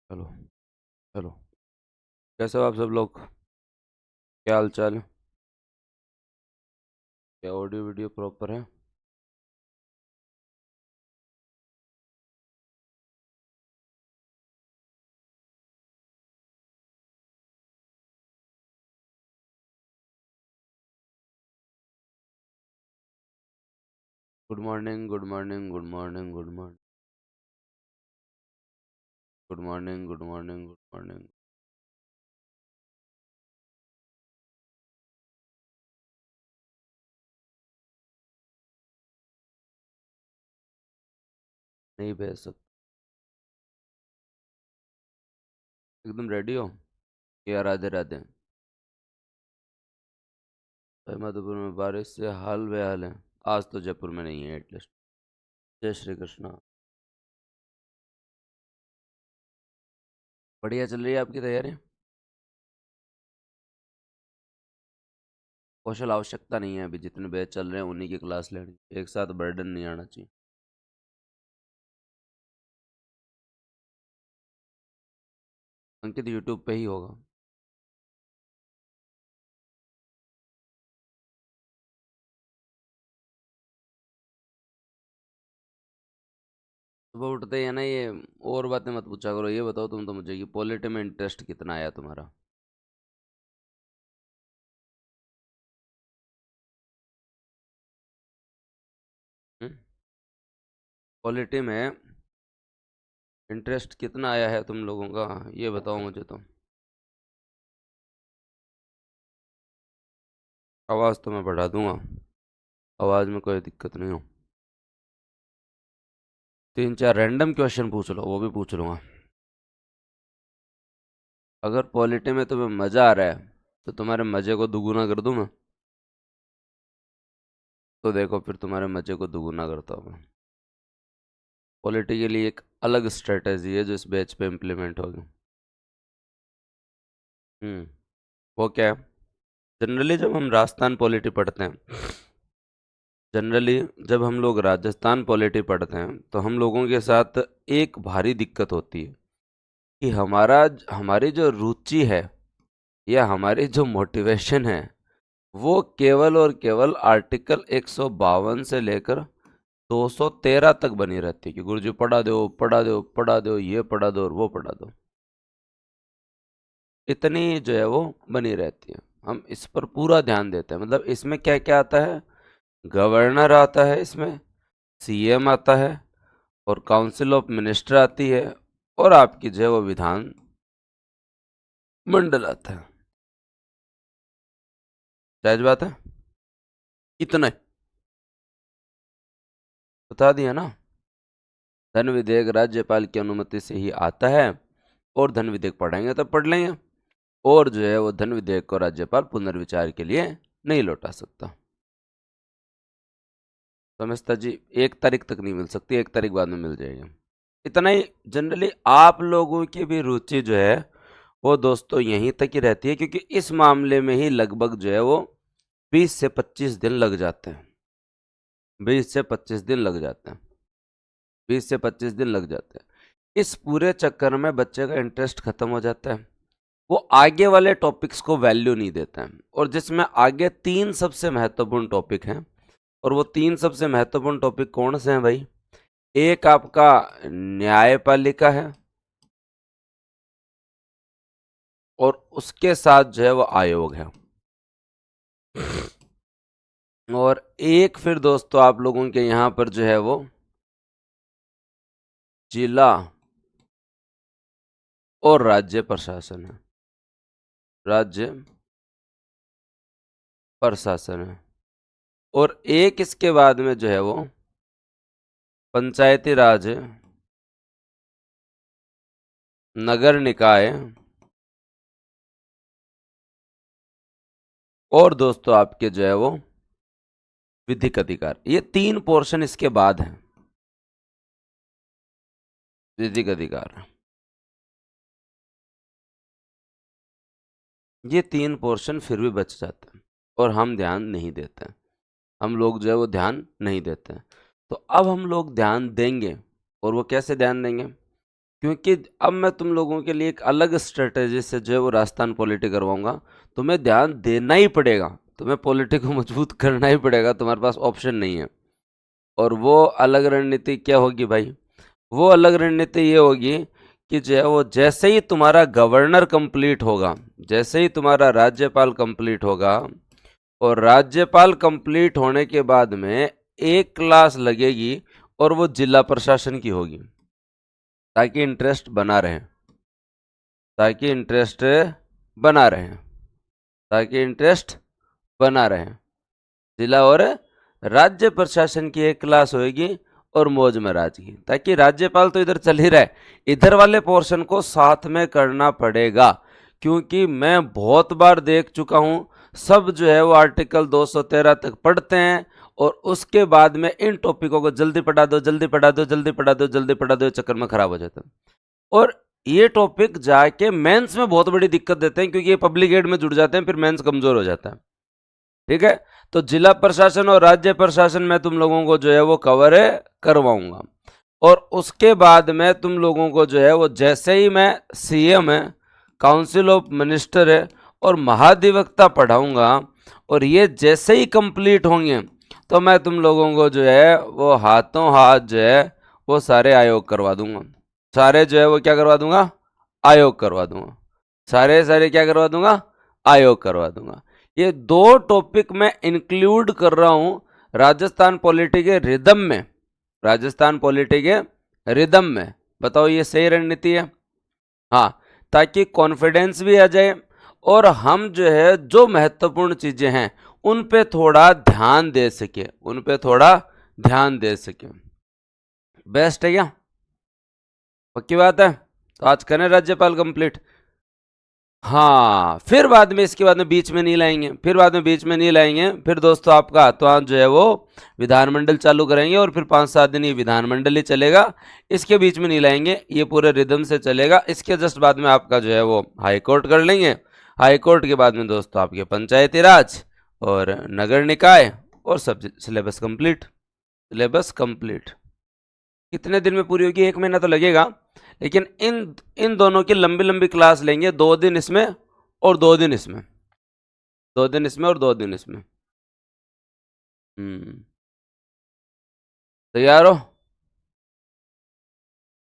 Hello. Hello. कैसे हो आप सब लोग? क्या हाल चाल है? क्या ऑडियो वीडियो प्रॉपर है? Good morning, good morning, good morning, good morning, good morning, good morning, good morning. नहीं भेज सकते? एकदम रेडी हो? या राधे राधे? भाई मधुपुर में बारिश से हाल बेहाल है। आज तो जयपुर में नहीं है एटलीस्ट। जय श्री कृष्णा। बढ़िया चल रही है आपकी तैयारी? कौशल आवश्यकता नहीं है, अभी जितने बैच चल रहे हैं उन्हीं की क्लास लेनी, एक साथ बर्डन नहीं आना चाहिए। अंकित यूट्यूब पे ही होगा। सुबह उठते ही है ना ये। और बातें मत पूछा करो, ये बताओ तुम तो मुझे कि पॉलिटी में इंटरेस्ट कितना आया तुम्हारा? पॉलिटी में इंटरेस्ट कितना आया है तुम लोगों का? ये बताओ मुझे तो। आवाज़ तो मैं बढ़ा दूंगा। आवाज़ में कोई दिक्कत नहीं हो। तीन चार रैंडम क्वेश्चन पूछ लो, वो भी पूछ लूंगा। अगर पॉलिटी में तुम्हें मज़ा आ रहा है तो तुम्हारे मज़े को दुगुना कर दूं मैं। तो देखो फिर तुम्हारे मज़े को दुगुना करता हूँ मैं। पॉलिटी के लिए एक अलग स्ट्रेटेजी है जो इस बैच पे इम्प्लीमेंट होगी। हम्म। वो क्या है? जनरली जब हम राजस्थान पॉलिटी पढ़ते हैं, जनरली जब हम लोग राजस्थान पॉलिटी पढ़ते हैं तो हम लोगों के साथ एक भारी दिक्कत होती है कि हमारी जो रुचि है या हमारी जो मोटिवेशन है वो केवल और केवल आर्टिकल 152 से लेकर 213 तक बनी रहती है कि गुरुजी पढ़ा दो, पढ़ा दो, पढ़ा दो, ये पढ़ा दो और वो पढ़ा दो। इतनी जो है वो बनी रहती है। हम इस पर पूरा ध्यान देते हैं। मतलब इसमें क्या क्या आता है? गवर्नर आता है इसमें, सीएम आता है, और काउंसिल ऑफ मिनिस्टर आती है, और आपकी जो है वो विधान मंडल आता है। जायज बात है। इतना ही बता दिया ना। धन विधेयक राज्यपाल की अनुमति से ही आता है, और धन विधेयक पढ़ेंगे तब पढ़ लेंगे। और जो है वो धन विधेयक को राज्यपाल पुनर्विचार के लिए नहीं लौटा सकता। समझता जी? 1 तारीख तक नहीं मिल सकती, 1 तारीख बाद में मिल जाएगी। इतना ही। जनरली आप लोगों की भी रुचि जो है वो दोस्तों यहीं तक ही रहती है, क्योंकि इस मामले में ही लगभग जो है वो 20 से 25 दिन लग जाते हैं। 20 से 25 दिन लग जाते हैं। 20 से 25 दिन लग जाते हैं। इस पूरे चक्कर में बच्चे का इंटरेस्ट खत्म हो जाता है। वो आगे वाले टॉपिक्स को वैल्यू नहीं देता है। और जिसमें आगे 3 सबसे महत्वपूर्ण टॉपिक हैं, और वो 3 सबसे महत्वपूर्ण टॉपिक कौन से हैं भाई? एक आपका न्यायपालिका है, और उसके साथ जो है वो आयोग है, और एक फिर दोस्तों आप लोगों के यहाँ पर जो है वो जिला और राज्य प्रशासन है। राज्य प्रशासन है। और एक इसके बाद में जो है वो पंचायती राज है, नगर निकाय, और दोस्तों आपके जो है वो विधिक अधिकार। ये 3 पोर्शन इसके बाद हैं। विधिक अधिकार, ये 3 पोर्शन फिर भी बच जाते हैं, और हम ध्यान नहीं देते हैं। हम लोग जो है वो ध्यान नहीं देते हैं। तो अब हम लोग ध्यान देंगे। और वो कैसे ध्यान देंगे? क्योंकि अब मैं तुम लोगों के लिए एक अलग स्ट्रेटेजी से जो है वो राजस्थान पॉलिटी करवाऊंगा। तुम्हें ध्यान देना ही पड़ेगा, तुम्हें पॉलिटी को मजबूत करना ही पड़ेगा, तुम्हारे पास ऑप्शन नहीं है। और वो अलग रणनीति क्या होगी भाई? वो अलग रणनीति ये होगी कि जो है वो जैसे ही तुम्हारा गवर्नर कंप्लीट होगा, जैसे ही तुम्हारा राज्यपाल कंप्लीट होगा, और राज्यपाल कंप्लीट होने के बाद में एक क्लास लगेगी और वो जिला प्रशासन की होगी, ताकि इंटरेस्ट बना रहे, ताकि इंटरेस्ट बना रहे, ताकि इंटरेस्ट बना रहे। जिला और राज्य प्रशासन की एक क्लास होगी और मौज में राज की, ताकि राज्यपाल तो इधर चल ही रहा है, इधर वाले पोर्शन को साथ में करना पड़ेगा। क्योंकि मैं बहुत बार देख चुका हूं, सब जो है वो आर्टिकल 213 तक पढ़ते हैं और उसके बाद में इन टॉपिकों को जल्दी पढ़ा दो, जल्दी पढ़ा दो, जल्दी पढ़ा दो, जल्दी पढ़ा दो, चक्कर में खराब हो जाता है। और ये टॉपिक जाके मेंस में बहुत बड़ी दिक्कत देते हैं, क्योंकि ये पब्लिक एड में जुड़ जाते हैं, फिर मेंस कमजोर हो जाता है। ठीक है, तो जिला प्रशासन और राज्य प्रशासन में तुम लोगों को जो है वो कवर करवाऊंगा। और उसके बाद में तुम लोगों को जो है वो जैसे ही मैं सीएम है, काउंसिल ऑफ मिनिस्टर है और महाधिवक्ता पढ़ाऊंगा, और ये जैसे ही कंप्लीट होंगे तो मैं तुम लोगों को जो है वो हाथों हाथ जो है वो सारे आयोग करवा दूंगा। सारे जो है वो क्या करवा दूंगा? आयोग करवा दूंगा। सारे सारे क्या करवा दूंगा? आयोग करवा दूंगा। ये दो टॉपिक मैं इंक्लूड कर रहा हूं राजस्थान पॉलिटी के रिदम में, राजस्थान पॉलिटी के रिदम में। बताओ ये सही रणनीति है? हाँ, ताकि कॉन्फिडेंस भी आ जाए और हम जो है जो महत्वपूर्ण चीजें हैं उन पे थोड़ा ध्यान दे सके, उन पे थोड़ा ध्यान दे सके। बेस्ट है क्या? पक्की बात है? तो आज करें राज्यपाल कंप्लीट। हाँ, फिर बाद में, इसके बाद में बीच में नहीं लाएंगे, फिर बाद में बीच में नहीं लाएंगे। फिर दोस्तों आपका हाथों हाथ जो है वो विधानमंडल चालू करेंगे और फिर 5-7 दिन ये विधानमंडल ही चलेगा, इसके बीच में नहीं लाएंगे, ये पूरे रिदम से चलेगा। इसके जस्ट बाद में आपका जो है वो हाई कोर्ट कर लेंगे। हाई कोर्ट के बाद में दोस्तों आपके पंचायती राज और नगर निकाय और सब सिलेबस कंप्लीट। सिलेबस कंप्लीट कितने दिन में पूरी होगी? 1 महीना तो लगेगा, लेकिन इन इन दोनों की लंबी लंबी क्लास लेंगे, 2 दिन इसमें और 2 दिन इसमें, 2 दिन इसमें और 2 दिन इसमें। तैयार हो?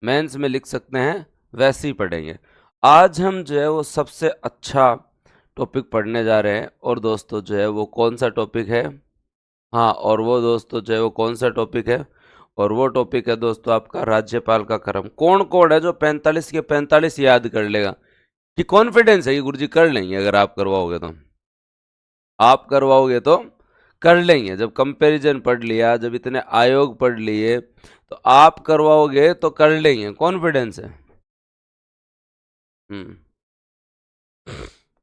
मेंस में लिख सकते हैं, वैसे ही पढ़ेंगे। आज हम जो है वो सबसे अच्छा टॉपिक पढ़ने जा रहे हैं, और दोस्तों जो है वो कौन सा टॉपिक है? हाँ, और वो दोस्तों जो है वो कौन सा टॉपिक है? और वो टॉपिक है दोस्तों आपका राज्यपाल का क्रम। कौन कौन है जो 45 के 45 याद कर लेगा? कि कॉन्फिडेंस है कि गुरुजी कर लेंगे, अगर आप करवाओगे तो। आप करवाओगे तो कर लेंगे। जब कंपैरिजन पढ़ लिया, जब इतने आयोग पढ़ लिए, तो आप करवाओगे तो कर लेंगे, कॉन्फिडेंस है।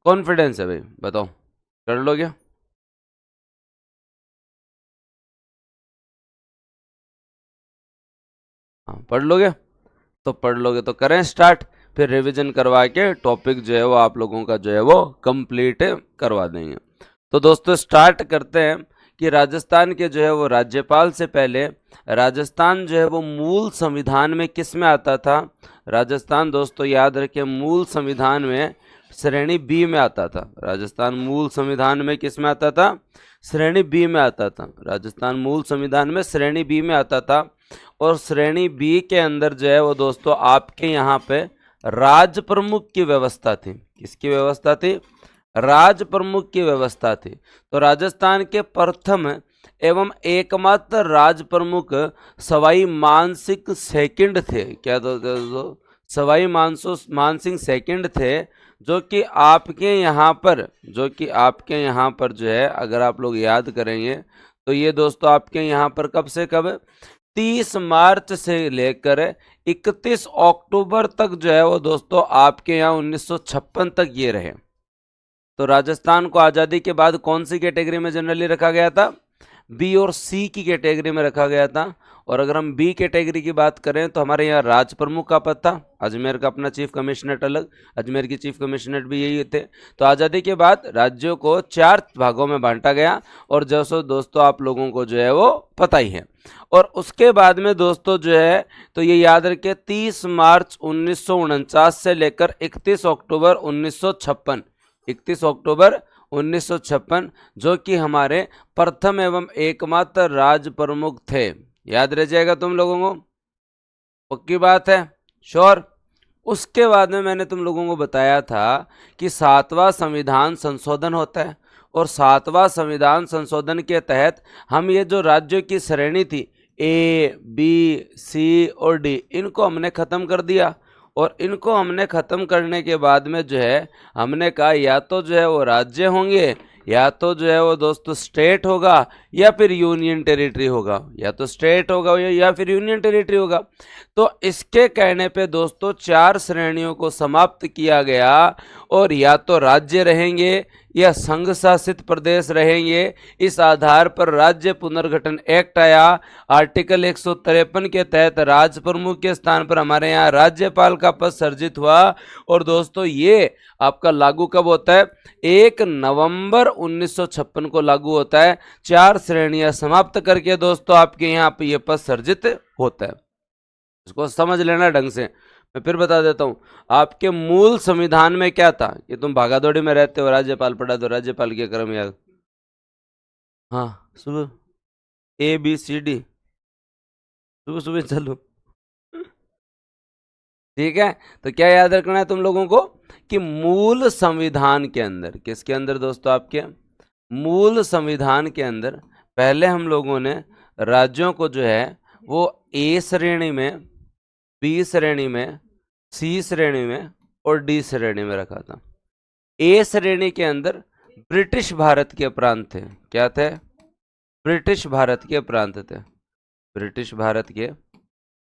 कॉन्फिडेंस है भाई, बताओ कर लोगे? हाँ, पढ़ लोगे? तो पढ़ लोगे तो करें स्टार्ट, फिर रिवीजन करवा के टॉपिक जो है वो आप लोगों का जो है वो कंप्लीट करवा देंगे। तो दोस्तों स्टार्ट करते हैं कि राजस्थान के जो है वो राज्यपाल से पहले राजस्थान जो है वो मूल संविधान में किस में आता था? राजस्थान दोस्तों याद रखें मूल संविधान में श्रेणी बी में आता था। राजस्थान मूल संविधान में किस में आता था? श्रेणी बी में आता था। राजस्थान मूल संविधान में श्रेणी बी में आता था। और श्रेणी बी के अंदर जो है वो दोस्तों आपके यहाँ पे राज प्रमुख की व्यवस्था थी। किसकी व्यवस्था थी? राज प्रमुख की व्यवस्था थी। तो राजस्थान के प्रथम एवं एकमात्र राज प्रमुख सवाई मानसिंह सेकंड थे। क्या तो सवाई मानसिंह सेकंड थे, जो कि आपके यहाँ पर, जो कि आपके यहाँ पर जो है अगर आप लोग याद करेंगे तो ये दोस्तों आपके यहाँ पर कब से कब? 30 मार्च से लेकर 31 अक्टूबर तक जो है वो दोस्तों आपके यहाँ 1956 तक ये रहे। तो राजस्थान को आज़ादी के बाद कौन सी कैटेगरी में जनरली रखा गया था? बी और सी की कैटेगरी में रखा गया था। और अगर हम बी कैटेगरी की बात करें तो हमारे यहाँ राज प्रमुख का पद था, अजमेर का अपना चीफ कमिश्नरेट अलग, अजमेर की चीफ कमिश्नरेट भी यही थे। तो आज़ादी के बाद राज्यों को 4 भागों में बांटा गया, और जैसो दोस्तों आप लोगों को जो है वो पता ही है। और उसके बाद में दोस्तों जो है तो ये याद रखें, 30 मार्च 1949 से लेकर 31 अक्टूबर 1956, 31 अक्टूबर 1956 जो कि हमारे प्रथम एवं एकमात्र राज प्रमुख थे। याद रह जाएगा तुम लोगों को, पक्की बात है, श्योर। उसके बाद में मैंने तुम लोगों को बताया था कि 7वां संविधान संशोधन होता है, और 7वां संविधान संशोधन के तहत हम ये जो राज्यों की श्रेणी थी ए बी सी और डी, इनको हमने ख़त्म कर दिया। और इनको हमने ख़त्म करने के बाद में जो है हमने कहा या तो जो है वो राज्य होंगे, या तो जो है वो दोस्तों स्टेट होगा, या फिर यूनियन टेरिटरी होगा, या तो स्टेट होगा या फिर यूनियन टेरिटरी होगा। तो इसके कहने पे दोस्तों 4 श्रेणियों को समाप्त किया गया, और या तो राज्य रहेंगे या संघ शासित प्रदेश रहेंगे। इस आधार पर राज्य पुनर्गठन एक्ट आया। आर्टिकल 153 के तहत राज प्रमुख के स्थान पर हमारे यहाँ राज्यपाल का पद सर्जित हुआ। और दोस्तों ये आपका लागू कब होता है? 1 नवंबर 1956 को लागू होता है। 4 श्रेणियां समाप्त करके दोस्तों आपके यहाँ पे ये पद सर्जित होता है। इसको समझ लेना ढंग से। मैं फिर बता देता हूँ, आपके मूल संविधान में क्या था कि तुम भागादौड़ी में रहते हो, राज्यपाल पढ़ा दो, राज्यपाल के क्रम याद, हाँ सुबह ABCD, सुबह सुबह चलो, ठीक है। तो क्या याद रखना है तुम लोगों को कि मूल संविधान के अंदर, किसके अंदर दोस्तों? आपके मूल संविधान के अंदर पहले हम लोगों ने राज्यों को जो है वो A श्रेणी में, B श्रेणी में, C श्रेणी में और D श्रेणी में रखा था। A श्रेणी के अंदर ब्रिटिश भारत के प्रांत थे। क्या थे? ब्रिटिश भारत के प्रांत थे, ब्रिटिश भारत के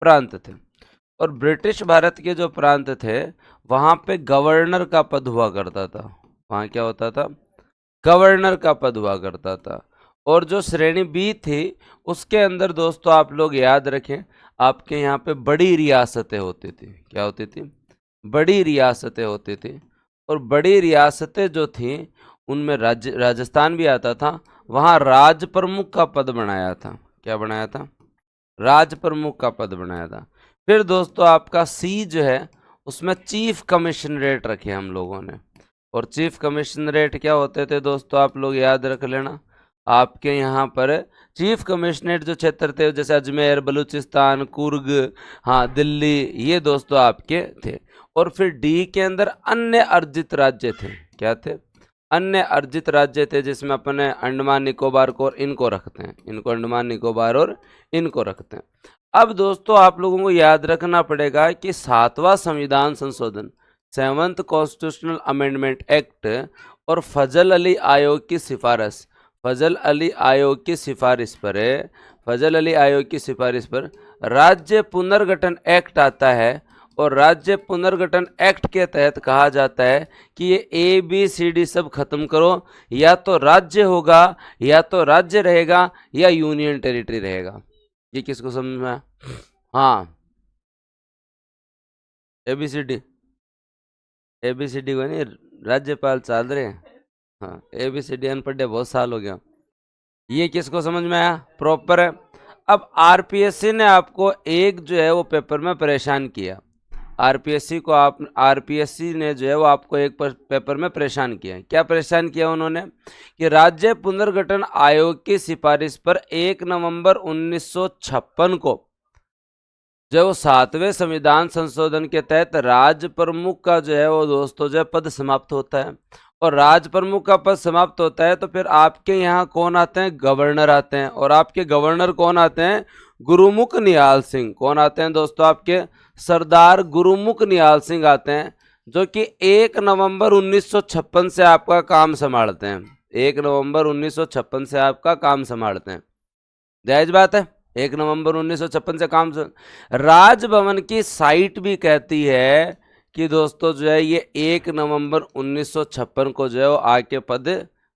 प्रांत थे। और ब्रिटिश भारत के जो प्रांत थे वहाँ पे गवर्नर का पद हुआ करता था। वहाँ क्या होता था? गवर्नर का पद हुआ करता था। और जो श्रेणी बी थी उसके अंदर दोस्तों आप लोग याद रखें, आपके यहाँ पे बड़ी रियासतें होती थी। क्या होती थी? बड़ी रियासतें होती थी। और बड़ी रियासतें जो थी उनमें राजस्थान भी आता था। वहाँ राज प्रमुख का पद बनाया था। क्या बनाया था? राज प्रमुख का पद बनाया था। फिर दोस्तों आपका सी जो है उसमें चीफ कमिश्नरेट रखे हम लोगों ने। और चीफ कमिश्नरेट क्या होते थे दोस्तों? आप लोग याद रख लेना, आपके यहाँ पर चीफ कमिश्नरेट जो क्षेत्र थे जैसे अजमेर, बलूचिस्तान, कुर्ग, हाँ दिल्ली, ये दोस्तों आपके थे। और फिर डी के अंदर अन्य अर्जित राज्य थे। क्या थे? अन्य अर्जित राज्य थे, जिसमें अपने अंडमान निकोबार को और इनको रखते हैं, इनको अंडमान निकोबार और इनको रखते हैं। अब दोस्तों आप लोगों को याद रखना पड़ेगा कि 7वां संविधान संशोधन, 7th कॉन्स्टिट्यूशनल अमेंडमेंट एक्ट और फजल अली आयोग की सिफारिश, फजल अली आयोग की सिफारिश पर, फजल अली आयोग की सिफारिश पर राज्य पुनर्गठन एक्ट आता है। और राज्य पुनर्गठन एक्ट के तहत कहा जाता है कि ये ABCD सब खत्म करो, या तो राज्य होगा, या तो राज्य रहेगा, या यूनियन टेरिटरी रहेगा। ये किसको समझ में आया? हाँ, ABCD, ABCD को नहीं, राज्यपाल चल रहे हैं। हाँ, ABCD अनपढ़ बहुत साल हो गया। ये किसको समझ में आया? प्रॉपर है। अब RPSC ने आपको एक जो है वो पेपर में परेशान किया। RPSC ने जो है वो आपको एक पेपर में परेशान किया। क्या परेशान किया उन्होंने? कि राज्य पुनर्गठन आयोग की सिफारिश पर 1 नवंबर 1956 को जो 7वें संविधान संशोधन के तहत राज प्रमुख का जो है वो दोस्तों जो है पद समाप्त होता है। और राज प्रमुख का पद समाप्त होता है तो फिर आपके यहाँ कौन आते हैं? गवर्नर आते हैं। और आपके गवर्नर कौन आते हैं? गुरुमुख निहाल सिंह। कौन आते हैं दोस्तों? आपके सरदार गुरुमुख निहाल सिंह आते हैं, जो कि 1 नवंबर 1956 से आपका काम संभालते हैं। 1 नवंबर 1956 से आपका काम संभालते हैं। जायज बात है, 1 नवंबर 1956 से काम राजभवन की साइट भी कहती है कि दोस्तों जो है ये 1 नवंबर 1956 को जो है वो आके पद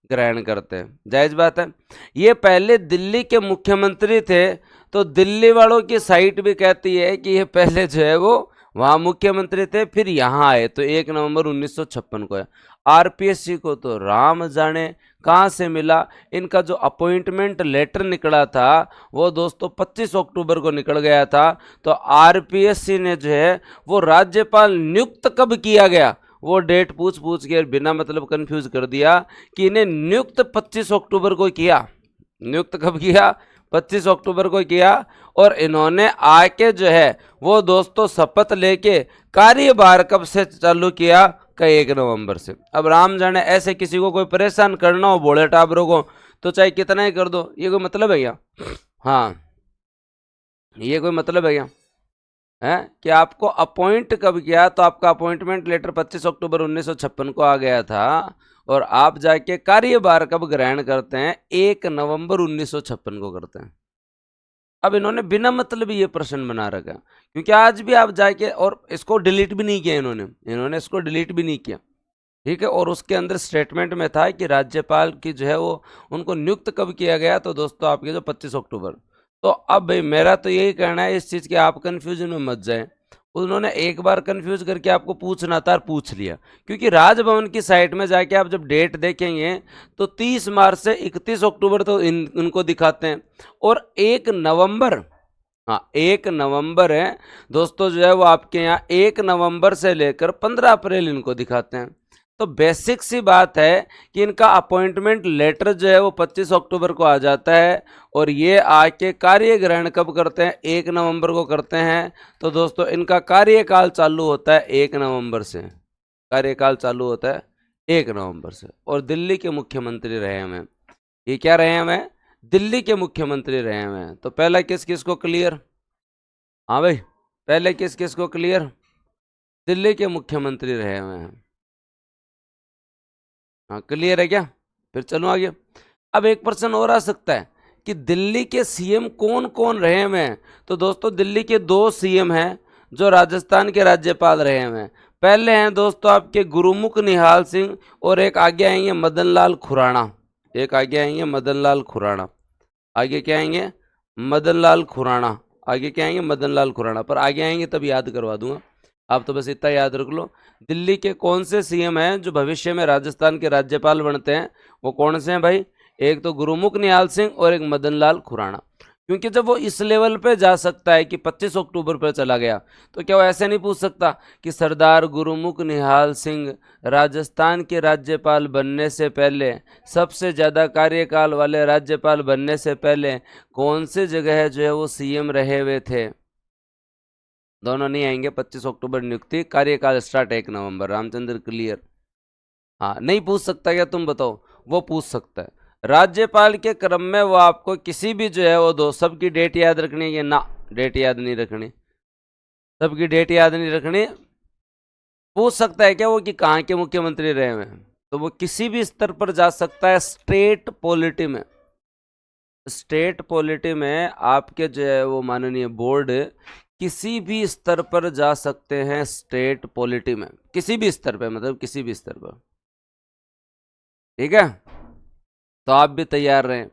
ग्रहण करते हैं। जायज बात है। ये पहले दिल्ली के मुख्यमंत्री थे, तो दिल्ली वालों की साइट भी कहती है कि ये पहले जो है वो वहां मुख्यमंत्री थे, फिर यहाँ आए, तो 1 नवंबर 1956 को है। आरपीएससी को तो राम जाने कहाँ से मिला। इनका जो अपॉइंटमेंट लेटर निकला था वो दोस्तों 25 अक्टूबर को निकल गया था। तो आरपीएससी ने जो है वो राज्यपाल नियुक्त कब किया गया वो डेट पूछ पूछ के बिना मतलब कंफ्यूज कर दिया कि इन्हें नियुक्त 25 अक्टूबर को किया। नियुक्त कब किया? 25 अक्टूबर को किया। और इन्होंने आके जो है वो दोस्तों शपथ लेके कार्यभार कब से चालू किया? का 1 नवंबर से। अब राम जाने ऐसे किसी को कोई परेशान करना हो बोले टाबरों को तो चाहे कितना ही कर दो, ये कोई मतलब है क्या? हाँ, ये कोई मतलब है क्या है कि आपको अपॉइंट कब किया? तो आपका अपॉइंटमेंट लेटर 25 अक्टूबर 1956 को आ गया था और आप जाके कार्यभार कब ग्रहण करते हैं? 1 नवंबर 1956 को करते हैं। अब इन्होंने बिना मतलब ये प्रश्न बना रखा, क्योंकि आज भी आप जाके, और इसको डिलीट भी नहीं किया इन्होंने इसको डिलीट भी नहीं किया, ठीक है। और उसके अंदर स्टेटमेंट में था कि राज्यपाल की जो है वो उनको नियुक्त कब किया गया? तो दोस्तों आपके जो 25 अक्टूबर। तो अब भाई मेरा तो यही कहना है इस चीज़ के आप कंफ्यूजन में मत जाए। उन्होंने एक बार कंफ्यूज करके आपको पूछना था और पूछ लिया, क्योंकि राजभवन की साइट में जाके आप जब डेट देखेंगे तो 30 मार्च से 31 अक्टूबर तो इनको दिखाते हैं, और 1 नवंबर, हाँ 1 नवंबर है दोस्तों जो है वो आपके यहाँ 1 नवंबर से लेकर 15 अप्रैल इनको दिखाते हैं। तो बेसिक सी बात है कि इनका अपॉइंटमेंट लेटर जो है वो 25 अक्टूबर को आ जाता है, और ये आके कार्य ग्रहण कब करते हैं? 1 नवंबर को करते हैं। तो दोस्तों इनका कार्यकाल चालू होता है 1 नवंबर से। कार्यकाल चालू होता है 1 नवंबर से। और दिल्ली के मुख्यमंत्री रहे हुए हैं। ये क्या रहे हुए हैं? दिल्ली के मुख्यमंत्री रहे हुए हैं। तो पहला किस किस को क्लियर? हाँ भाई, पहले किस किस को क्लियर? दिल्ली के मुख्यमंत्री रहे हुए हैं। हाँ क्लियर है क्या? फिर चलो आगे। अब एक प्रश्न और आ सकता है कि दिल्ली के सीएम कौन कौन रहे हुए हैं? तो दोस्तों दिल्ली के 2 सीएम हैं जो राजस्थान के राज्यपाल रहे हुए हैं। पहले हैं दोस्तों आपके गुरुमुख निहाल सिंह, और एक आगे आएंगे मदन लाल खुराना। एक आगे आएंगे मदन लाल खुराना। आगे क्या आएंगे? मदन लाल खुराना। आगे क्या आएंगे? मदन लाल खुराना। पर आगे आएंगे तब याद करवा दूंगा, आप तो बस इतना याद रख लो। दिल्ली के कौन से सीएम हैं जो भविष्य में राजस्थान के राज्यपाल बनते हैं? वो कौन से हैं भाई? एक तो गुरुमुख निहाल सिंह और एक मदन लाल खुराना। क्योंकि जब वो इस लेवल पे जा सकता है कि 25 अक्टूबर पर चला गया, तो क्या वो ऐसे नहीं पूछ सकता कि सरदार गुरुमुख निहाल सिंह राजस्थान के राज्यपाल बनने से पहले, सबसे ज़्यादा कार्यकाल वाले राज्यपाल बनने से पहले कौन सी जगह जो है वो सीएम रहे हुए थे? दोनों नहीं आएंगे। 25 अक्टूबर नियुक्ति, कार्यकाल स्टार्ट 1 नवंबर। रामचंद्र क्लियर? हाँ, नहीं पूछ सकता क्या? तुम बताओ। वो पूछ सकता है। राज्यपाल के क्रम में वो आपको किसी भी जो है वो दो, सबकी डेट याद रखनी है ना? डेट याद नहीं रखनी, सबकी डेट याद नहीं रखनी। पूछ सकता है क्या वो कि कहाँ के मुख्यमंत्री रहे हुए हैं? तो वो किसी भी स्तर पर जा सकता है। स्टेट पॉलिटी में, स्टेट पॉलिटी में आपके जो है वो माननीय बोर्ड किसी भी स्तर पर जा सकते हैं। स्टेट पॉलिटी में किसी भी स्तर पर, मतलब किसी भी स्तर पर, ठीक है। तो आप भी तैयार रहें।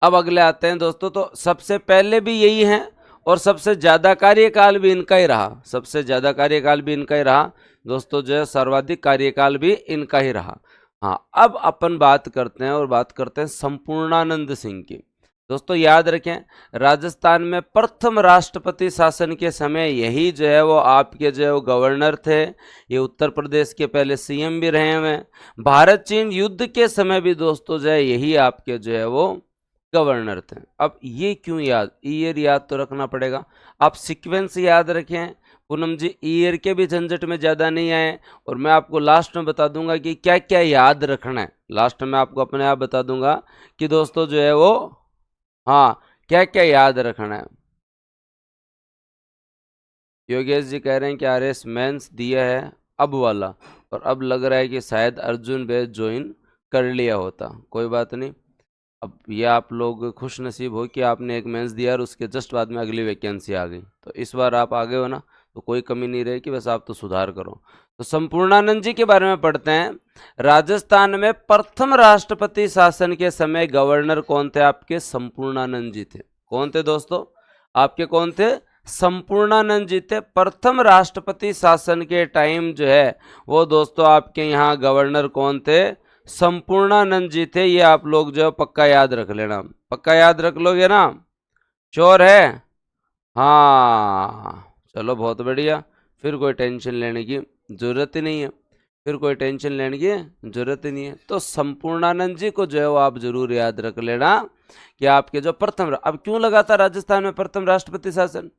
अब अगले आते हैं दोस्तों। तो सबसे पहले भी यही है और सबसे ज़्यादा कार्यकाल भी इनका ही रहा। सबसे ज़्यादा कार्यकाल भी इनका ही रहा दोस्तों, जो है सर्वाधिक कार्यकाल भी इनका ही रहा। हाँ, अब अपन बात करते हैं, और बात करते हैं संपूर्णानंद सिंह की। दोस्तों याद रखें, राजस्थान में प्रथम राष्ट्रपति शासन के समय यही जो है वो आपके जो है वो गवर्नर थे। ये उत्तर प्रदेश के पहले सीएम भी रहे हुए हैं। भारत चीन युद्ध के समय भी दोस्तों जो है यही आपके जो है वो गवर्नर थे। अब ये क्यों याद, ईयर याद तो रखना पड़ेगा। आप सीक्वेंस याद रखें। पूनम जी ईयर के भी झंझट में ज़्यादा नहीं आए, और मैं आपको लास्ट में बता दूंगा कि क्या क्या याद रखना है। लास्ट में आपको अपने आप बता दूंगा कि दोस्तों जो है वो, हाँ, क्या क्या याद रखना है। योगेश जी कह रहे हैं कि आरएस मेंस दिया है अब वाला, और अब लग रहा है कि शायद अर्जुन बैच ज्वाइन कर लिया होता। कोई बात नहीं, अब ये आप लोग खुश नसीब हो कि आपने एक मेंस दिया और उसके जस्ट बाद में अगली वैकेंसी आ गई। तो इस बार आप आगे हो ना, तो कोई कमी नहीं रहेगी, बस आप तो सुधार करो। तो संपूर्णानंद जी के बारे में पढ़ते हैं। राजस्थान में प्रथम राष्ट्रपति शासन के समय गवर्नर कौन थे आपके? संपूर्णानंद जी थे। कौन थे दोस्तों आपके? कौन थे? संपूर्णानंद जी थे। प्रथम राष्ट्रपति शासन के टाइम जो है वो दोस्तों आपके यहाँ गवर्नर कौन थे? संपूर्णानंद जी थे। ये आप लोग जो पक्का याद रख लेना, पक्का याद रख लोगे ना? श्योर है? हाँ चलो बहुत बढ़िया, फिर कोई टेंशन लेने की जरूरत ही नहीं है, फिर कोई टेंशन लेने की जरूरत ही नहीं है। तो संपूर्णानंद जी को जो है वो आप जरूर याद रख लेना कि आपके जो प्रथम, अब क्यों लगा था राजस्थान में प्रथम राष्ट्रपति शासन?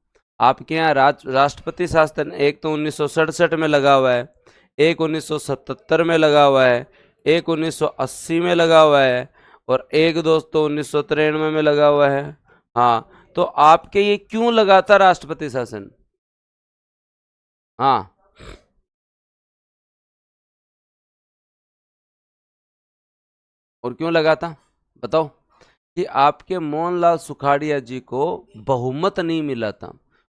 आपके यहाँ राष्ट्रपति शासन एक तो 1967 में लगा हुआ है, एक 1977 में लगा हुआ है, एक 1980 में लगा हुआ है, और एक दोस्तों 1993 में लगा हुआ है। हाँ, तो आपके ये क्यों लगा था राष्ट्रपति शासन? हाँ, और क्यों लगा था बताओ? कि आपके मोहनलाल सुखाड़िया जी को बहुमत नहीं मिला था,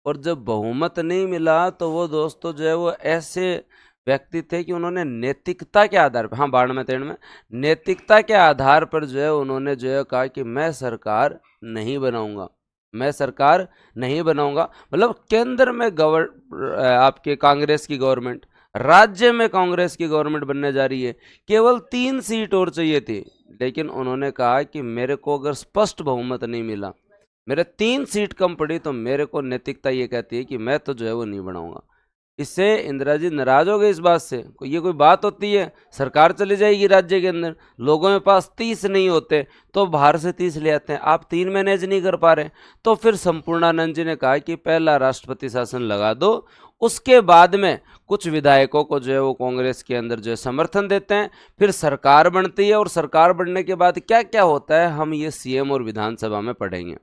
और जब बहुमत नहीं मिला तो वो दोस्तों जो है वो ऐसे व्यक्ति थे कि उन्होंने नैतिकता के आधार पर, हाँ 92-93 में नैतिकता के आधार पर जो है उन्होंने जो है कहा कि मैं सरकार नहीं बनाऊंगा, मैं सरकार नहीं बनाऊंगा। मतलब केंद्र में आपके कांग्रेस की गवर्नमेंट, राज्य में कांग्रेस की गवर्नमेंट बनने जा रही है, केवल 3 सीट और चाहिए थी, लेकिन उन्होंने कहा कि मेरे को अगर स्पष्ट बहुमत नहीं मिला, मेरे 3 सीट कम पड़ी, तो मेरे को नैतिकता ये कहती है कि मैं तो जो है वो नहीं बनाऊंगा। इससे इंदिरा जी नाराज हो गए इस बात से। ये कोई बात होती है? सरकार चली जाएगी राज्य के अंदर, लोगों के पास 30 नहीं होते तो बाहर से 30 ले आते हैं, आप 3 मैनेज नहीं कर पा रहे। तो फिर संपूर्णानंद जी ने कहा कि पहला राष्ट्रपति शासन लगा दो, उसके बाद में कुछ विधायकों को जो है वो कांग्रेस के अंदर जो है समर्थन देते हैं, फिर सरकार बनती है, और सरकार बनने के बाद क्या क्या होता है हम ये सीएम और विधानसभा में पढ़ेंगे।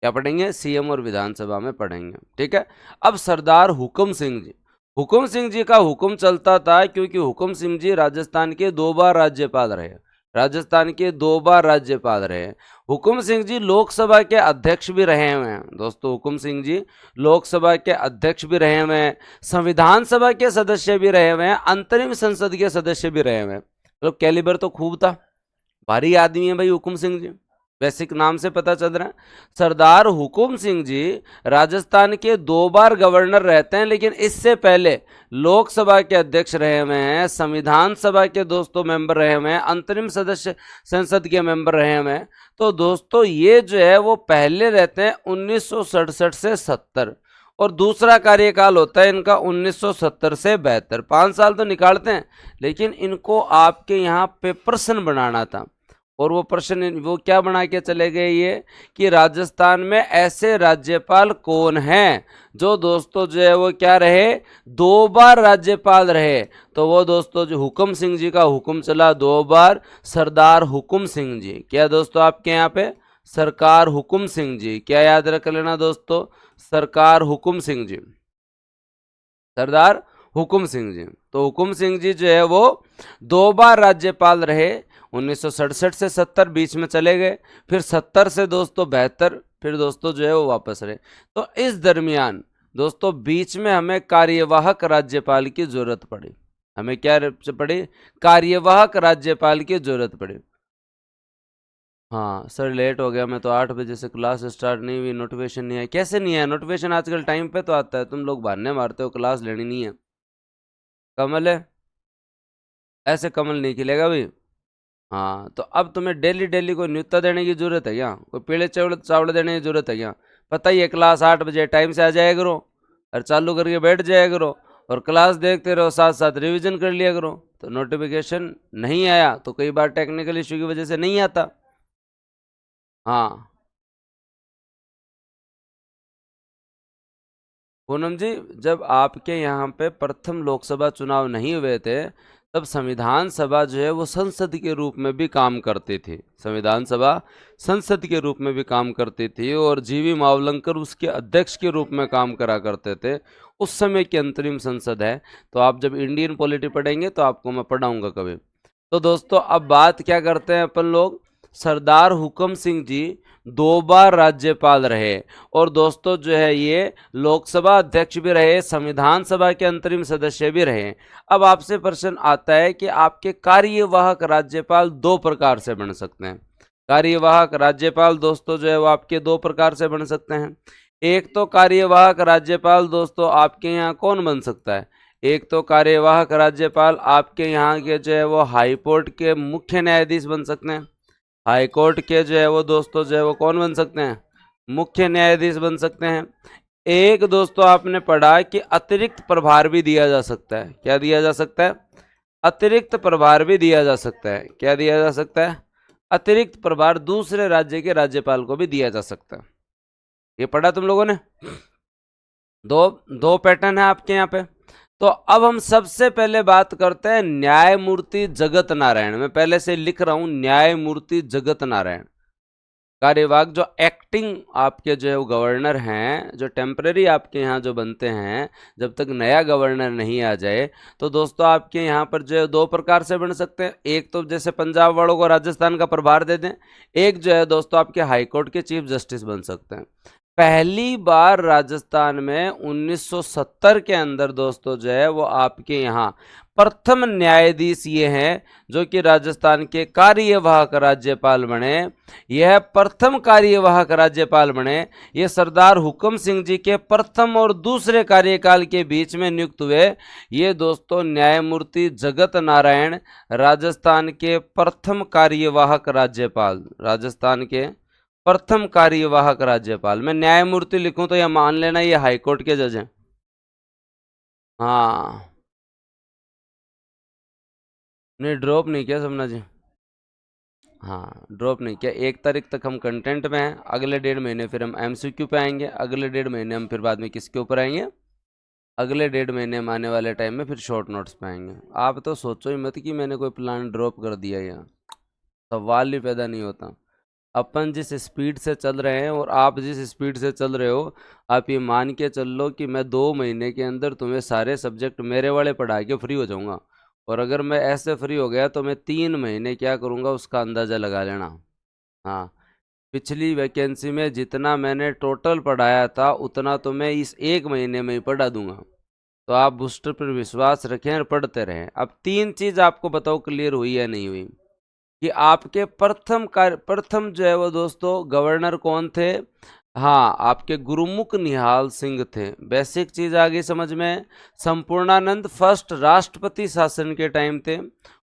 क्या पढ़ेंगे? सीएम और विधानसभा में पढ़ेंगे, ठीक है। अब सरदार हुकुम सिंह जी, हुकुम सिंह जी का हुक्म चलता था, क्योंकि हुकुम सिंह जी राजस्थान के 2 बार राज्यपाल रहे, राजस्थान के 2 बार राज्यपाल रहे। हुकुम सिंह जी लोकसभा के अध्यक्ष भी रहे हुए हैं दोस्तों, हुकुम सिंह जी लोकसभा के अध्यक्ष भी रहे हुए हैं, संविधान सभा के सदस्य भी रहे हुए हैं, अंतरिम संसद के सदस्य भी रहे हुए हैं। मतलब कैलिबर तो खूब था, भारी आदमी है भाई हुकुम सिंह जी, बेसिक नाम से पता चल रहा है। सरदार हुकुम सिंह जी राजस्थान के 2 बार गवर्नर रहते हैं, लेकिन इससे पहले लोकसभा के अध्यक्ष रहे हुए हैं, संविधान सभा के दोस्तों मेंबर रहे हुए हैं, अंतरिम सदस्य संसद के मेंबर रहे हुए हैं। तो दोस्तों ये जो है वो पहले रहते हैं 1967 से 70, और दूसरा कार्यकाल होता है इनका 1970 से 72, 5 साल तो निकालते हैं। लेकिन इनको आपके यहाँ पे प्रश्न बनाना था, और वो प्रश्न वो क्या बना के चले गए ये कि राजस्थान में ऐसे राज्यपाल कौन हैं जो दोस्तों जो है वो क्या रहे, 2 बार राज्यपाल रहे। तो वो दोस्तों जो हुकुम सिंह जी का हुक्म चला 2 बार, सरदार हुकुम सिंह जी। क्या दोस्तों आपके यहाँ पे? सरकार हुकुम सिंह जी। क्या याद रख लेना दोस्तों? सरकार हुकुम सिंह जी, सरदार हुकुम सिंह जी। तो हुकुम सिंह जी जो है वो 2 बार राज्यपाल रहे, 1967 से 70 बीच में चले गए, फिर 70 से दोस्तों 72, फिर दोस्तों जो है वो वापस रहे। तो इस दरमियान दोस्तों बीच में हमें कार्यवाहक राज्यपाल की जरूरत पड़ी। हमें क्या पड़ी? कार्यवाहक राज्यपाल की जरूरत पड़ी। हाँ सर लेट हो गया, मैं तो 8 बजे से क्लास स्टार्ट नहीं हुई, नोटिफिकेशन नहीं आया। कैसे नहीं आया नोटिफिकेशन? आजकल टाइम पे तो आता है, तुम लोग बहाने मारते हो, क्लास लेनी नहीं है। कमल है, ऐसे कमल नहीं खिलेगा भाई। हाँ तो अब तुम्हें डेली डेली कोई न्योता देने की जरूरत है क्या? कोई पीले चावल चावल देने की जरूरत है क्या? पता ही है क्लास 8 बजे टाइम से आ जाया करो, और चालू करके बैठ जाया करो, और क्लास देखते रहो, साथ साथ रिवीजन कर लिया करो। तो नोटिफिकेशन नहीं आया तो कई बार टेक्निकल इशू की वजह से नहीं आता। हाँ पूनम जी, जब आपके यहाँ पे प्रथम लोकसभा चुनाव नहीं हुए थे, तब संविधान सभा जो है वो संसद के रूप में भी काम करती थी, संविधान सभा संसद के रूप में भी काम करती थी, और जीवी मावलंकर उसके अध्यक्ष के रूप में काम करा करते थे। उस समय की अंतरिम संसद है। तो आप जब इंडियन पॉलिटी पढ़ेंगे तो आपको मैं पढ़ाऊंगा कभी। तो दोस्तों अब बात क्या करते हैं अपन लोग? सरदार हुकम सिंह जी 2 बार राज्यपाल रहे और दोस्तों जो है ये लोकसभा अध्यक्ष भी रहे, संविधान सभा के अंतरिम सदस्य भी रहे। अब आपसे प्रश्न आता है कि आपके कार्यवाहक राज्यपाल 2 प्रकार से बन सकते हैं। कार्यवाहक राज्यपाल दोस्तों जो है वो आपके 2 प्रकार से बन सकते हैं। एक तो कार्यवाहक राज्यपाल दोस्तों आपके यहाँ कौन बन सकता है? एक तो कार्यवाहक राज्यपाल आपके यहाँ के जो है वो हाई कोर्ट के मुख्य न्यायाधीश बन सकते हैं। हाई कोर्ट के जो है वो दोस्तों जो है वो कौन बन सकते हैं? मुख्य न्यायाधीश बन सकते हैं। एक दोस्तों आपने पढ़ा कि अतिरिक्त प्रभार भी दिया जा सकता है। क्या दिया जा सकता है? अतिरिक्त प्रभार भी दिया जा सकता है। क्या दिया जा सकता है? अतिरिक्त प्रभार दूसरे राज्य के राज्यपाल को भी दिया जा सकता है। ये पढ़ा तुम लोगों ने? दो दो पैटर्न है आपके यहाँ पे। तो अब हम सबसे पहले बात करते हैं न्यायमूर्ति जगत नारायण। मैं पहले से लिख रहा हूं न्यायमूर्ति जगत नारायण। कार्यवाहक जो एक्टिंग आपके जो है वो गवर्नर हैं, जो टेम्पररी आपके यहाँ जो बनते हैं, जब तक नया गवर्नर नहीं आ जाए, तो दोस्तों आपके यहाँ पर जो है 2 प्रकार से बन सकते हैं। एक तो जैसे पंजाब वालों को राजस्थान का प्रभार दे दें, एक जो है दोस्तों आपके हाईकोर्ट के चीफ जस्टिस बन सकते हैं। पहली बार राजस्थान में 1970 के अंदर दोस्तों जो है वो आपके यहाँ प्रथम न्यायाधीश ये हैं जो कि राजस्थान के कार्यवाहक राज्यपाल बने। यह प्रथम कार्यवाहक राज्यपाल बने, ये सरदार हुकम सिंह जी के प्रथम और दूसरे कार्यकाल के बीच में नियुक्त हुए। ये दोस्तों न्यायमूर्ति जगत नारायण राजस्थान के प्रथम कार्यवाहक राज्यपाल, राजस्थान के प्रथम कार्यवाहक राज्यपाल। मैं न्यायमूर्ति लिखूं तो यह मान लेना ये हाईकोर्ट के जज हैं। हाँ, नहीं ड्रॉप नहीं किया समझना जी। हाँ, ड्रॉप नहीं किया। 1 तारीख तक हम कंटेंट में हैं। अगले 1.5 महीने फिर हम एमसीक्यू पे आएंगे। अगले 1.5 महीने हम फिर बाद में किसके ऊपर आएंगे? अगले 1.5 महीने हम आने वाले टाइम में फिर शॉर्ट नोट्स पे आएंगे। आप तो सोचो ही मत कि मैंने कोई प्लान ड्रॉप कर दिया। यहाँ सवाल ही पैदा नहीं होता। अपन जिस स्पीड से चल रहे हैं और आप जिस स्पीड से चल रहे हो, आप ये मान के चल लो कि मैं 2 महीने के अंदर तुम्हें सारे सब्जेक्ट मेरे वाले पढ़ा के फ्री हो जाऊंगा। और अगर मैं ऐसे फ्री हो गया तो मैं 3 महीने क्या करूंगा उसका अंदाज़ा लगा लेना। हाँ, पिछली वैकेंसी में जितना मैंने टोटल पढ़ाया था उतना तो मैं इस 1 महीने में ही पढ़ा दूंगा। तो आप बूस्टर पर विश्वास रखें और पढ़ते रहें। अब 3 चीज़ आपको बताओ क्लियर हुई या नहीं हुई कि आपके प्रथम जो है वो दोस्तों गवर्नर कौन थे? हाँ, आपके गुरुमुख निहाल सिंह थे। बेसिक चीज आ गई समझ में। संपूर्णानंद फर्स्ट राष्ट्रपति शासन के टाइम थे।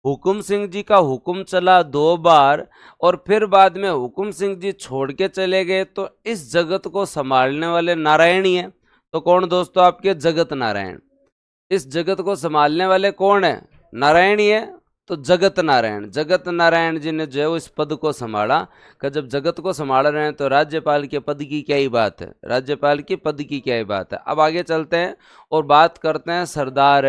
हुकुम सिंह जी का हुक्म चला 2 बार और फिर बाद में हुकुम सिंह जी छोड़ के चले गए, तो इस जगत को संभालने वाले नारायण ही है। तो कौन दोस्तों? आपके जगत नारायण। इस जगत को संभालने वाले कौन है? नारायण ही है। तो जगत नारायण जी ने जो है इस पद को संभाला। कि जब जगत को संभाल रहे हैं तो राज्यपाल के पद की क्या ही बात है, राज्यपाल की पद की क्या ही बात है। अब आगे चलते हैं और बात करते हैं सरदार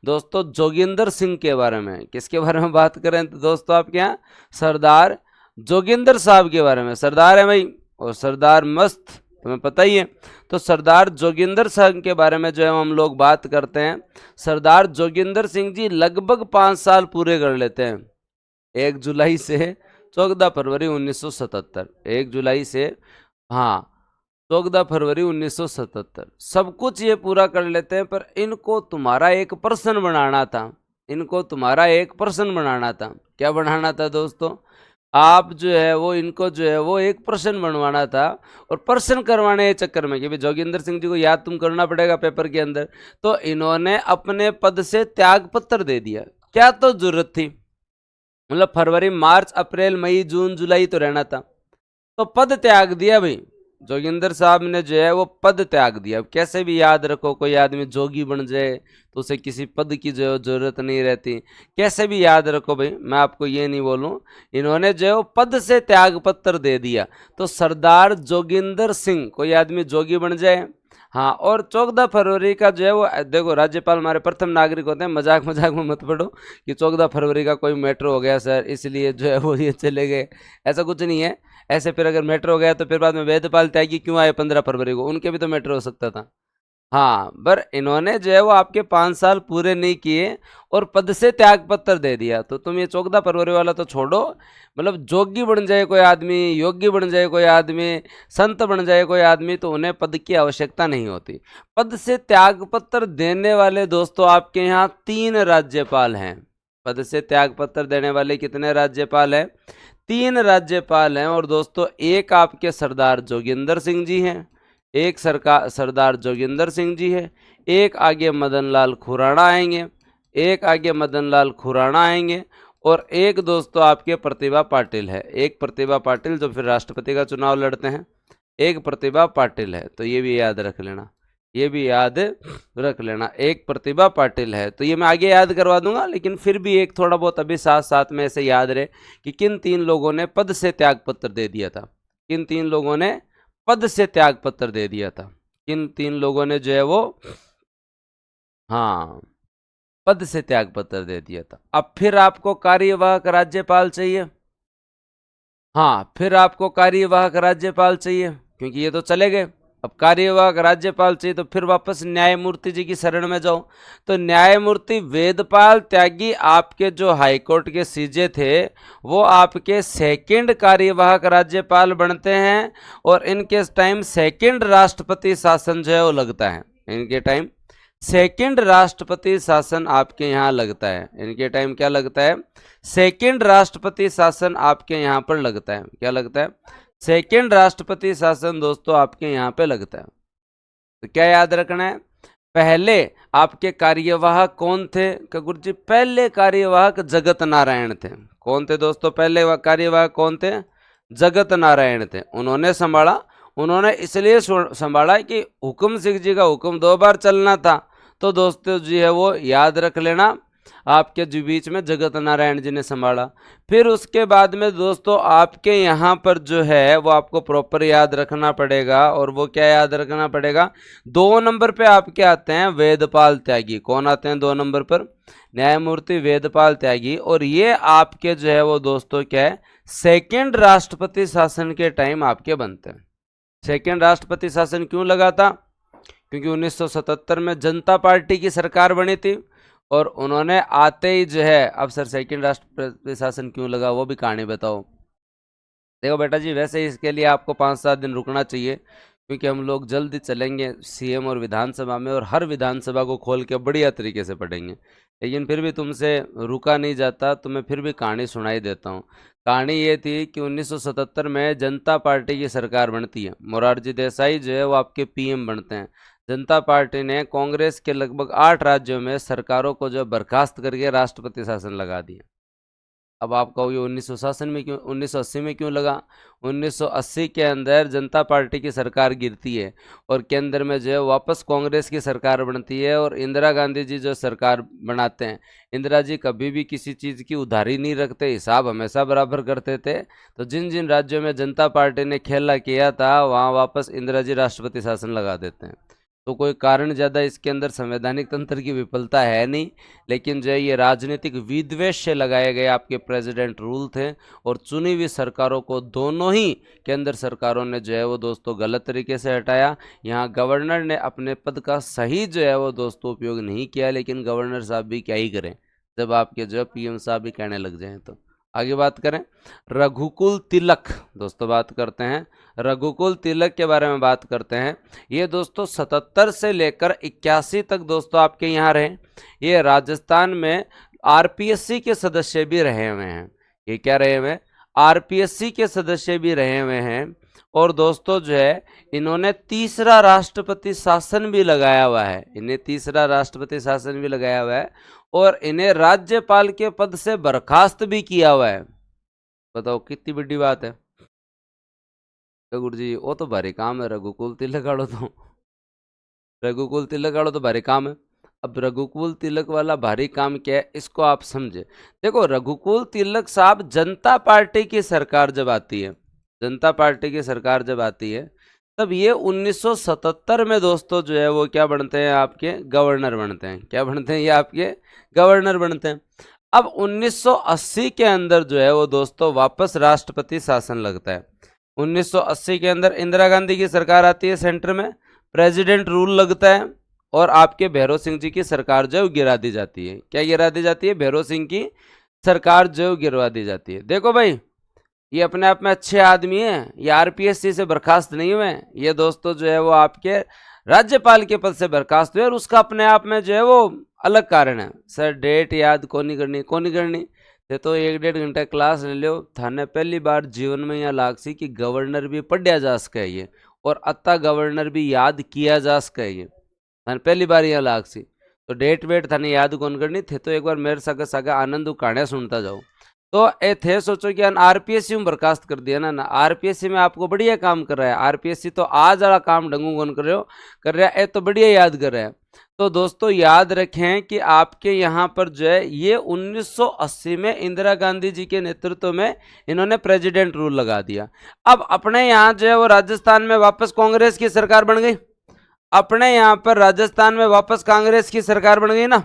दोस्तों जोगिंदर सिंह के बारे में। किसके बारे में बात करें तो दोस्तों आपके यहाँ सरदार जोगिंदर साहब के बारे में। सरदार है भाई, और सरदार मस्त, तुम्हें पता ही है। तो सरदार जोगिंदर सिंह के बारे में जो है हम लोग बात करते हैं। सरदार जोगिंदर सिंह जी लगभग 5 साल पूरे कर लेते हैं। 1 जुलाई से 14 फरवरी 1977। 1 जुलाई से हाँ 14 फरवरी 1977 सब कुछ ये पूरा कर लेते हैं। पर इनको तुम्हारा एक पर्सन बनाना था। इनको तुम्हारा एक पर्सन बनाना था। क्या बनाना था दोस्तों? आप जो है वो इनको जो है वो एक पर्सन बनवाना था। और पर्सन करवाने के चक्कर में कि भाई जोगिंदर सिंह जी को याद तुम करना पड़ेगा पेपर के अंदर, तो इन्होंने अपने पद से त्याग पत्र दे दिया। क्या तो जरूरत थी? मतलब फरवरी मार्च अप्रैल मई जून जुलाई तो रहना था, तो पद त्याग दिया भाई। जोगिंदर साहब ने जो है वो पद त्याग दिया। अब कैसे भी याद रखो, कोई आदमी जोगी बन जाए तो उसे किसी पद की जो जरूरत नहीं रहती। कैसे भी याद रखो भाई, मैं आपको ये नहीं बोलूं। इन्होंने जो है वो पद से त्याग पत्र दे दिया। तो सरदार जोगिंदर सिंह, कोई आदमी जोगी बन जाए। हाँ, और 14 फरवरी का जो है वो देखो, राज्यपाल हमारे प्रथम नागरिक होते हैं। मजाक मजाक में मत पढ़ो कि 14 फरवरी का कोई मैटर हो गया सर इसलिए जो है वो ये चले गए। ऐसा कुछ नहीं है। ऐसे फिर अगर मैटर हो गया तो फिर बाद में वेदपाल त्यागी क्यों आए 15 फरवरी को? उनके भी तो मैटर हो सकता था। हाँ, पर इन्होंने जो है वो आपके 5 साल पूरे नहीं किए और पद से त्याग पत्र दे दिया। तो तुम ये 14 फरवरी वाला तो छोड़ो, मतलब जोगी बन जाए कोई आदमी, योगी बन जाए कोई आदमी, संत बन जाए कोई आदमी, तो उन्हें पद की आवश्यकता नहीं होती। पद से त्याग पत्र देने वाले दोस्तों आपके यहाँ 3 राज्यपाल हैं। पद से त्याग पत्र देने वाले कितने राज्यपाल हैं? 3 राज्यपाल हैं। और दोस्तों एक आपके सरदार जोगिंदर सिंह जी हैं, एक सरदार जोगिंदर सिंह जी है, एक आगे मदन लाल खुराना आएंगे, एक आगे मदन लाल खुराना आएंगे, और एक दोस्तों आपके प्रतिभा पाटिल है। एक प्रतिभा पाटिल जो फिर राष्ट्रपति का चुनाव लड़ते हैं, एक प्रतिभा पाटिल है। तो ये भी याद रख लेना, ये भी याद रख लेना, एक प्रतिभा पाटिल है। तो ये मैं आगे याद करवा दूंगा, लेकिन फिर भी एक थोड़ा बहुत अभी साथ साथ में ऐसे याद रहे कि किन 3 लोगों ने पद से त्याग पत्र दे दिया था। किन 3 लोगों ने पद से त्याग पत्र दे दिया था? किन 3 लोगों ने जो है वो, हाँ, पद से त्याग पत्र दे दिया था। अब फिर आपको कार्यवाहक राज्यपाल चाहिए। हाँ, फिर आपको कार्यवाहक राज्यपाल चाहिए, क्योंकि ये तो चले गए। अब कार्यवाहक राज्यपाल चाहिए, तो फिर वापस न्यायमूर्ति जी की शरण में जाओ। तो न्यायमूर्ति वेदपाल त्यागी आपके जो हाईकोर्ट के सीजे थे, वो आपके सेकंड कार्यवाहक राज्यपाल बनते हैं। और इनके टाइम सेकंड राष्ट्रपति शासन जो है वो लगता है। इनके टाइम सेकंड राष्ट्रपति शासन आपके यहाँ लगता है। इनके टाइम क्या लगता है? सेकंड राष्ट्रपति शासन आपके यहाँ पर लगता है। क्या लगता है? सेकंड राष्ट्रपति शासन दोस्तों आपके यहाँ पे लगता है। तो क्या याद रखना है? पहले आपके कार्यवाहक कौन थे? गुरु जी पहले कार्यवाहक जगत नारायण थे। कौन थे दोस्तों पहले कार्यवाहक? कौन थे? जगत नारायण थे। उन्होंने संभाला। उन्होंने इसलिए संभाला कि हुक्म सिंह जी का हुक्म 2 बार चलना था। तो दोस्तों जी है वो याद रख लेना, आपके जो बीच में जगत नारायण जी ने संभाला। फिर उसके बाद में दोस्तों आपके यहाँ पर जो है वो आपको प्रॉपर याद रखना पड़ेगा। और वो क्या याद रखना पड़ेगा? 2 नंबर पे आपके आते हैं वेदपाल त्यागी। कौन आते हैं 2 नंबर पर? न्यायमूर्ति वेदपाल त्यागी। और ये आपके जो है वो दोस्तों क्या है, सेकेंड राष्ट्रपति शासन के टाइम आपके बनते हैं। सेकेंड राष्ट्रपति शासन क्यों लगा था? क्योंकि 1977 में जनता पार्टी की सरकार बनी थी। और उन्होंने आते ही जो है, अब सर सेकेंड राष्ट्रपति शासन क्यों लगा वो भी कहानी बताओ। देखो बेटा जी, वैसे ही इसके लिए आपको 5-7 दिन रुकना चाहिए, क्योंकि हम लोग जल्दी चलेंगे सीएम और विधानसभा में, और हर विधानसभा को खोल के बढ़िया तरीके से पढ़ेंगे। लेकिन फिर भी तुमसे रुका नहीं जाता, तो मैं फिर भी कहानी सुनाई देता हूँ। कहानी ये थी कि 1977 में जनता पार्टी की सरकार बनती है। मोरारजी देसाई जो है वो आपके पीएम बनते हैं। जनता पार्टी ने कांग्रेस के लगभग 8 राज्यों में सरकारों को जो बर्खास्त करके राष्ट्रपति शासन लगा दिया। अब आप कहोगे 1980 में क्यों लगा? 1980 के अंदर जनता पार्टी की सरकार गिरती है और केंद्र में जो है वापस कांग्रेस की सरकार बनती है, और इंदिरा गांधी जी जो सरकार बनाते हैं। इंदिरा जी कभी भी किसी चीज़ की उधारी नहीं रखते, हिसाब हमेशा बराबर करते थे। तो जिन जिन राज्यों में जनता पार्टी ने खेला किया था, वहाँ वापस इंदिरा जी राष्ट्रपति शासन लगा देते हैं। तो कोई कारण ज़्यादा इसके अंदर संवैधानिक तंत्र की विफलता है नहीं, लेकिन जो है ये राजनीतिक विद्वेष से लगाए गए आपके प्रेसिडेंट रूल थे। और चुनी हुई सरकारों को दोनों ही केंद्र सरकारों ने जो है वो दोस्तों गलत तरीके से हटाया। यहाँ गवर्नर ने अपने पद का सही जो है वो दोस्तों उपयोग नहीं किया, लेकिन गवर्नर साहब भी क्या ही करें जब आपके जो पीएम साहब भी कहने लग जाएं। तो आगे बात करें रघुकुल तिलक, दोस्तों बात करते हैं रघुकुल तिलक के बारे में बात करते हैं। ये दोस्तों 77 से लेकर 81 तक दोस्तों आपके यहाँ रहे। ये राजस्थान में आरपीएससी के सदस्य भी रहे हुए हैं। ये क्या रहे हुए? आरपीएससी के सदस्य भी रहे हुए हैं। और दोस्तों जो है इन्होंने तीसरा राष्ट्रपति शासन भी लगाया हुआ है। इन्हें तीसरा राष्ट्रपति शासन भी लगाया हुआ है, और इन्हें राज्यपाल के पद से बर्खास्त भी किया हुआ है। बताओ कितनी बड़ी बात है। तो गुरु जी वो तो भारी काम है, रघुकुल तिलक वालों तो रघुकुल तिलक वालों तो भारी काम है। अब रघुकुल तिलक वाला भारी काम क्या है, इसको आप समझे। देखो रघुकुल तिलक साहब जनता पार्टी की सरकार जब आती है, जनता पार्टी की सरकार जब आती है, तब ये 1977 में दोस्तों जो है वो क्या बनते हैं, आपके गवर्नर बनते हैं। क्या बनते हैं? ये आपके गवर्नर बनते हैं। अब 1980 के अंदर जो है वो दोस्तों वापस राष्ट्रपति शासन लगता है। 1980 के अंदर इंदिरा गांधी की सरकार आती है, सेंटर में प्रेसिडेंट रूल लगता है। और आपके भैरव सिंह जी की सरकार जो है गिरा दी जाती है। क्या गिरा दी जाती है? भैरव सिंह की सरकार जो गिरवा दी जाती है। देखो भाई, ये अपने आप में अच्छे आदमी हैं, ये आरपीएससी से बर्खास्त नहीं हुए, ये दोस्तों जो है वो आपके राज्यपाल के पद से बर्खास्त हुए, और उसका अपने आप में जो है वो अलग कारण है। सर डेट याद कौन नहीं करनी तो 1-1.5 घंटा क्लास ले लो, थाने पहली बार जीवन में यहाँ लाग सी कि गवर्नर भी पढ़िया जा सके ये, और अत्ता गवर्नर भी याद किया जा सके ये, थाने पहली बार यहाँ लाग सी। तो डेट वेट थाने याद कौन करनी थे, तो एक बार मेरे सगा आनंद कहानियाँ सुनता जाओ। तो ए थे सोचो कि आरपीएससी में बर्खास्त कर दिया ना आरपीएससी में आपको बढ़िया काम कर रहा है, आरपीएससी तो आज वाला काम ढंगू कौन कर रहा है, तो बढ़िया याद कर रहा है। तो दोस्तों याद रखें कि आपके यहाँ पर जो है ये 1980 में इंदिरा गांधी जी के नेतृत्व में इन्होंने प्रेसिडेंट रूल लगा दिया। अब अपने यहाँ जो है वो राजस्थान में वापस कांग्रेस की सरकार बन गई, अपने यहाँ पर राजस्थान में वापस कांग्रेस की सरकार बन गई ना,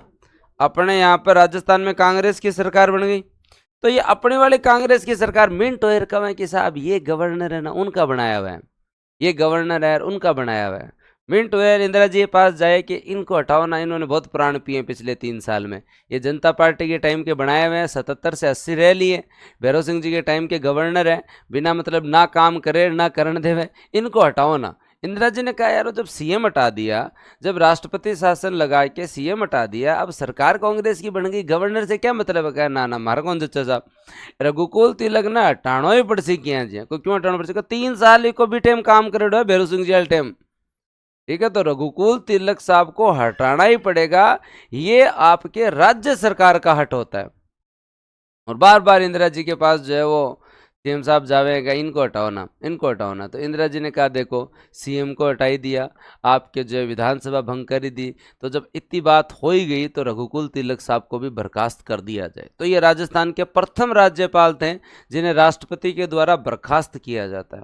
अपने यहाँ पर राजस्थान में कांग्रेस की सरकार बन गई। तो ये अपने वाले कांग्रेस की सरकार मिंटो एरकम है कि साहब ये गवर्नर है ना उनका बनाया हुआ है, ये गवर्नर है उनका बनाया हुआ है। मिंटो एर इंदिरा जी के पास जाए कि इनको हटाओ ना, इन्होंने बहुत प्राण पिए पिछले 3 साल में, ये जनता पार्टी के टाइम के बनाए हुए हैं, 77 से 80 रह लिए, भैरव सिंह जी के टाइम के गवर्नर है, बिना मतलब ना काम करे ना करण देवे, इनको हटाओ ना। इंदिरा जी ने कहा यार जब सीएम हटा दिया, जब राष्ट्रपति शासन लगा के सीएम हटा दिया, अब सरकार कांग्रेस की बन गई, गवर्नर से क्या मतलब है? कहा ना मारा कौन जच्चा साहब, रघुकुल तिलक ना हटाणो ही पड़ सी किया जी को, क्यों हटाना पड़ सी? 3 साल को भी टाइम काम करे है भैरव सिंह जी वाले टाइम, ठीक है। तो रघुकुल तिलक साहब को हटाना ही पड़ेगा, ये आपके राज्य सरकार का हट होता है। और बार बार इंदिरा जी के पास जो है वो सीएम साहब जावेगा इनको हटाओ ना, इनको हटाओ ना। तो इंदिरा जी ने कहा देखो सीएम को हटाई दिया, आपके जो विधानसभा भंग कर दी, तो जब इतनी बात हो ही गई तो रघुकुल तिलक साहब को भी बर्खास्त कर दिया जाए। तो ये राजस्थान के प्रथम राज्यपाल थे जिन्हें राष्ट्रपति के द्वारा बर्खास्त किया जाता है।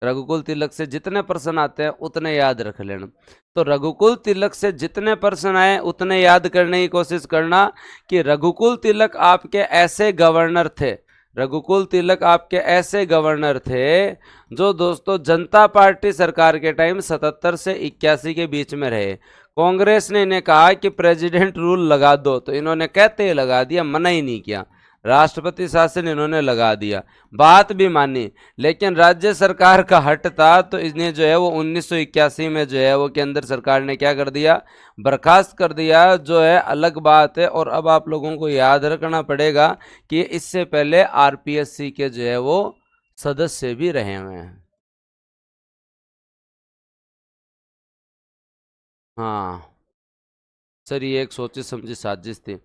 रघुकुल तिलक से जितने प्रश्न आते हैं उतने याद रख लेना। तो रघुकुल तिलक से जितने प्रश्न आए उतने याद करने की कोशिश करना कि रघुकुल तिलक आपके ऐसे गवर्नर थे, रघुकुल तिलक आपके ऐसे गवर्नर थे जो दोस्तों जनता पार्टी सरकार के टाइम 77 से 81 के बीच में रहे। कांग्रेस ने इन्हें कहा कि प्रेसिडेंट रूल लगा दो, तो इन्होंने कहते ही लगा दिया, मना ही नहीं किया, राष्ट्रपति शासन इन्होंने लगा दिया, बात भी मानी। लेकिन राज्य सरकार का हट था, तो इन्हें जो है वो 1981 में जो है वो केंद्र सरकार ने क्या कर दिया? बर्खास्त कर दिया, जो है अलग बात है। और अब आप लोगों को याद रखना पड़ेगा कि इससे पहले आरपीएससी के जो है वो सदस्य भी रहे हुए हैं। हाँ सर, ये एक सोची समझी साजिश थी,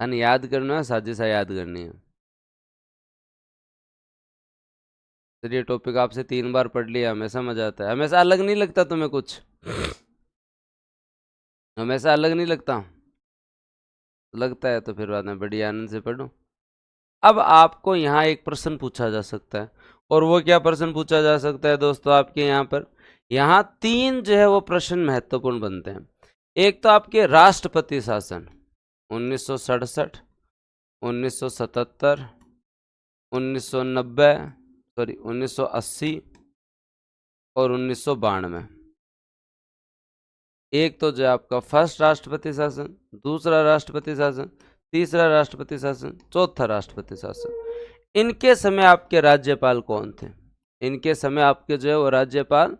याद करना है, साजिश याद करनी है। सर ये टॉपिक आपसे 3 बार पढ़ लिया, हमेशा मजा आता है, हमेशा अलग नहीं लगता तुम्हें कुछ? हमेशा अलग नहीं लगता? लगता है तो फिर बाद में बड़ी आनंद से पढ़ो। अब आपको यहाँ एक प्रश्न पूछा जा सकता है, और वो क्या प्रश्न पूछा जा सकता है दोस्तों आपके यहाँ पर? यहाँ 3 जो है वो प्रश्न महत्वपूर्ण बनते हैं। एक तो आपके राष्ट्रपति शासन 1967, 1977, 1990, सॉरी 1980 और 1992। एक तो जो आपका फर्स्ट राष्ट्रपति शासन, दूसरा राष्ट्रपति शासन, तीसरा राष्ट्रपति शासन, चौथा राष्ट्रपति शासन। इनके समय आपके राज्यपाल कौन थे? इनके समय आपके जो है वो राज्यपाल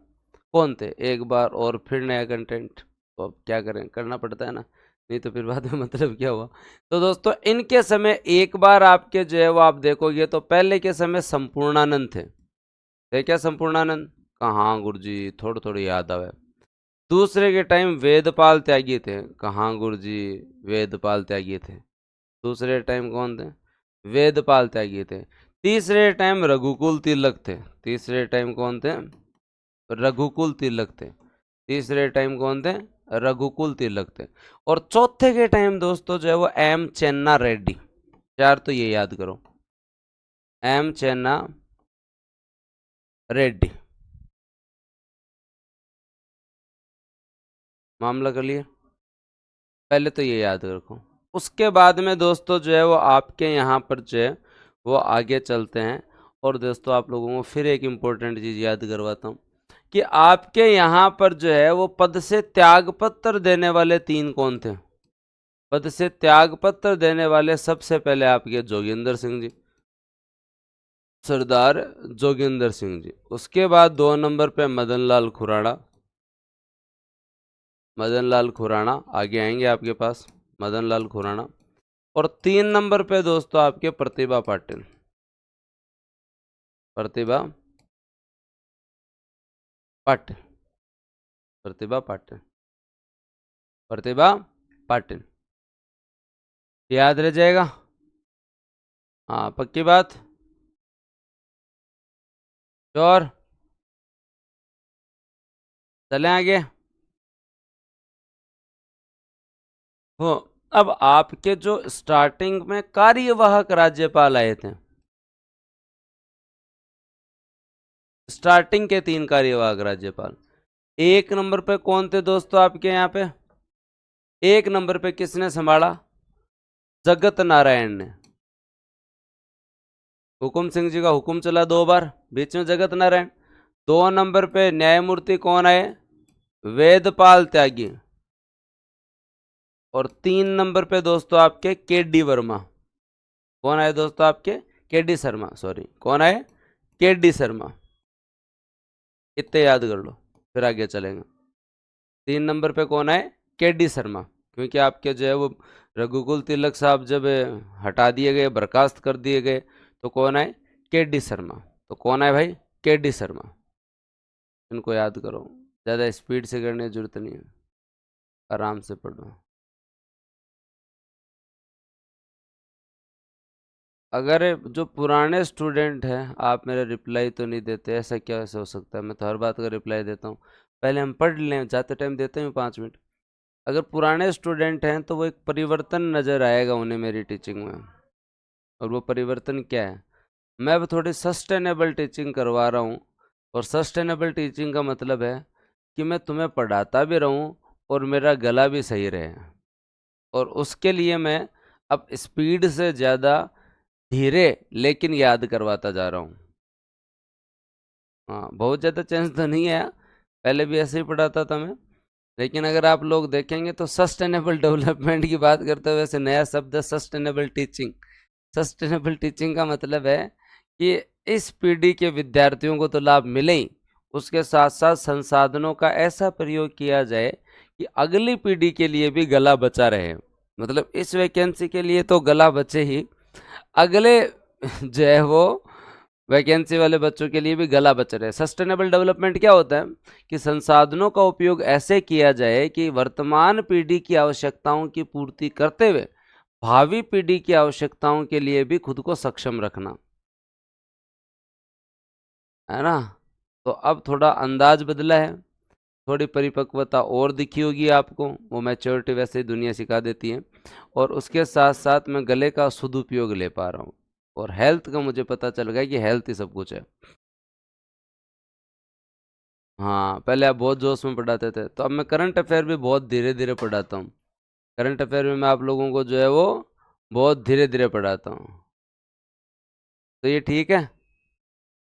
कौन थे? एक बार और फिर नया कंटेंट, तो अब क्या करें, करना पड़ता है ना, नहीं तो फिर बाद में मतलब क्या हुआ। तो दोस्तों इनके समय एक बार आपके जो है वो आप देखोगे तो पहले के समय संपूर्णानंद थे क्या संपूर्णानंद? कहाँ गुरुजी, थोड़ी थोड़ी याद आवे। दूसरे के टाइम वेदपाल त्यागी थे, कहाँ गुरुजी? वेदपाल त्यागी थे। दूसरे टाइम कौन थे? वेदपाल त्यागी थे। तीसरे टाइम रघुकुल तिलक थे। तीसरे टाइम कौन थे? रघुकुल तिलक थे। तीसरे टाइम कौन थे? रघुकुल तिलक थे। और चौथे के टाइम दोस्तों जो है वो एम चेन्ना रेड्डी। चार तो ये याद करो, एम चेन्ना रेड्डी। मामला कर लिए, पहले तो ये याद रखो। उसके बाद में दोस्तों जो है वो आपके यहाँ पर जो है वो आगे चलते हैं। और दोस्तों आप लोगों को फिर एक इम्पोर्टेंट चीज़ याद करवाता हूँ। कि आपके यहाँ पर जो है वो पद से त्यागपत्र देने वाले 3 कौन थे? पद से त्यागपत्र देने वाले सबसे पहले आपके जोगिंदर सिंह जी, सरदार जोगिंदर सिंह जी। उसके बाद 2 नंबर पे मदन लाल खुराना, मदन लाल खुराना आगे आएंगे आपके पास, मदन लाल खुराना। और 3 नंबर पे दोस्तों आपके प्रतिभा पाटिल, प्रतिभा पाटिल, प्रतिभा पाटिल, प्रतिभा पाटिल। याद रह जाएगा? हाँ, पक्की बात? श्योर? चलें आगे। हो, अब आपके जो स्टार्टिंग में कार्यवाहक राज्यपाल आए थे, स्टार्टिंग के 3 कार्यवाहक राज्यपाल, 1 नंबर पे कौन थे दोस्तों आपके यहाँ पे? 1 नंबर पे किसने संभाला? जगत नारायण ने। हुकुम सिंह जी का हुक्म चला 2 बार, बीच में जगत नारायण। 2 नंबर पे न्यायमूर्ति कौन आए? वेदपाल त्यागी। और 3 नंबर पे दोस्तों आपके के डी वर्मा। कौन आए दोस्तों आपके? के डी शर्मा, सॉरी, कौन आए? के डी शर्मा। इतने याद कर लो, फिर आगे चलेंगे। 3 नंबर पे कौन आए? के डी शर्मा, क्योंकि आपके जो है वो रघुकुल तिलक साहब जब हटा दिए गए, बर्खास्त कर दिए गए, तो कौन आए? के डी शर्मा। तो कौन आए भाई? के डी शर्मा। इनको याद करो, ज़्यादा स्पीड से करने की जरूरत नहीं है, आराम से पढ़ो। अगर जो पुराने स्टूडेंट हैं, आप मेरा रिप्लाई तो नहीं देते, ऐसा क्या ऐसा हो सकता है? मैं तो हर बात का रिप्लाई देता हूँ। पहले हम पढ़ लें, जाते टाइम देते हैं 5 मिनट। अगर पुराने स्टूडेंट हैं तो वो एक परिवर्तन नज़र आएगा उन्हें मेरी टीचिंग में। और वो परिवर्तन क्या है? मैं अब थोड़ी सस्टेनेबल टीचिंग करवा रहा हूँ। और सस्टेनेबल टीचिंग का मतलब है कि मैं तुम्हें पढ़ाता भी रहूँ और मेरा गला भी सही रहे। और उसके लिए मैं अब स्पीड से ज़्यादा धीरे लेकिन याद करवाता जा रहा हूँ। हाँ, बहुत ज़्यादा चेंज तो नहीं आया, पहले भी ऐसे ही पढ़ाता था मैं। लेकिन अगर आप लोग देखेंगे तो सस्टेनेबल डेवलपमेंट की बात करते हुए वैसे नया शब्द है सस्टेनेबल टीचिंग। सस्टेनेबल टीचिंग का मतलब है कि इस पीढ़ी के विद्यार्थियों को तो लाभ मिले ही, उसके साथ साथ संसाधनों का ऐसा प्रयोग किया जाए कि अगली पीढ़ी के लिए भी गला बचा रहे। मतलब इस वैकेंसी के लिए तो गला बचे ही, अगले जो है वो वैकेंसी वाले बच्चों के लिए भी गला बच रहे। सस्टेनेबल डेवलपमेंट क्या होता है? कि संसाधनों का उपयोग ऐसे किया जाए कि वर्तमान पीढ़ी की आवश्यकताओं की पूर्ति करते हुए भावी पीढ़ी की आवश्यकताओं के लिए भी खुद को सक्षम रखना, है ना? तो अब थोड़ा अंदाज बदला है, थोड़ी परिपक्वता और दिखी होगी आपको, वो मैच्योरिटी वैसे ही दुनिया सिखा देती है। और उसके साथ साथ मैं गले का सदुपयोग ले पा रहा हूँ। और हेल्थ का मुझे पता चल गया कि हेल्थ ही सब कुछ है। हाँ, पहले आप बहुत जोश में पढ़ाते थे, तो अब मैं करंट अफेयर भी बहुत धीरे धीरे पढ़ाता हूँ। करंट अफेयर में मैं आप लोगों को जो है वो बहुत धीरे धीरे पढ़ाता हूँ। तो ये ठीक है?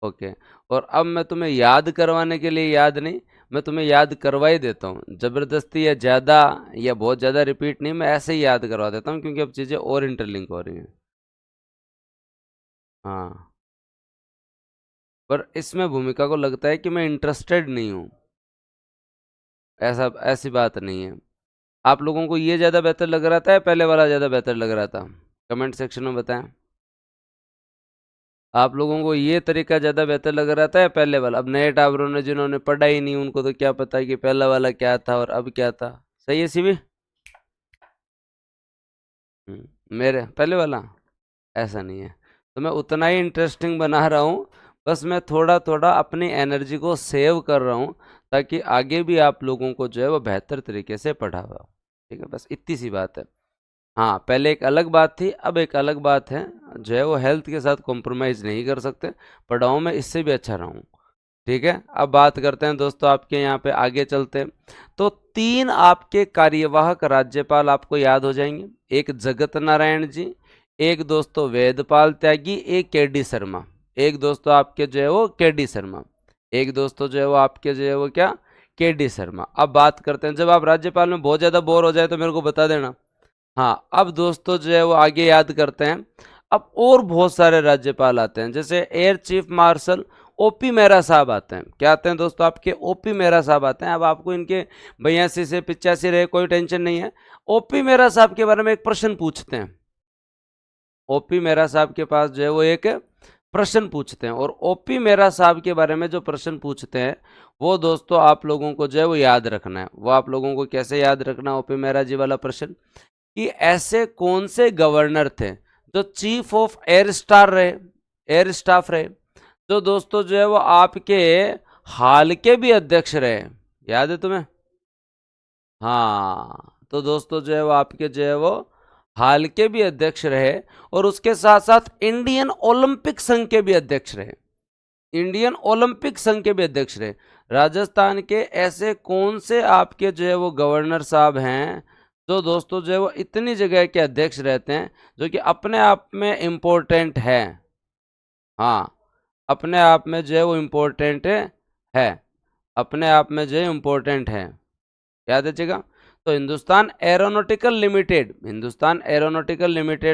ओके। और अब मैं तुम्हें याद करवाने के लिए याद नहीं, मैं तुम्हें याद करवा ही देता हूँ, ज़बरदस्ती या ज़्यादा या बहुत ज़्यादा रिपीट नहीं, मैं ऐसे ही याद करवा देता हूँ, क्योंकि अब चीज़ें और इंटरलिंक हो रही हैं। हाँ, पर इसमें भूमिका को लगता है कि मैं इंटरेस्टेड नहीं हूँ, ऐसा ऐसी बात नहीं है। आप लोगों को ये ज़्यादा बेहतर लग रहा था या पहले वाला ज़्यादा बेहतर लग रहा था? कमेंट सेक्शन में बताएं। आप लोगों को ये तरीका ज़्यादा बेहतर लग रहा था या पहले वाला? अब नए टाबरों ने जिन्होंने पढ़ा ही नहीं, उनको तो क्या पता कि पहला वाला क्या था और अब क्या था। सही है सीवी? मेरे पहले वाला ऐसा नहीं है, तो मैं उतना ही इंटरेस्टिंग बना रहा हूँ। बस मैं थोड़ा थोड़ा अपनी एनर्जी को सेव कर रहा हूँ, ताकि आगे भी आप लोगों को जो है वो बेहतर तरीके से पढ़ा हुआ। ठीक है, बस इतनी सी बात है। हाँ, पहले एक अलग बात थी, अब एक अलग बात है, जो है वो हेल्थ के साथ कॉम्प्रोमाइज़ नहीं कर सकते। पढ़ाऊँ मैं इससे भी अच्छा रहूँ। ठीक है, अब बात करते हैं दोस्तों, आपके यहाँ पे आगे चलते हैं। तो 3 आपके कार्यवाहक राज्यपाल आपको याद हो जाएंगे। एक जगत नारायण जी, एक दोस्तों वेदपाल त्यागी, एक के डी शर्मा। एक दोस्तों आपके जो है वो के डी शर्मा। एक दोस्तों जो है वो आपके जो है वो क्या, के डी शर्मा। अब बात करते हैं, जब आप राज्यपाल में बहुत ज़्यादा बोर हो जाए तो मेरे को बता देना। हाँ, अब दोस्तों जो है वो आगे याद करते हैं। अब और बहुत सारे राज्यपाल आते हैं, जैसे air chief marshal OP Mehra साहब आते हैं। क्या आते हैं दोस्तों आपके, ओपी मेहरा साहब आते हैं। अब आपको इनके 82 से 85 रहे कोई टेंशन नहीं है। ओपी मेहरा साहब के बारे में एक प्रश्न पूछते हैं। ओपी मेहरा साहब के पास जो है वो एक प्रश्न पूछते हैं, और ओपी मेहरा साहब के बारे में जो प्रश्न पूछते हैं वो दोस्तों आप लोगों को जो है वो याद रखना है। वो आप लोगों को कैसे याद रखना है ओपी मेहरा जी वाला प्रश्न, कि ऐसे कौन से गवर्नर थे जो चीफ ऑफ एयर स्टाफ रहे, जो दोस्तों जो है वो आपके हाल के भी अध्यक्ष रहे। याद है तुम्हें? हाँ, तो दोस्तों जो है वो आपके जो है वो हाल के भी अध्यक्ष रहे, और उसके साथ साथ इंडियन ओलंपिक संघ के भी अध्यक्ष रहे। इंडियन ओलंपिक संघ के भी अध्यक्ष रहे। राजस्थान के ऐसे कौन से आपके जो है वो गवर्नर साहब हैं जो दोस्तों जो है वो इतनी जगह के अध्यक्ष रहते हैं, जो कि अपने आप में इम्पोर्टेंट है। हाँ, अपने आप में जो है वो इम्पोर्टेंट है, अपने आप में जो है इम्पोर्टेंट है। याद रखिएगा। तो हिंदुस्तान एरोनॉटिकल लिमिटेड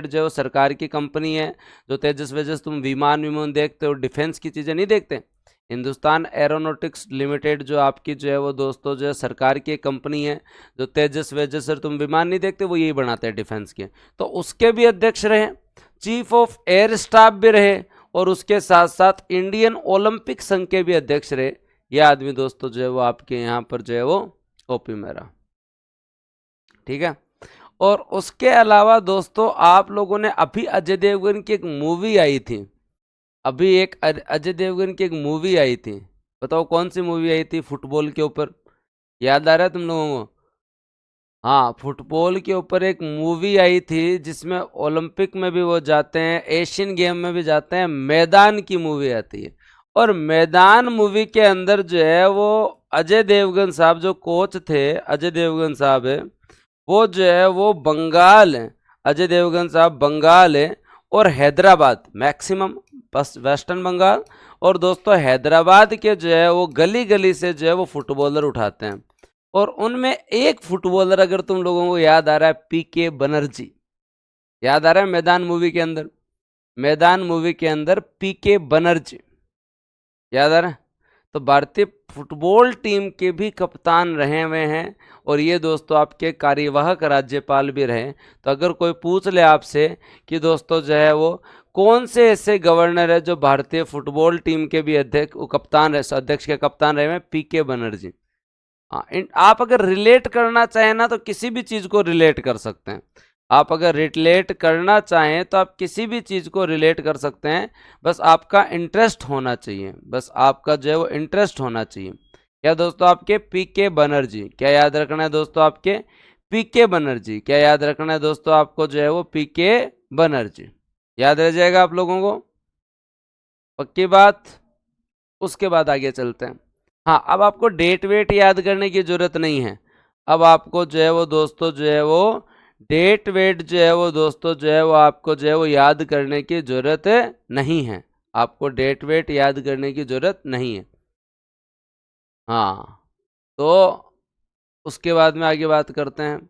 जो सरकार की कंपनी है, जो तेजस वेजस तुम विमान विमान देखते हो, डिफेंस की चीज़ें नहीं देखते। हिंदुस्तान एरोनॉटिक्स लिमिटेड जो आपकी जो है वो दोस्तों जो है सरकार की कंपनी है, जो तेजस वेजस सर तुम विमान नहीं देखते, वो यही बनाते हैं डिफेंस के। तो उसके भी अध्यक्ष रहे, चीफ ऑफ एयर स्टाफ भी रहे, और उसके साथ साथ इंडियन ओलंपिक संघ के भी अध्यक्ष रहे। यह आदमी दोस्तों जो है वो आपके यहाँ पर जो है वो ओपी मेहरा। ठीक है। और उसके अलावा दोस्तों आप लोगों ने अभी अजय देवगन की एक मूवी आई थी, अभी एक अजय देवगन की एक मूवी आई थी, बताओ कौन सी मूवी आई थी फुटबॉल के ऊपर? याद आ रहा है तुम लोगों को? हाँ, फुटबॉल के ऊपर एक मूवी आई थी जिसमें ओलंपिक में भी वो जाते हैं, एशियन गेम में भी जाते हैं, मैदान की मूवी आती है। और मैदान मूवी के अंदर जो है वो अजय देवगन साहब जो कोच थे, अजय देवगन साहब है, वो जो है वो बंगाल है। अजय देवगन साहब बंगाल है, और हैदराबाद मैक्सिमम बस वेस्टर्न बंगाल, और दोस्तों हैदराबाद के जो है वो गली गली से जो है वो फुटबॉलर उठाते हैं। और उनमें एक फुटबॉलर अगर तुम लोगों को याद आ रहा है, पीके बनर्जी। याद आ रहा है? मैदान मूवी के अंदर, मैदान मूवी के अंदर पीके बनर्जी याद आ रहा है? तो भारतीय फुटबॉल टीम के भी कप्तान रहे हुए हैं, और ये दोस्तों आपके कार्यवाहक राज्यपाल भी रहे। तो अगर कोई पूछ ले आपसे कि दोस्तों जो है वो कौन से ऐसे गवर्नर है जो भारतीय फुटबॉल टीम के भी अध्यक्ष के कप्तान रहे हैं, पीके बनर्जी। हाँ, आप अगर रिलेट करना चाहें ना तो किसी भी चीज़ को रिलेट कर सकते हैं। आप अगर रिलेट करना चाहें तो आप किसी भी चीज़ को रिलेट कर सकते हैं, बस आपका इंटरेस्ट होना चाहिए, बस आपका जो है वो इंटरेस्ट होना चाहिए। क्या दोस्तों आपके पीके बनर्जी, क्या याद रखना है दोस्तों आपके? पीके बनर्जी। क्या याद रखना है दोस्तों आपको जो है वो? पीके बनर्जी। याद रह जाएगा आप लोगों को? पक्की बात। उसके बाद आगे चलते हैं। हाँ, अब आपको डेट वेट याद करने की जरूरत नहीं है। अब आपको जो है वो दोस्तों जो है वो डेट वेट जो है वो दोस्तों जो है वो आपको जो है वो याद करने की जरूरत नहीं है। आपको डेट वेट याद करने की जरूरत नहीं है। हाँ, तो उसके बाद में आगे बात करते हैं।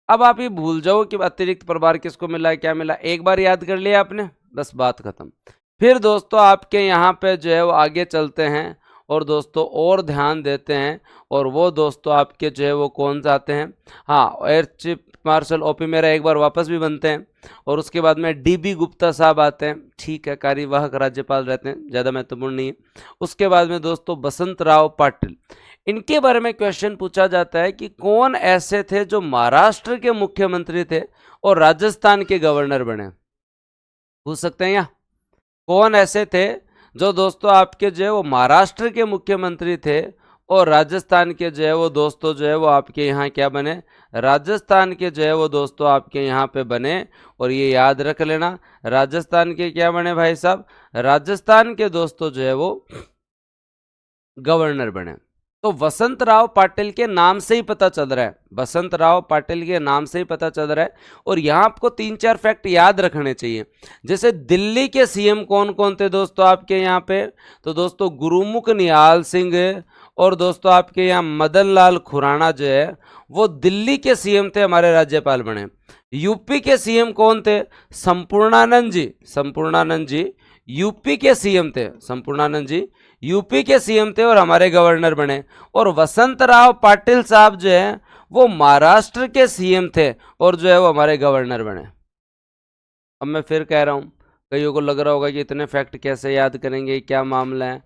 अब आप ये भूल जाओ कि अतिरिक्त प्रभार किसको मिला है, क्या मिला, एक बार याद कर लिया आपने, बस बात खत्म। फिर दोस्तों आपके यहाँ पे जो है वो आगे चलते हैं, और दोस्तों और ध्यान देते हैं, और वो दोस्तों आपके जो है वो कौन से आते हैं? हाँ, air chief marshal OP Mehra एक बार वापस भी बनते हैं, और उसके बाद में डीबी गुप्ता साहब आते हैं। ठीक है, कार्यवाहक राज्यपाल रहते हैं, ज़्यादा महत्वपूर्ण नहीं है। उसके बाद में दोस्तों बसंत राव पाटिल, इनके बारे में क्वेश्चन पूछा जाता है कि कौन ऐसे थे जो महाराष्ट्र के मुख्यमंत्री थे और राजस्थान के गवर्नर बने। पूछ सकते हैं या? कौन ऐसे थे जो दोस्तों आपके जो है वो महाराष्ट्र के मुख्यमंत्री थे, और राजस्थान के जो है वो दोस्तों जो है वो आपके यहाँ क्या बने? राजस्थान के जो है वो दोस्तों आपके यहाँ पे बने। और ये याद रख लेना, राजस्थान के क्या बने भाई साहब? राजस्थान के दोस्तों जो है वो गवर्नर बने। तो वसंत राव पाटिल के नाम से ही पता चल रहा है, वसंत राव पाटिल के नाम से ही पता चल रहा है। और यहां आपको 3-4 फैक्ट याद रखने चाहिए। जैसे दिल्ली के सीएम कौन कौन थे दोस्तों आपके यहाँ पे, तो दोस्तों गुरुमुख निहाल सिंह और दोस्तों आपके यहाँ मदन लाल खुराना जो है वो दिल्ली के सीएम थे, हमारे राज्यपाल बने। यूपी के सीएम कौन थे, संपूर्णानंद जी, संपूर्णानंद जी यूपी के सीएम थे, संपूर्णानंद जी यूपी के सीएम थे और हमारे गवर्नर बने। और वसंत राव पाटिल साहब जो है वो महाराष्ट्र के सीएम थे और जो है वो हमारे गवर्नर बने। अब मैं फिर कह रहा हूं, कईयों को लग रहा होगा कि इतने फैक्ट कैसे याद करेंगे, क्या मामला है।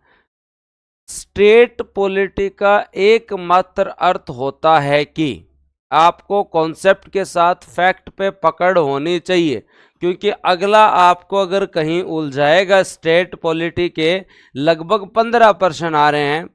स्टेट पॉलिटी का एकमात्र अर्थ होता है कि आपको कॉन्सेप्ट के साथ फैक्ट पे पकड़ होनी चाहिए, क्योंकि अगला आपको अगर कहीं उलझाएगा। स्टेट पॉलिटी के लगभग 15% आ रहे हैं,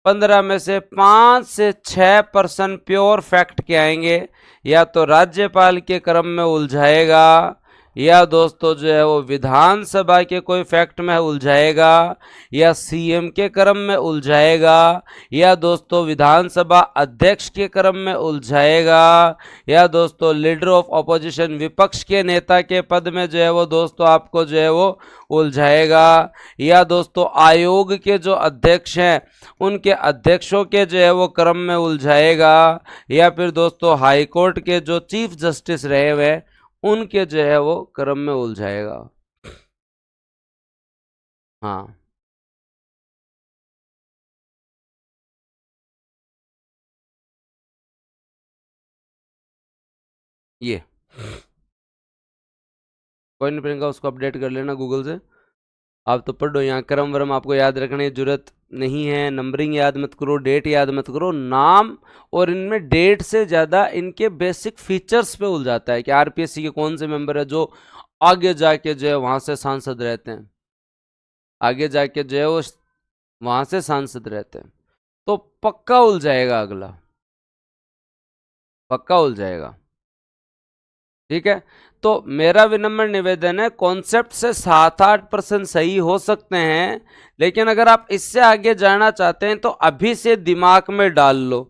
15 में से 5 से 6% प्योर फैक्ट के आएंगे। या तो राज्यपाल के क्रम में उलझाएगा, या दोस्तों जो है वो विधानसभा के कोई फैक्ट में उलझाएगा, या सीएम के क्रम में उलझाएगा, या दोस्तों विधानसभा अध्यक्ष के क्रम में उलझाएगा, या दोस्तों लीडर ऑफ ऑपोजिशन विपक्ष के नेता के पद में जो है वो दोस्तों आपको जो है वो उलझाएगा, या दोस्तों आयोग के जो अध्यक्ष हैं उनके अध्यक्षों के जो है वो क्रम में उलझाएगा, या फिर दोस्तों हाईकोर्ट के जो चीफ जस्टिस रहे हुए उनके जो है वो क्रम में उलझाएगा। हाँ, ये कोई नहीं प्रियंका, उसको अपडेट कर लेना गूगल से। आप तो पढ़ो, यहाँ क्रम वरम आपको याद रखने की जरूरत नहीं है। नंबरिंग याद मत करो, डेट याद मत करो, नाम और इनमें डेट से ज़्यादा इनके बेसिक फीचर्स पे उलझाता है कि आरपीएससी के कौन से मेंबर है जो आगे जाके जो है वहाँ से सांसद रहते हैं, आगे जाके जो है वो वहाँ से सांसद रहते हैं। तो पक्का उलझाएगा, अगला पक्का उलझाएगा। ठीक है, तो मेरा विनम्र निवेदन है, कॉन्सेप्ट से 7-8% सही हो सकते हैं, लेकिन अगर आप इससे आगे जाना चाहते हैं तो अभी से दिमाग में डाल लो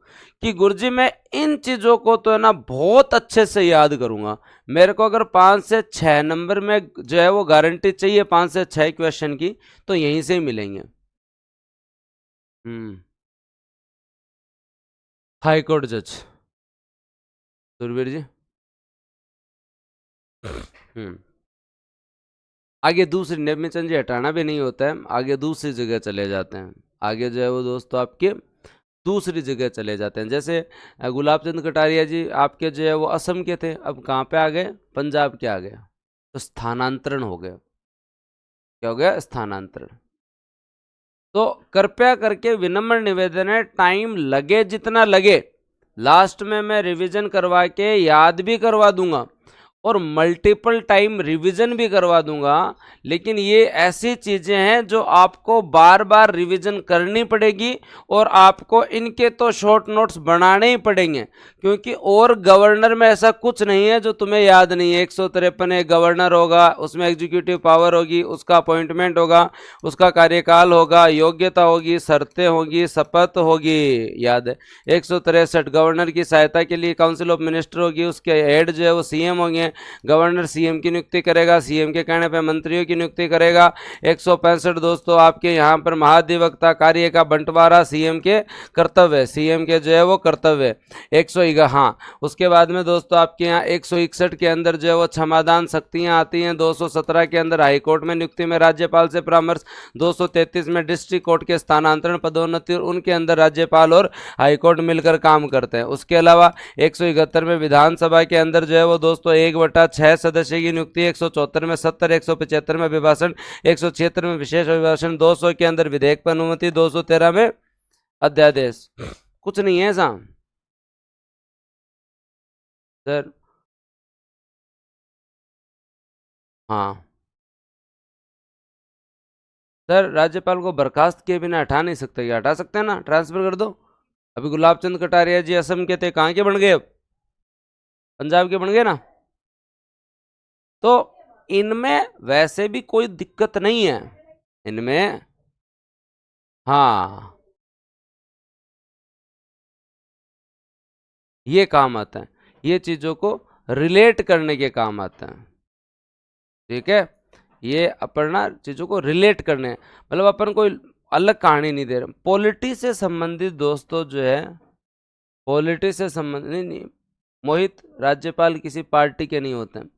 कि गुरुजी मैं इन चीज़ों को तो है ना बहुत अच्छे से याद करूंगा। मेरे को अगर 5 से 6 नंबर में जो है वो गारंटी चाहिए 5 से 6 क्वेश्चन की, तो यहीं से ही मिलेंगे। हाईकोर्ट जज सुरवीर जी। हम्म आगे दूसरी, नेमिचंद जी हटाना भी नहीं होता है, आगे दूसरी जगह चले जाते हैं। आगे जो है वो दोस्तों आपके दूसरी जगह चले जाते हैं। जैसे गुलाब चंद कटारिया जी आपके जो है वो असम के थे, अब कहाँ पे आ गए, पंजाब के आ गए, तो स्थानांतरण हो गया। क्या हो गया, स्थानांतरण। तो कृपया करके विनम्र निवेदन है, टाइम लगे जितना लगे, लास्ट में मैं रिवीजन करवा के याद भी करवा दूंगा और मल्टीपल टाइम रिवीजन भी करवा दूंगा। लेकिन ये ऐसी चीज़ें हैं जो आपको बार बार रिवीजन करनी पड़ेगी और आपको इनके तो शॉर्ट नोट्स बनाने ही पड़ेंगे, क्योंकि और गवर्नर में ऐसा कुछ नहीं है जो तुम्हें याद नहीं है। 153 एक गवर्नर होगा, उसमें एग्जीक्यूटिव पावर होगी, उसका अपॉइंटमेंट होगा, उसका कार्यकाल होगा, योग्यता होगी, शर्तें होगी, शपथ होगी, याद है। 163 गवर्नर की सहायता के लिए काउंसिल ऑफ मिनिस्टर होगी, उसके हेड जो है वो सीएम होंगे, गवर्नर सीएम की नियुक्ति करेगा, सीएम के कहने पर मंत्रियों की नियुक्ति करेगा। 165 दोस्तों आपके यहाँ पर महाधिवक्ता कार्य का बंटवारा सीएम के कर्तव्य, सीएम के जो है वो कर्तव्य। 100 हाँ, उसके बाद में दोस्तों आपके यहाँ 161 के अंदर जो है वो क्षमादान शक्तियाँ आती हैं। 217 के अंदर हाईकोर्ट में नियुक्ति में राज्यपाल से परामर्श। 233 में डिस्ट्रिक्ट कोर्ट के स्थानांतरण पदोन्नति, और उनके अंदर राज्यपाल और हाईकोर्ट मिलकर काम करते हैं। उसके अलावा 171 में विधानसभा के अंदर जो है वो दोस्तों 1/6 सदस्य की नियुक्ति। 174 में 70, 175 में अभिभाषण, 176 में विशेष अभिभाषण, 200 के अंदर विधेयक पर अनुमति, 213 में अध्यादेश। कुछ नहीं है ऐसा सर। हाँ सर, राज्यपाल को बर्खास्त किए बिना हटा नहीं सकते, क्या हटा सकते हैं ना, ट्रांसफर कर दो। अभी गुलाब चंद कटारिया जी असम के थे, कहाँ के बन गए, अब पंजाब के बन गए ना। तो इनमें वैसे भी कोई दिक्कत नहीं है, इनमें। हाँ ये काम आता है, ये चीजों को रिलेट करने के काम आता है। ठीक है, ये अपन ना चीजों को रिलेट करने, मतलब अपन कोई अलग कहानी नहीं दे रहे। पॉलिटी से संबंधित दोस्तों जो है, पॉलिटी से संबंधित नहीं, नहीं मोहित, राज्यपाल किसी पार्टी के नहीं होते हैं।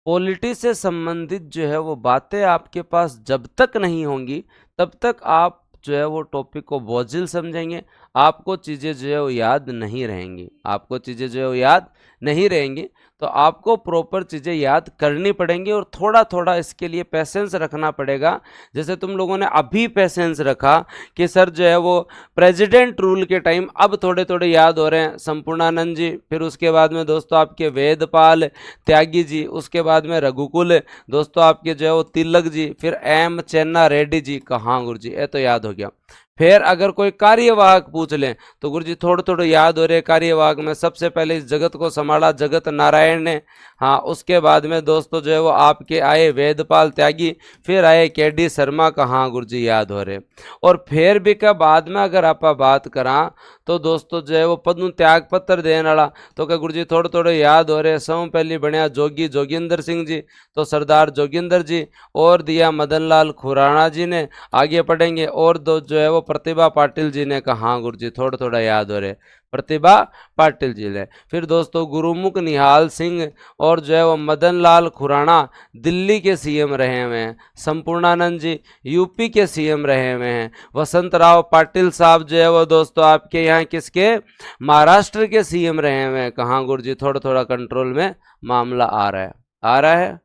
पॉलिटी से संबंधित जो है वो बातें आपके पास जब तक नहीं होंगी तब तक आप जो है वो टॉपिक को बोझिल समझेंगे, आपको चीज़ें जो है वो याद नहीं रहेंगी, आपको चीज़ें जो है वो याद नहीं रहेंगी। तो आपको प्रॉपर चीज़ें याद करनी पड़ेंगी और थोड़ा थोड़ा इसके लिए पेशेंस रखना पड़ेगा। जैसे तुम लोगों ने अभी पेशेंस रखा कि सर जो है वो प्रेसिडेंट रूल के टाइम अब थोड़े थोड़े याद हो रहे हैं, संपूर्णानंद जी, फिर उसके बाद में दोस्तों आपके वेदपाल त्यागी जी, उसके बाद में रघुकुल दोस्तों आपके जो है वो तिलक जी, फिर एम चेन्ना रेड्डी जी, कहाँ गुरु जी, ये तो याद हो गया। फिर अगर कोई कार्यवाहक पूछ लें तो गुरु जी थोड़े थोड़े याद हो रहे, कार्यवाहक में सबसे पहले इस जगत को संभाला जगत नारायण ने। हाँ, उसके बाद में दोस्तों जो है वो आपके आए वेदपाल त्यागी, फिर आए के डी शर्मा, कहाँ गुरु जी याद हो रहे। और फिर भी का बाद में अगर आप बात करा तो दोस्तों जो है वो पद्म त्याग पत्र देने वाला, तो क्या गुरु जी थोड़े थोड़े याद हो रहे। सौ पहली बढ़िया जोगी जोगिंदर सिंह जी, तो सरदार जोगिंदर जी, और दिया मदन लाल खुराना जी ने, आगे पढ़ेंगे, और दो जो है वो प्रतिभा पाटिल जी ने, कहा हाँ गुरु जी थोड़ा थोड़ा याद हो रहे, प्रतिभा पाटिल जी ने। फिर दोस्तों गुरुमुख निहाल सिंह और जो है वो मदन लाल खुराना दिल्ली के सीएम रहे हुए हैं, संपूर्णानंद जी यूपी के सीएम रहे हुए हैं, वसंत राव पाटिल साहब जो है वो दोस्तों आपके यहाँ किसके, महाराष्ट्र के सीएम रहे हुए हैं। कहाँ गुरु जी थोड़ा थोड़ा कंट्रोल में मामला आ रहा है, आ रहा है।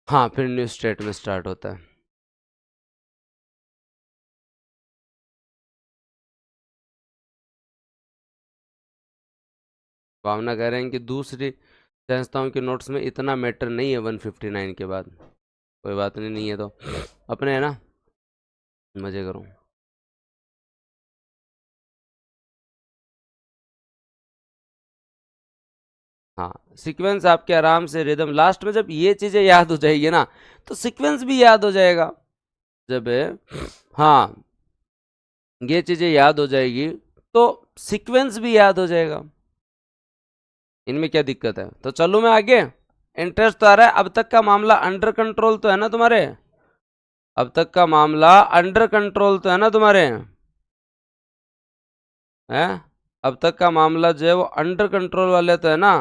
हाँ, फिर न्यू स्टेट में स्टार्ट होता है। भावना कह रहे हैं कि दूसरी संस्थाओं के नोट्स में इतना मैटर नहीं है 159 के बाद। कोई बात नहीं, नहीं है तो अपने है ना, मजे करो। हाँ, सीक्वेंस आपके आराम से, रिदम, लास्ट में जब ये चीजें याद हो जाएगी ना तो सीक्वेंस भी याद हो जाएगा। जब हाँ ये चीजें याद हो जाएगी तो सीक्वेंस भी याद हो जाएगा। इनमें क्या दिक्कत है, तो चलो मैं आगे। इंटरेस्ट तो आ रहा है, अब तक का मामला अंडर कंट्रोल तो है ना तुम्हारे, अब तक का मामला अंडर कंट्रोल तो है ना तुम्हारे, हैं? अब तक का मामला जो है वो अंडर कंट्रोल वाले तो है ना,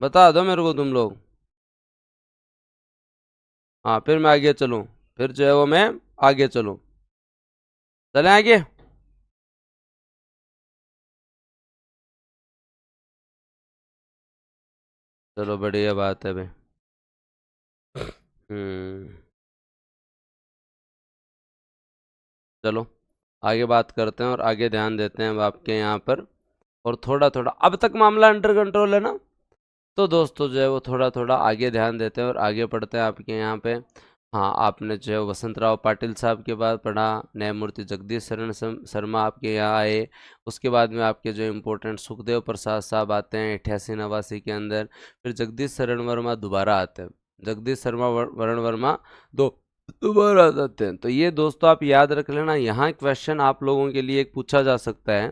बता दो मेरे को तुम लोग। हाँ, फिर मैं आगे चलूँ, फिर जो है वो मैं आगे चलूँ, चलें आगे। चलो बढ़िया बात है भाई। हम्म, चलो आगे बात करते हैं और आगे ध्यान देते हैं अब आपके यहाँ पर। और थोड़ा थोड़ा अब तक मामला अंडर कंट्रोल है ना, तो दोस्तों जो है वो थोड़ा थोड़ा आगे ध्यान देते हैं और आगे पढ़ते हैं आपके यहाँ पे। हाँ, आपने जो है वसंत राव पाटिल साहब के बाद पढ़ा, न्यायमूर्ति जगदीश शरण शर्मा आपके यहाँ आए, उसके बाद में आपके जो इम्पोर्टेंट सुखदेव प्रसाद साहब आते हैं 88-89 के अंदर, फिर जगदीश शरण वर्मा दोबारा आते हैं, जगदीश शर्मा वरण वर्मा दो दोबारा आते हैं। तो ये दोस्तों आप याद रख लेना, यहाँ क्वेश्चन आप लोगों के लिए एक पूछा जा सकता है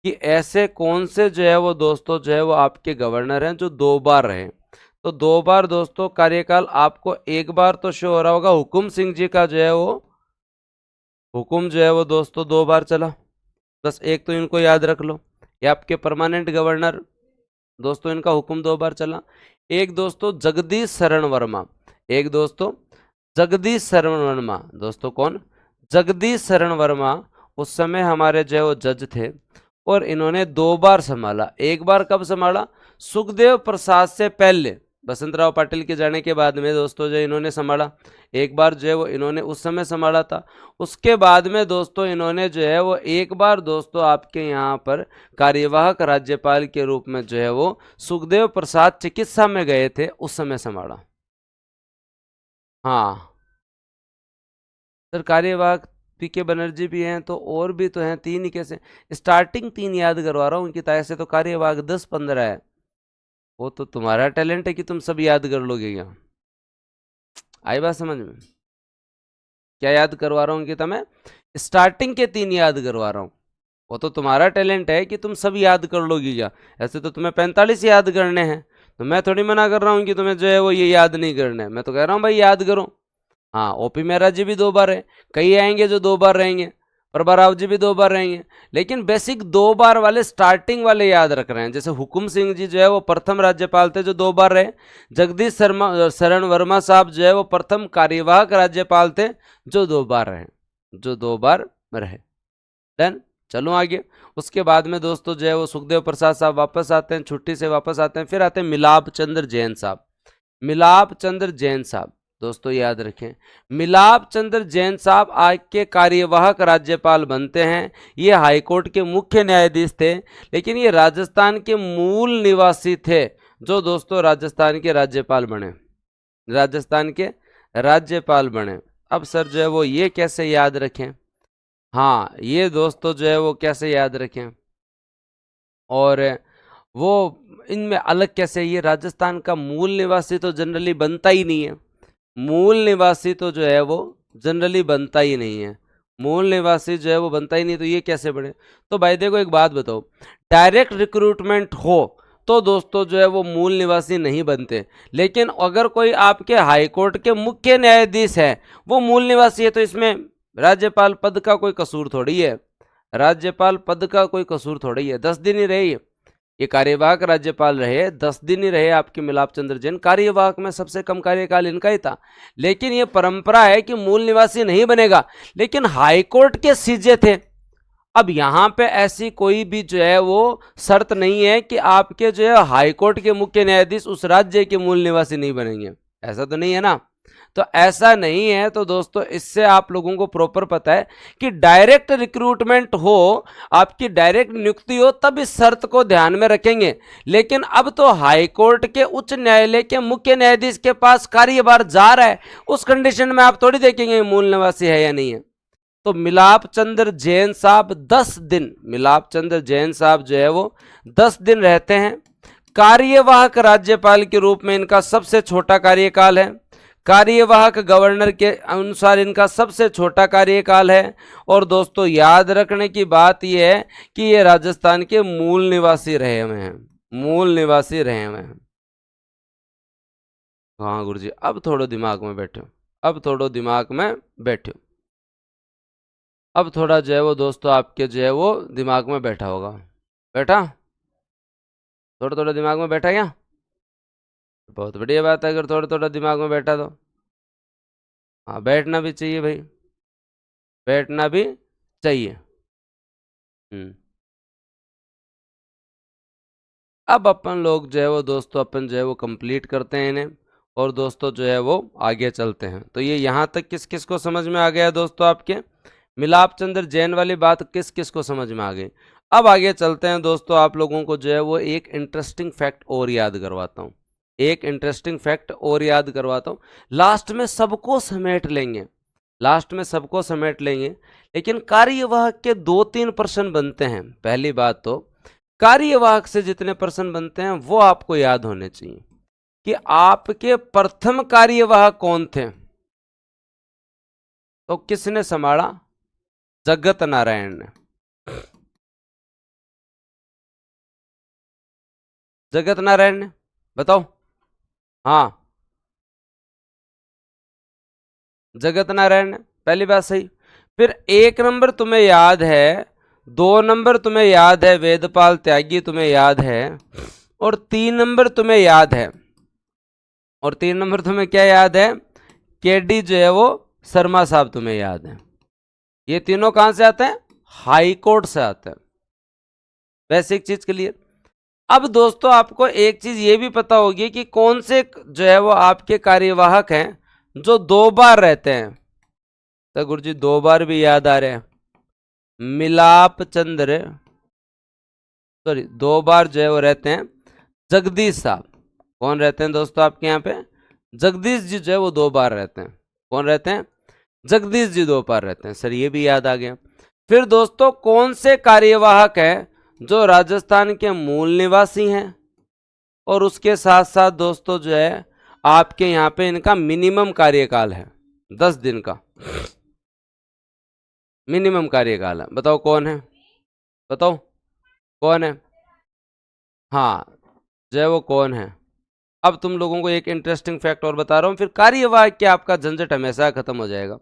कि ऐसे कौन से जो है वो दोस्तों जो है वो आपके गवर्नर हैं जो दो बार रहे। तो दो बार दोस्तों कार्यकाल आपको, एक बार तो शो हो रहा होगा हुकुम सिंह जी का जो है वो, हुकुम जो है वो दोस्तों दो बार चला, बस एक तो इनको याद रख लो, ये आपके परमानेंट गवर्नर दोस्तों, इनका हुक्म दो बार चला। एक दोस्तों जगदीश शरण वर्मा, एक दोस्तों जगदीश शरण वर्मा, दोस्तों कौन, जगदीश शरण वर्मा उस समय हमारे जो है वो जज थे, और इन्होंने दो बार संभाला। एक बार कब संभाला, सुखदेव प्रसाद से पहले, बसंतराव पाटिल के जाने के बाद में दोस्तों जो इन्होंने संभाला, एक बार जो है वो इन्होंने उस समय संभाला था। उसके बाद में दोस्तों इन्होंने जो है वो एक बार दोस्तों आपके यहाँ पर कार्यवाहक राज्यपाल के रूप में जो है वो सुखदेव प्रसाद चिकित्सा में गए थे उस समय संभाला। हाँ, सर कार्यवाहक पी के बनर्जी भी हैं तो और भी तो हैं, तीन ही कैसे, स्टार्टिंग तीन याद करवा रहा हूँ उनकी तरह से, तो कार्यवाहक 10-15 है। वो तो तुम्हारा टैलेंट है कि तुम सब याद कर लोगे क्या, आई बात समझ में। क्या याद करवा रहा हूँ कि तुम्हें, स्टार्टिंग के तीन याद करवा रहा हूँ। वो तो तुम्हारा टैलेंट है कि तुम सब याद कर लोगी क्या। ऐसे तो तुम्हें 45 याद करने हैं, तो मैं थोड़ी मना कर रहा हूँ कि तुम्हें जो है वो ये याद नहीं करने हैं। मैं तो कह रहा हूँ भाई याद करो। हाँ, ओपी मेहरा जी भी 2 बार है, कई आएंगे जो 2 बार रहेंगे, प्रभा राव जी भी 2 बार रहेंगे, लेकिन बेसिक 2 बार वाले स्टार्टिंग वाले याद रख रहे हैं। जैसे हुकुम सिंह जी जो है वो प्रथम राज्यपाल थे जो 2 बार रहे। जगदीश शरण वर्मा साहब जो है वो प्रथम कार्यवाहक राज्यपाल थे जो 2 बार रहे, जो 2 बार रहे। डन, चलो आगे। उसके बाद में दोस्तों जो है वो सुखदेव प्रसाद साहब वापस आते हैं, छुट्टी से वापस आते हैं। फिर आते हैं मिलाप चंद्र जैन साहब। मिलाप चंद्र जैन साहब, दोस्तों याद रखें, मिलाप चंद्र जैन साहब आज के कार्यवाहक राज्यपाल बनते हैं। ये हाईकोर्ट के मुख्य न्यायाधीश थे, लेकिन ये राजस्थान के मूल निवासी थे, जो दोस्तों राजस्थान के राज्यपाल बने, राजस्थान के राज्यपाल बने। अब सर जो है वो ये कैसे याद रखें, हाँ ये दोस्तों जो है वो कैसे याद रखें, और वो इनमें अलग कैसे, ये राजस्थान का मूल निवासी तो जनरली बनता ही नहीं है। मूल निवासी तो जो है वो जनरली बनता ही नहीं है, मूल निवासी जो है वो बनता ही नहीं, तो ये कैसे बने। तो भाई देखो एक बात बताओ, डायरेक्ट रिक्रूटमेंट हो तो दोस्तों जो है वो मूल निवासी नहीं बनते, लेकिन अगर कोई आपके हाईकोर्ट के मुख्य न्यायाधीश है वो मूल निवासी है, तो इसमें राज्यपाल पद का कोई कसूर थोड़ी है, राज्यपाल पद का कोई कसूर थोड़ी है। 10 दिन ही रहे ये कार्यवाहक राज्यपाल रहे, 10 दिन ही रहे आपके मिलाप चंद्र जैन। कार्यवाहक में सबसे कम कार्यकाल इनका ही था, लेकिन ये परंपरा है कि मूल निवासी नहीं बनेगा, लेकिन हाईकोर्ट के सीजे थे। अब यहाँ पे ऐसी कोई भी जो है वो शर्त नहीं है कि आपके जो है हाईकोर्ट के मुख्य न्यायाधीश उस राज्य के मूल निवासी नहीं बनेंगे, ऐसा तो नहीं है ना। तो ऐसा नहीं है, तो दोस्तों इससे आप लोगों को प्रॉपर पता है कि डायरेक्ट रिक्रूटमेंट हो, आपकी डायरेक्ट नियुक्ति हो, तब इस शर्त को ध्यान में रखेंगे। लेकिन अब तो हाईकोर्ट के उच्च न्यायालय के मुख्य न्यायाधीश के पास कार्यभार जा रहा है, उस कंडीशन में आप थोड़ी देखेंगे मूल निवासी है या नहीं है। तो मिलाप चंद्र जैन साहब 10 दिन, मिलाप चंद्र जैन साहब जो है वो 10 दिन रहते हैं। कार्यवाहक राज्यपाल के रूप में इनका सबसे छोटा कार्यकाल है, कार्यवाहक गवर्नर के अनुसार इनका सबसे छोटा कार्यकाल है। और दोस्तों याद रखने की बात यह है कि ये राजस्थान के मूल निवासी रहे हुए हैं, मूल निवासी रहे हुए हैं। हाँ गुरुजी, अब थोड़ा दिमाग में बैठो, अब थोड़ा दिमाग में बैठो, अब थोड़ा जो है वो दोस्तों आपके जो है वो दिमाग में बैठा होगा, बैठा, थोड़ा थोड़ा दिमाग में बैठा क्या, बहुत बढ़िया बात है अगर थोड़ा थोड़ा दिमाग में बैठा तो। हाँ बैठना भी चाहिए भाई, बैठना भी चाहिए। हम्म। अब अपन लोग जो है वो दोस्तों अपन जो है वो कंप्लीट करते हैं इन्हें, और दोस्तों जो है वो आगे चलते हैं। तो ये यहाँ तक किस किस को समझ में आ गया दोस्तों, आपके मिलाप चंद्र जैन वाली बात किस किस को समझ में आ गई। अब आगे चलते हैं दोस्तों, आप लोगों को जो है वो एक इंटरेस्टिंग फैक्ट और याद करवाता हूँ, एक इंटरेस्टिंग फैक्ट और याद करवाता हूँ। लास्ट में सबको समेट लेंगे, लास्ट में सबको समेट लेंगे, लेकिन कार्यवाहक के 2-3 प्रश्न बनते हैं। पहली बात तो कार्यवाहक से जितने प्रश्न बनते हैं वो आपको याद होने चाहिए कि आपके प्रथम कार्यवाहक कौन थे। तो किसने संभाला, जगत नारायण ने, जगत नारायण ने, बताओ। हाँ जगत नारायण ने, पहली बात सही। फिर 1 नंबर तुम्हें याद है, 2 नंबर तुम्हें याद है वेदपाल त्यागी तुम्हें याद है, और 3 नंबर तुम्हें याद है, और 3 नंबर तुम्हें क्या याद है, केडी जो है वो शर्मा साहब तुम्हें याद है। ये तीनों कहां से आते हैं, हाई कोर्ट से आते हैं। बेसिक चीज क्लियर। अब दोस्तों आपको एक चीज ये भी पता होगी कि कौन से जो है वो आपके कार्यवाहक हैं जो 2 बार रहते हैं। तो गुरुजी 2 बार भी याद आ रहे हैं, मिलाप चंद्र, सॉरी 2 बार जो है वो रहते हैं जगदीश साहब। कौन रहते हैं दोस्तों आपके यहाँ पे, जगदीश जी जो है वो 2 बार रहते हैं। कौन रहते हैं, जगदीश जी 2 बार रहते हैं। सर ये भी याद आ गया। फिर दोस्तों कौन से कार्यवाहक हैं जो राजस्थान के मूल निवासी हैं, और उसके साथ साथ दोस्तों जो है आपके यहाँ पे इनका मिनिमम कार्यकाल है 10 दिन का, मिनिमम कार्यकाल है। बताओ कौन है, बताओ कौन है? हाँ, जो है वो कौन है। अब तुम लोगों को एक इंटरेस्टिंग फैक्ट और बता रहा हूँ, फिर कार्यवाहक के आपका झंझट हमेशा खत्म हो जाएगा।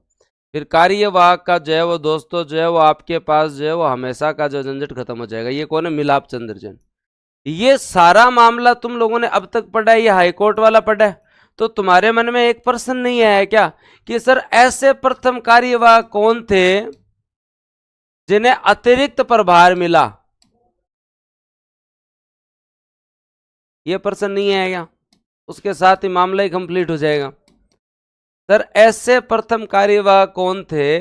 फिर कार्यवाहक का जो है वो दोस्तों जो है वो आपके पास जो है वो हमेशा का जो झंझट खत्म हो जाएगा। ये कौन है? मिलाप चंद्र जैन। ये सारा मामला तुम लोगों ने अब तक पढ़ा है, ये हाईकोर्ट वाला पढ़ा है। तो तुम्हारे मन में एक प्रश्न नहीं आया क्या कि सर ऐसे प्रथम कार्यवाहक कौन थे जिन्हें अतिरिक्त प्रभार मिला? ये प्रश्न नहीं आएगा, उसके साथ ही मामला ही कंप्लीट हो जाएगा। सर ऐसे प्रथम कार्यवाहक कौन थे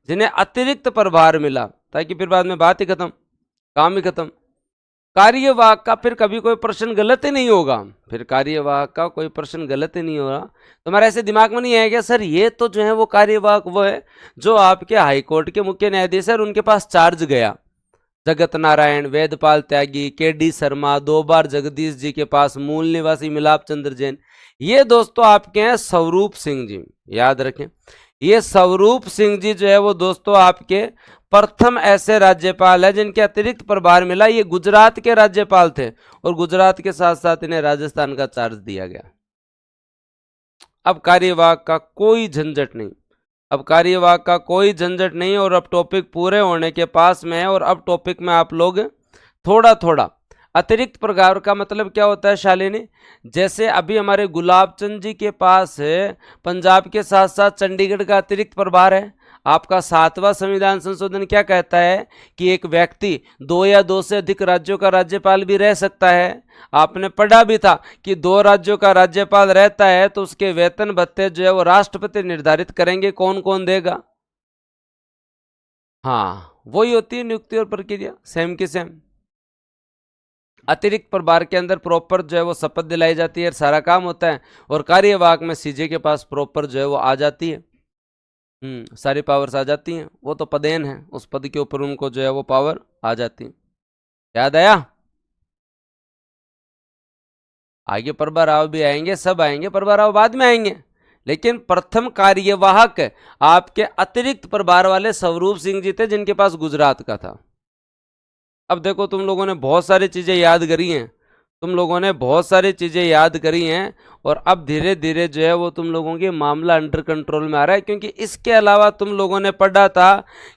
जिन्हें अतिरिक्त प्रभार मिला, ताकि फिर बाद में बात ही खत्म, काम ही खत्म। कार्यवाहक का फिर कभी कोई प्रश्न गलत ही नहीं होगा, फिर कार्यवाहक का कोई प्रश्न गलत ही नहीं होगा। तुम्हारे ऐसे दिमाग में नहीं आएगा सर ये तो जो है वो कार्यवाहक वो है जो आपके हाईकोर्ट के मुख्य न्यायाधीश है और उनके पास चार्ज गया, जगत नारायण, वेदपाल त्यागी, के.डी. शर्मा, 2 बार जगदीश जी के पास, मूल निवासी मिलाप चंद्र जैन। ये दोस्तों आपके हैं स्वरूप सिंह जी, याद रखें। ये स्वरूप सिंह जी जो है वो दोस्तों आपके प्रथम ऐसे राज्यपाल है जिनके अतिरिक्त प्रभार मिला। ये गुजरात के राज्यपाल थे और गुजरात के साथ साथ इन्हें राजस्थान का चार्ज दिया गया। अब कार्यवाहक का कोई झंझट नहीं, अब कार्यवाहक का कोई झंझट नहीं, और अब टॉपिक पूरे होने के पास में है। और अब टॉपिक में आप लोग थोड़ा थोड़ा अतिरिक्त प्रभार का मतलब क्या होता है शालिनी? जैसे अभी हमारे गुलाब चंद जी के पास है पंजाब के साथ साथ चंडीगढ़ का अतिरिक्त प्रभार है। आपका 7वां संविधान संशोधन क्या कहता है कि एक व्यक्ति 2 या 2 से अधिक राज्यों का राज्यपाल भी रह सकता है। आपने पढ़ा भी था कि 2 राज्यों का राज्यपाल रहता है तो उसके वेतन भत्ते जो है वो राष्ट्रपति निर्धारित करेंगे, कौन कौन देगा। हाँ, वही होती है नियुक्ति और प्रक्रिया, सेम की सेम। अतिरिक्त प्रभार के अंदर प्रॉपर जो है वो शपथ दिलाई जाती है, सारा काम होता है, और कार्यवाहक में सीजे के पास प्रॉपर जो है वो आ जाती है, सारी पावर्स आ जाती हैं। वो तो पदेन है, उस पद के ऊपर उनको जो है वो पावर आ जाती है। याद आया? आगे प्रभा राव भी आएंगे, सब आएंगे, प्रभा राव बाद में आएंगे, लेकिन प्रथम कार्यवाहक आपके अतिरिक्त प्रभार वाले स्वरूप सिंह जी थे जिनके पास गुजरात का था। अब देखो तुम लोगों ने बहुत सारी चीजें याद करी हैं, तुम लोगों ने बहुत सारी चीजें याद करी हैं, और अब धीरे धीरे जो है वो तुम लोगों की मामला अंडर कंट्रोल में आ रहा है। क्योंकि इसके अलावा तुम लोगों ने पढ़ा था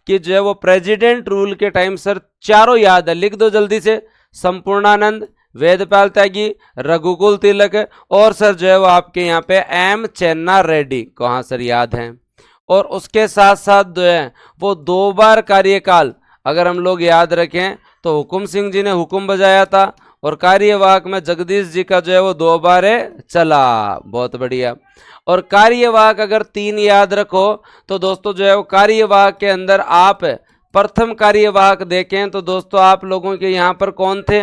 कि जो है वो प्रेसिडेंट रूल के टाइम सर चारों याद है, लिख दो जल्दी से, संपूर्णानंद, वेदपाल त्यागी, रघुकुल तिलक, और सर जो है वो आपके यहाँ पे एम चेन्ना रेड्डी, कहाँ सर याद हैं। और उसके साथ साथ जो है वो 2 बार कार्यकाल अगर हम लोग याद रखें तो हुकुम सिंह जी ने हुक्म बजाया था, और कार्यवाहक में जगदीश जी का जो है वो 2 बार चला। बहुत बढ़िया। और कार्यवाहक अगर 3 याद रखो तो दोस्तों जो है वो कार्यवाहक के अंदर आप प्रथम कार्यवाहक देखें तो दोस्तों आप लोगों के यहाँ पर कौन थे?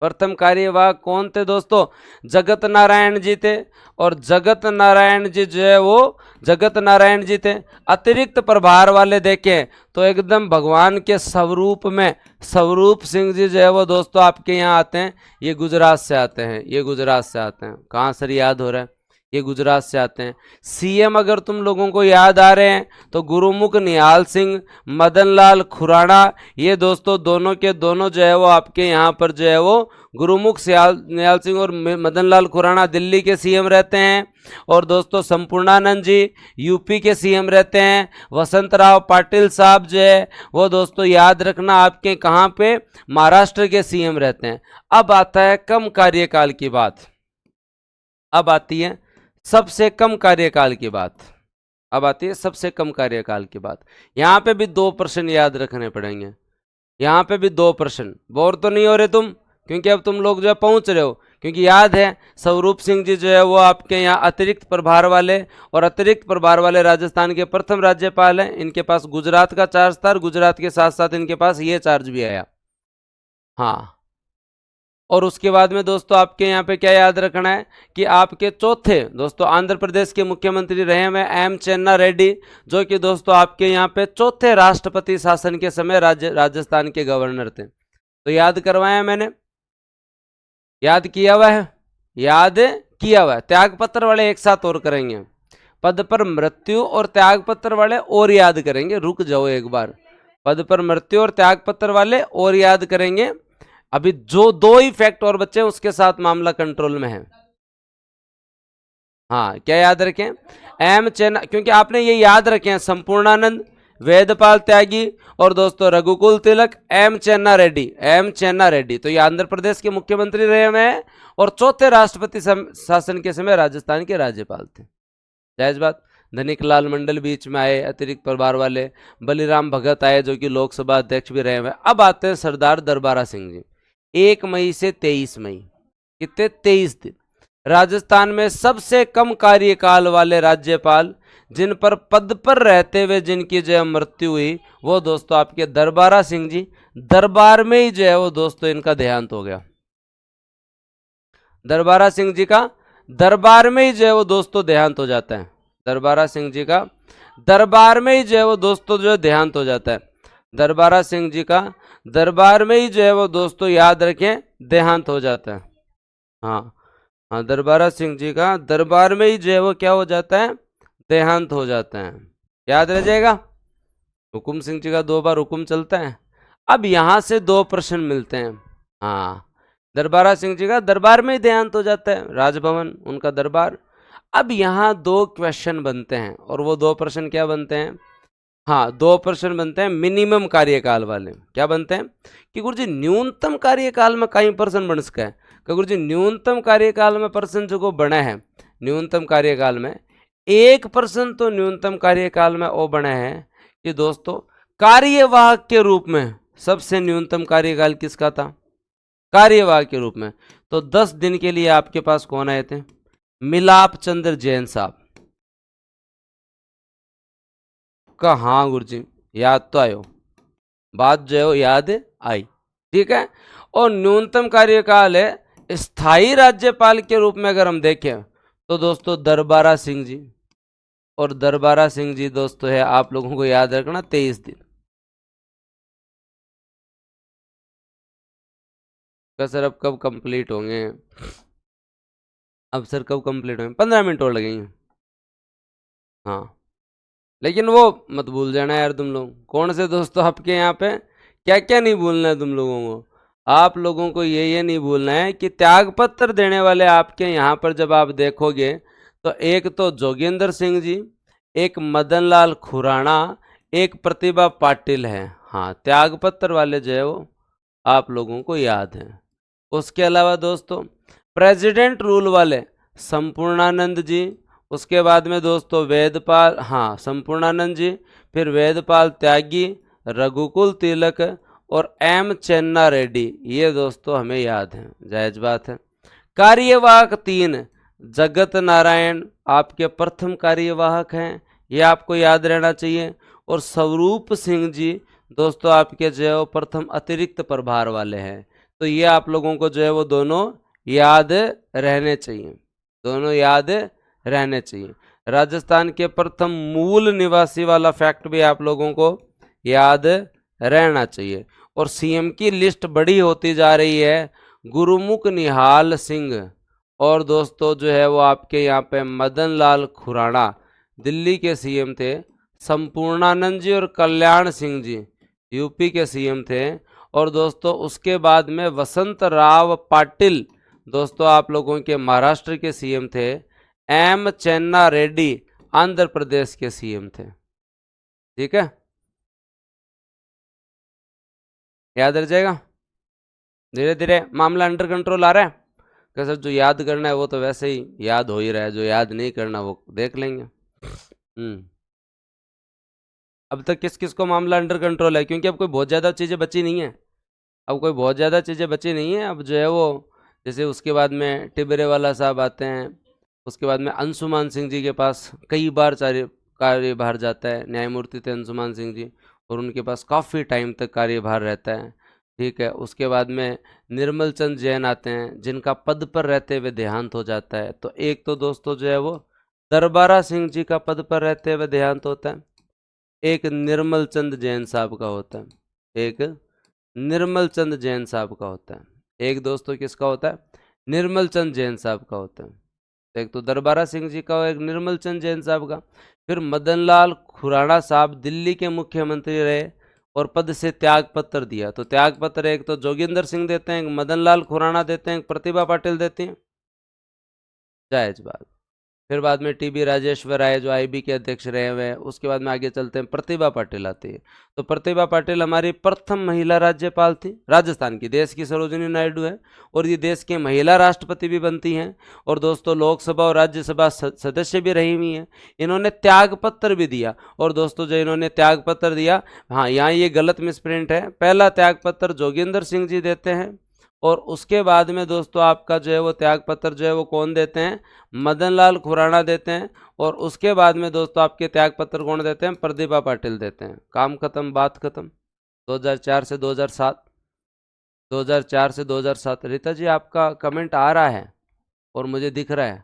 प्रथम कार्यवाहक कौन थे दोस्तों? जगत नारायण जी थे, और जगत नारायण जी जो है वो जगत नारायण जी थे। अतिरिक्त प्रभार वाले देखें तो एकदम भगवान के स्वरूप में स्वरूप सिंह जी जो है वो दोस्तों आपके यहाँ आते हैं, ये गुजरात से आते हैं, ये गुजरात से आते हैं। कहाँ सर याद हो रहा है? ये गुजरात से आते हैं। सीएम अगर तुम लोगों को याद आ रहे हैं तो गुरुमुख निहाल सिंह, मदन लाल खुराना, ये दोस्तों दोनों के दोनों जो है वो आपके यहाँ पर जो है वो गुरुमुख निहाल सिंह और मदन लाल खुराना दिल्ली के सीएम रहते हैं। और दोस्तों संपूर्णानंद जी यूपी के सीएम रहते हैं। वसंत राव पाटिल साहब जो है वो दोस्तों याद रखना आपके कहाँ पे? महाराष्ट्र के सीएम रहते हैं। अब आता है कम कार्यकाल की बात, अब आती है सबसे कम कार्यकाल की बात, अब आती है सबसे कम कार्यकाल की बात। यहां पे भी 2 प्रश्न याद रखने पड़ेंगे, यहां पे भी 2 प्रश्न। बोर तो नहीं हो रहे तुम? क्योंकि अब तुम लोग जो है पहुंच रहे हो, क्योंकि याद है स्वरूप सिंह जी जो है वो आपके यहाँ अतिरिक्त प्रभार वाले, और अतिरिक्त प्रभार वाले राजस्थान के प्रथम राज्यपाल हैं। इनके पास गुजरात का चार्ज था, गुजरात के साथ साथ इनके पास ये चार्ज भी आया। हाँ, और उसके बाद में दोस्तों आपके यहाँ पे क्या याद रखना है कि आपके चौथे दोस्तों आंध्र प्रदेश के मुख्यमंत्री रहे हुए एम चेन्ना रेड्डी, जो कि दोस्तों आपके यहाँ पे चौथे राष्ट्रपति शासन के समय राजस्थान के गवर्नर थे। तो याद करवाया मैंने, याद किया हुआ है, याद किया हुआ है। त्यागपत्र वाले एक साथ और करेंगे, पद पर मृत्यु और त्यागपत्र वाले और याद करेंगे। रुक जाओ एक बार, पद पर मृत्यु और त्यागपत्र वाले और याद करेंगे। अभी जो 2 ही फैक्ट और बच्चे हैं उसके साथ मामला कंट्रोल में है। हाँ, क्या याद रखें? एम चेन्ना, क्योंकि आपने ये याद रखे हैं, संपूर्णानंद, वेदपाल त्यागी और दोस्तों रघुकुल तिलक, एम चेन्ना रेड्डी। एम चेन्ना रेड्डी तो ये आंध्र प्रदेश के मुख्यमंत्री रहे हुए हैं और चौथे राष्ट्रपति शासन के समय राजस्थान के राज्यपाल थे। जायज बात। धनिक लाल मंडल बीच में आए, अतिरिक्त प्रभार वाले। बलिराम भगत आए जो कि लोकसभा अध्यक्ष भी रहे हुए। अब आते हैं सरदार दरबारा सिंह जी। 1 मई से 23 मई, कितने? 23 दिन। राजस्थान में सबसे कम कार्यकाल वाले राज्यपाल, जिन पर पद पर रहते हुए जिनकी जो है मृत्यु हुई, वो दोस्तों आपके दरबारा सिंह जी। दरबार में ही जो है वो दोस्तों इनका देहांत हो गया। दरबारा सिंह जी का दरबार में ही जो है वो दोस्तों देहांत हो जाता है। दरबारा सिंह जी का दरबार में ही जो है वो दोस्तों जो है देहांत हो जाता है। दरबारा सिंह जी का दरबार में ही जो है वो दोस्तों याद रखें देहांत हो जाता है। हाँ हाँ, दरबारा सिंह जी का दरबार में ही जो है वो क्या हो जाता है? देहांत हो जाता है। याद रह जाएगा। हुकुम सिंह जी का 2 बार हुकुम चलता है। अब यहां से 2 प्रश्न मिलते हैं। हाँ, दरबारा सिंह जी का दरबार में ही देहांत हो जाता है, राजभवन उनका दरबार। अब यहाँ 2 क्वेश्चन बनते हैं और वो 2 प्रश्न क्या बनते हैं? हाँ, 2 प्रश्न बनते हैं मिनिमम कार्यकाल वाले। क्या बनते हैं कि गुरु जी न्यूनतम कार्यकाल में कई प्रश्न बन सके? कि गुरु जी न्यूनतम कार्यकाल में प्रश्न जो बने हैं, न्यूनतम कार्यकाल में 1 प्रश्न तो न्यूनतम कार्यकाल में वो बने हैं कि दोस्तों कार्यवाहक के रूप में सबसे न्यूनतम कार्यकाल किसका था? कार्यवाहक के रूप में। तो 10 दिन के लिए आपके पास कौन आए थे? मिलाप चंद्र जैन साहब का। हाँ गुरुजी, याद तो आयो, बात जो है वो याद आई। ठीक है। और न्यूनतम कार्यकाल है स्थायी राज्यपाल के रूप में अगर हम देखें तो दोस्तों दरबारा सिंह जी। और दरबारा सिंह जी दोस्तों है, आप लोगों को याद रखना, 23 दिन का। सर अब कब कंप्लीट होंगे? अब सर कब कंप्लीट होंगे? 15 मिनट और लगेंगे। हाँ, लेकिन वो मत भूल जाना यार तुम लोग। कौन से दोस्तों आपके यहाँ पे क्या क्या नहीं भूलना है तुम लोगों को? आप लोगों को ये नहीं भूलना है कि त्यागपत्र देने वाले आपके यहाँ पर जब आप देखोगे तो एक तो जोगेंद्र सिंह जी, एक मदन लाल खुराना, एक प्रतिभा पाटिल है। हाँ, त्यागपत्र वाले जो है वो आप लोगों को याद है। उसके अलावा दोस्तों प्रेसिडेंट रूल वाले संपूर्णानंद जी, उसके बाद में दोस्तों वेदपाल, हाँ संपूर्णानंद जी, फिर वेदपाल त्यागी, रघुकुल तिलक और एम चेन्ना रेड्डी। ये दोस्तों हमें याद है, जायज बात है। कार्यवाहक 3 जगत नारायण आपके प्रथम कार्यवाहक हैं, ये आपको याद रहना चाहिए। और स्वरूप सिंह जी दोस्तों आपके जो है वो प्रथम अतिरिक्त प्रभार वाले हैं। तो ये आप लोगों को जो है वो दोनों याद रहने चाहिए, दोनों याद रहने चाहिए। राजस्थान के प्रथम मूल निवासी वाला फैक्ट भी आप लोगों को याद रहना चाहिए। और सीएम की लिस्ट बड़ी होती जा रही है। गुरुमुख निहाल सिंह और दोस्तों जो है वो आपके यहाँ पे मदन लाल खुराना दिल्ली के सीएम थे। संपूर्णानंद जी और कल्याण सिंह जी यूपी के सीएम थे। और दोस्तों उसके बाद में वसंत राव पाटिल दोस्तों आप लोगों के महाराष्ट्र के सीएम थे। एम चेन्ना रेड्डी आंध्र प्रदेश के सीएम थे। ठीक है, याद रह जाएगा। धीरे धीरे मामला अंडर कंट्रोल आ रहा है। कैसे जो याद करना है वो तो वैसे ही याद हो ही रहा है, जो याद नहीं करना वो देख लेंगे। अब तक किस किस को मामला अंडर कंट्रोल है? क्योंकि अब कोई बहुत ज़्यादा चीज़ें बची नहीं है। अब कोई बहुत ज़्यादा चीज़ें बची नहीं है। अब जो है वो जैसे उसके बाद में टिबरे वाला साहब आते हैं, उसके बाद में अंशुमान सिंह जी के पास कई बार कार्यभार जाता है। न्यायमूर्ति थे अंशुमान सिंह जी और उनके पास काफ़ी टाइम तक कार्यभार रहता है। ठीक है, उसके बाद में निर्मल चंद जैन आते हैं जिनका पद पर रहते हुए देहांत हो जाता है। तो एक तो दोस्तों जो है वो दरबारा सिंह जी का पद पर रहते हुए देहांत होता है, एक निर्मल चंद जैन साहब का होता है, एक निर्मल चंद जैन साहब का होता है, एक दोस्तों किसका होता है? निर्मल चंद जैन साहब का होता है। एक तो दरबारा सिंह जी का और एक निर्मल चंद जैन साहब का। फिर मदन लाल खुराना साहब दिल्ली के मुख्यमंत्री रहे और पद से त्याग पत्र दिया। तो त्याग पत्र एक तो जोगिंदर सिंह देते हैं, एक मदन लाल खुराना देते हैं, एक प्रतिभा पाटिल देती हैं। जायज बात। फिर बाद में टीबी राजेश्वर आए जो आईबी के अध्यक्ष रहे हुए हैं। उसके बाद में आगे चलते हैं, प्रतिभा पाटिल आती है। तो प्रतिभा पाटिल हमारी प्रथम महिला राज्यपाल थी राजस्थान की। देश की सरोजिनी नायडू है और ये देश की महिला राष्ट्रपति भी बनती हैं और दोस्तों लोकसभा और राज्यसभा सदस्य भी रही हुई हैं। इन्होंने त्याग पत्र भी दिया और दोस्तों जो इन्होंने त्याग पत्र दिया, हाँ यहाँ ये गलत मिसप्रिंट है। पहला त्याग पत्र जोगिंदर सिंह जी देते हैं और उसके बाद में दोस्तों आपका जो है वो त्याग पत्र जो है वो कौन देते हैं, मदन लाल खुराना देते हैं। और उसके बाद में दोस्तों आपके त्याग पत्र कौन देते हैं, प्रतिभा पाटिल देते हैं। काम खत्म, बात खत्म। 2004 से 2007, 2004 से 2007। रीता जी आपका कमेंट आ रहा है और मुझे दिख रहा है,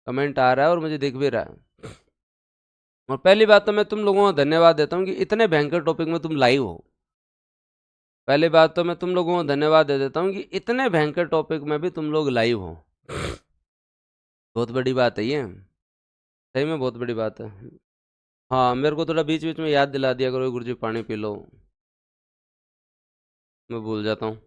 कमेंट आ रहा है और मुझे दिख भी रहा है। और पहली बात तो मैं तुम लोगों को धन्यवाद देता हूँ कि इतने भयंकर टॉपिक में तुम लाइव हो। पहली बात तो मैं तुम लोगों को धन्यवाद दे देता हूँ कि इतने भयंकर टॉपिक में भी तुम लोग लाइव हो। बहुत बड़ी बात है ये, सही में बहुत बड़ी बात है। हाँ मेरे को थोड़ा बीच बीच में याद दिला दिया करो, गुरुजी पानी पी लो, मैं भूल जाता हूँ।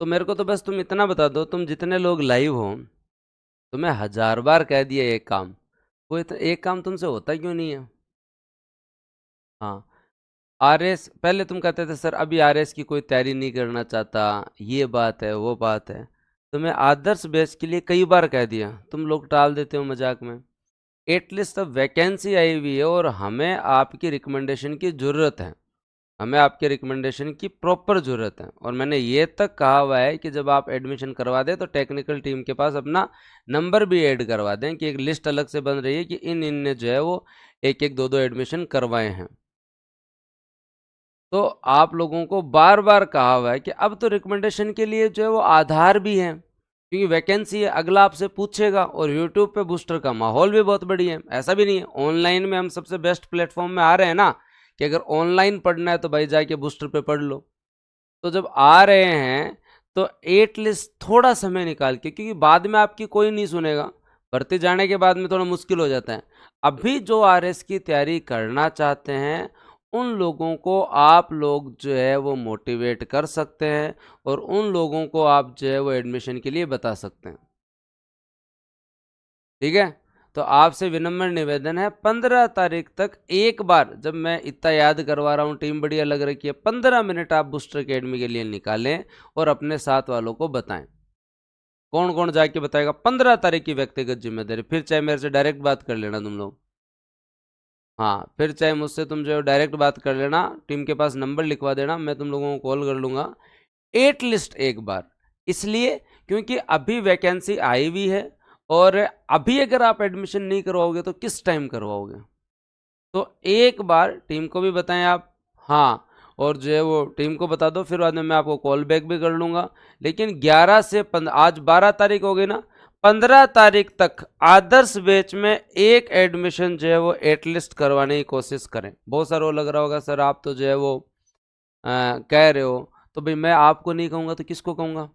तो मेरे को तो बस तुम इतना बता दो, तुम जितने लोग लाइव हो, तुम्हें 1000 बार कह दिया एक काम, वो एक काम तुमसे होता क्यों नहीं है? हाँ, आरएस पहले तुम कहते थे सर अभी आरएस की कोई तैयारी नहीं करना चाहता, ये बात है वो बात है। तो मैं आदर्श बैच के लिए कई बार कह दिया, तुम लोग टाल देते हो मजाक में। एटलीस्ट अब वैकेंसी आई हुई है और हमें आपकी रिकमेंडेशन की ज़रूरत है, हमें आपके रिकमेंडेशन की प्रॉपर ज़रूरत है। और मैंने ये तक कहा हुआ है कि जब आप एडमिशन करवा दें तो टेक्निकल टीम के पास अपना नंबर भी ऐड करवा दें कि एक लिस्ट अलग से बन रही है कि इन ने जो है वो एक एक दो दो एडमिशन करवाए हैं। तो आप लोगों को बार बार कहा हुआ है कि अब तो रिकमेंडेशन के लिए जो है वो आधार भी है, क्योंकि वैकेंसी है, अगला आपसे पूछेगा। और यूट्यूब पे बूस्टर का माहौल भी बहुत बढ़िया है, ऐसा भी नहीं है। ऑनलाइन में हम सबसे बेस्ट प्लेटफॉर्म में आ रहे हैं ना, कि अगर ऑनलाइन पढ़ना है तो भाई जाके बूस्टर पे पढ़ लो। तो जब आ रहे हैं तो एटलीस्ट थोड़ा समय निकाल के, क्योंकि बाद में आपकी कोई नहीं सुनेगा, भर्ती जाने के बाद में थोड़ा मुश्किल हो जाता है। अभी जो आरएस की तैयारी करना चाहते हैं उन लोगों को आप लोग जो है वो मोटिवेट कर सकते हैं और उन लोगों को आप जो है वो एडमिशन के लिए बता सकते हैं। ठीक है, तो आपसे विनम्र निवेदन है 15 तारीख तक एक बार, जब मैं इतना याद करवा रहा हूँ, टीम बढ़िया लग रही है, 15 मिनट आप बूस्टर अकेडमी के लिए निकालें और अपने साथ वालों को बताएं। कौन कौन जाके बताएगा? 15 तारीख की व्यक्तिगत जिम्मेदारी। फिर चाहे मेरे से डायरेक्ट बात कर लेना तुम लोग, हाँ फिर चाहे मुझसे तुम जो है डायरेक्ट बात कर लेना, टीम के पास नंबर लिखवा देना, मैं तुम लोगों को कॉल कर लूँगा एटलीस्ट एक बार। इसलिए क्योंकि अभी वैकेंसी आई हुई है और अभी अगर आप एडमिशन नहीं करवाओगे तो किस टाइम करवाओगे? तो एक बार टीम को भी बताएं आप, हाँ, और जो है वो टीम को बता दो, फिर बाद में मैं आपको कॉल बैक भी कर लूँगा। लेकिन 11 से 15, आज 12 तारीख हो गई ना, 15 तारीख तक आदर्श बैच में एक एडमिशन जो है वो एटलीस्ट करवाने की कोशिश करें। बहुत सारा वो लग रहा होगा सर आप तो जो है वो कह रहे हो, तो भाई मैं आपको नहीं कहूँगा तो किसको कहूँगा?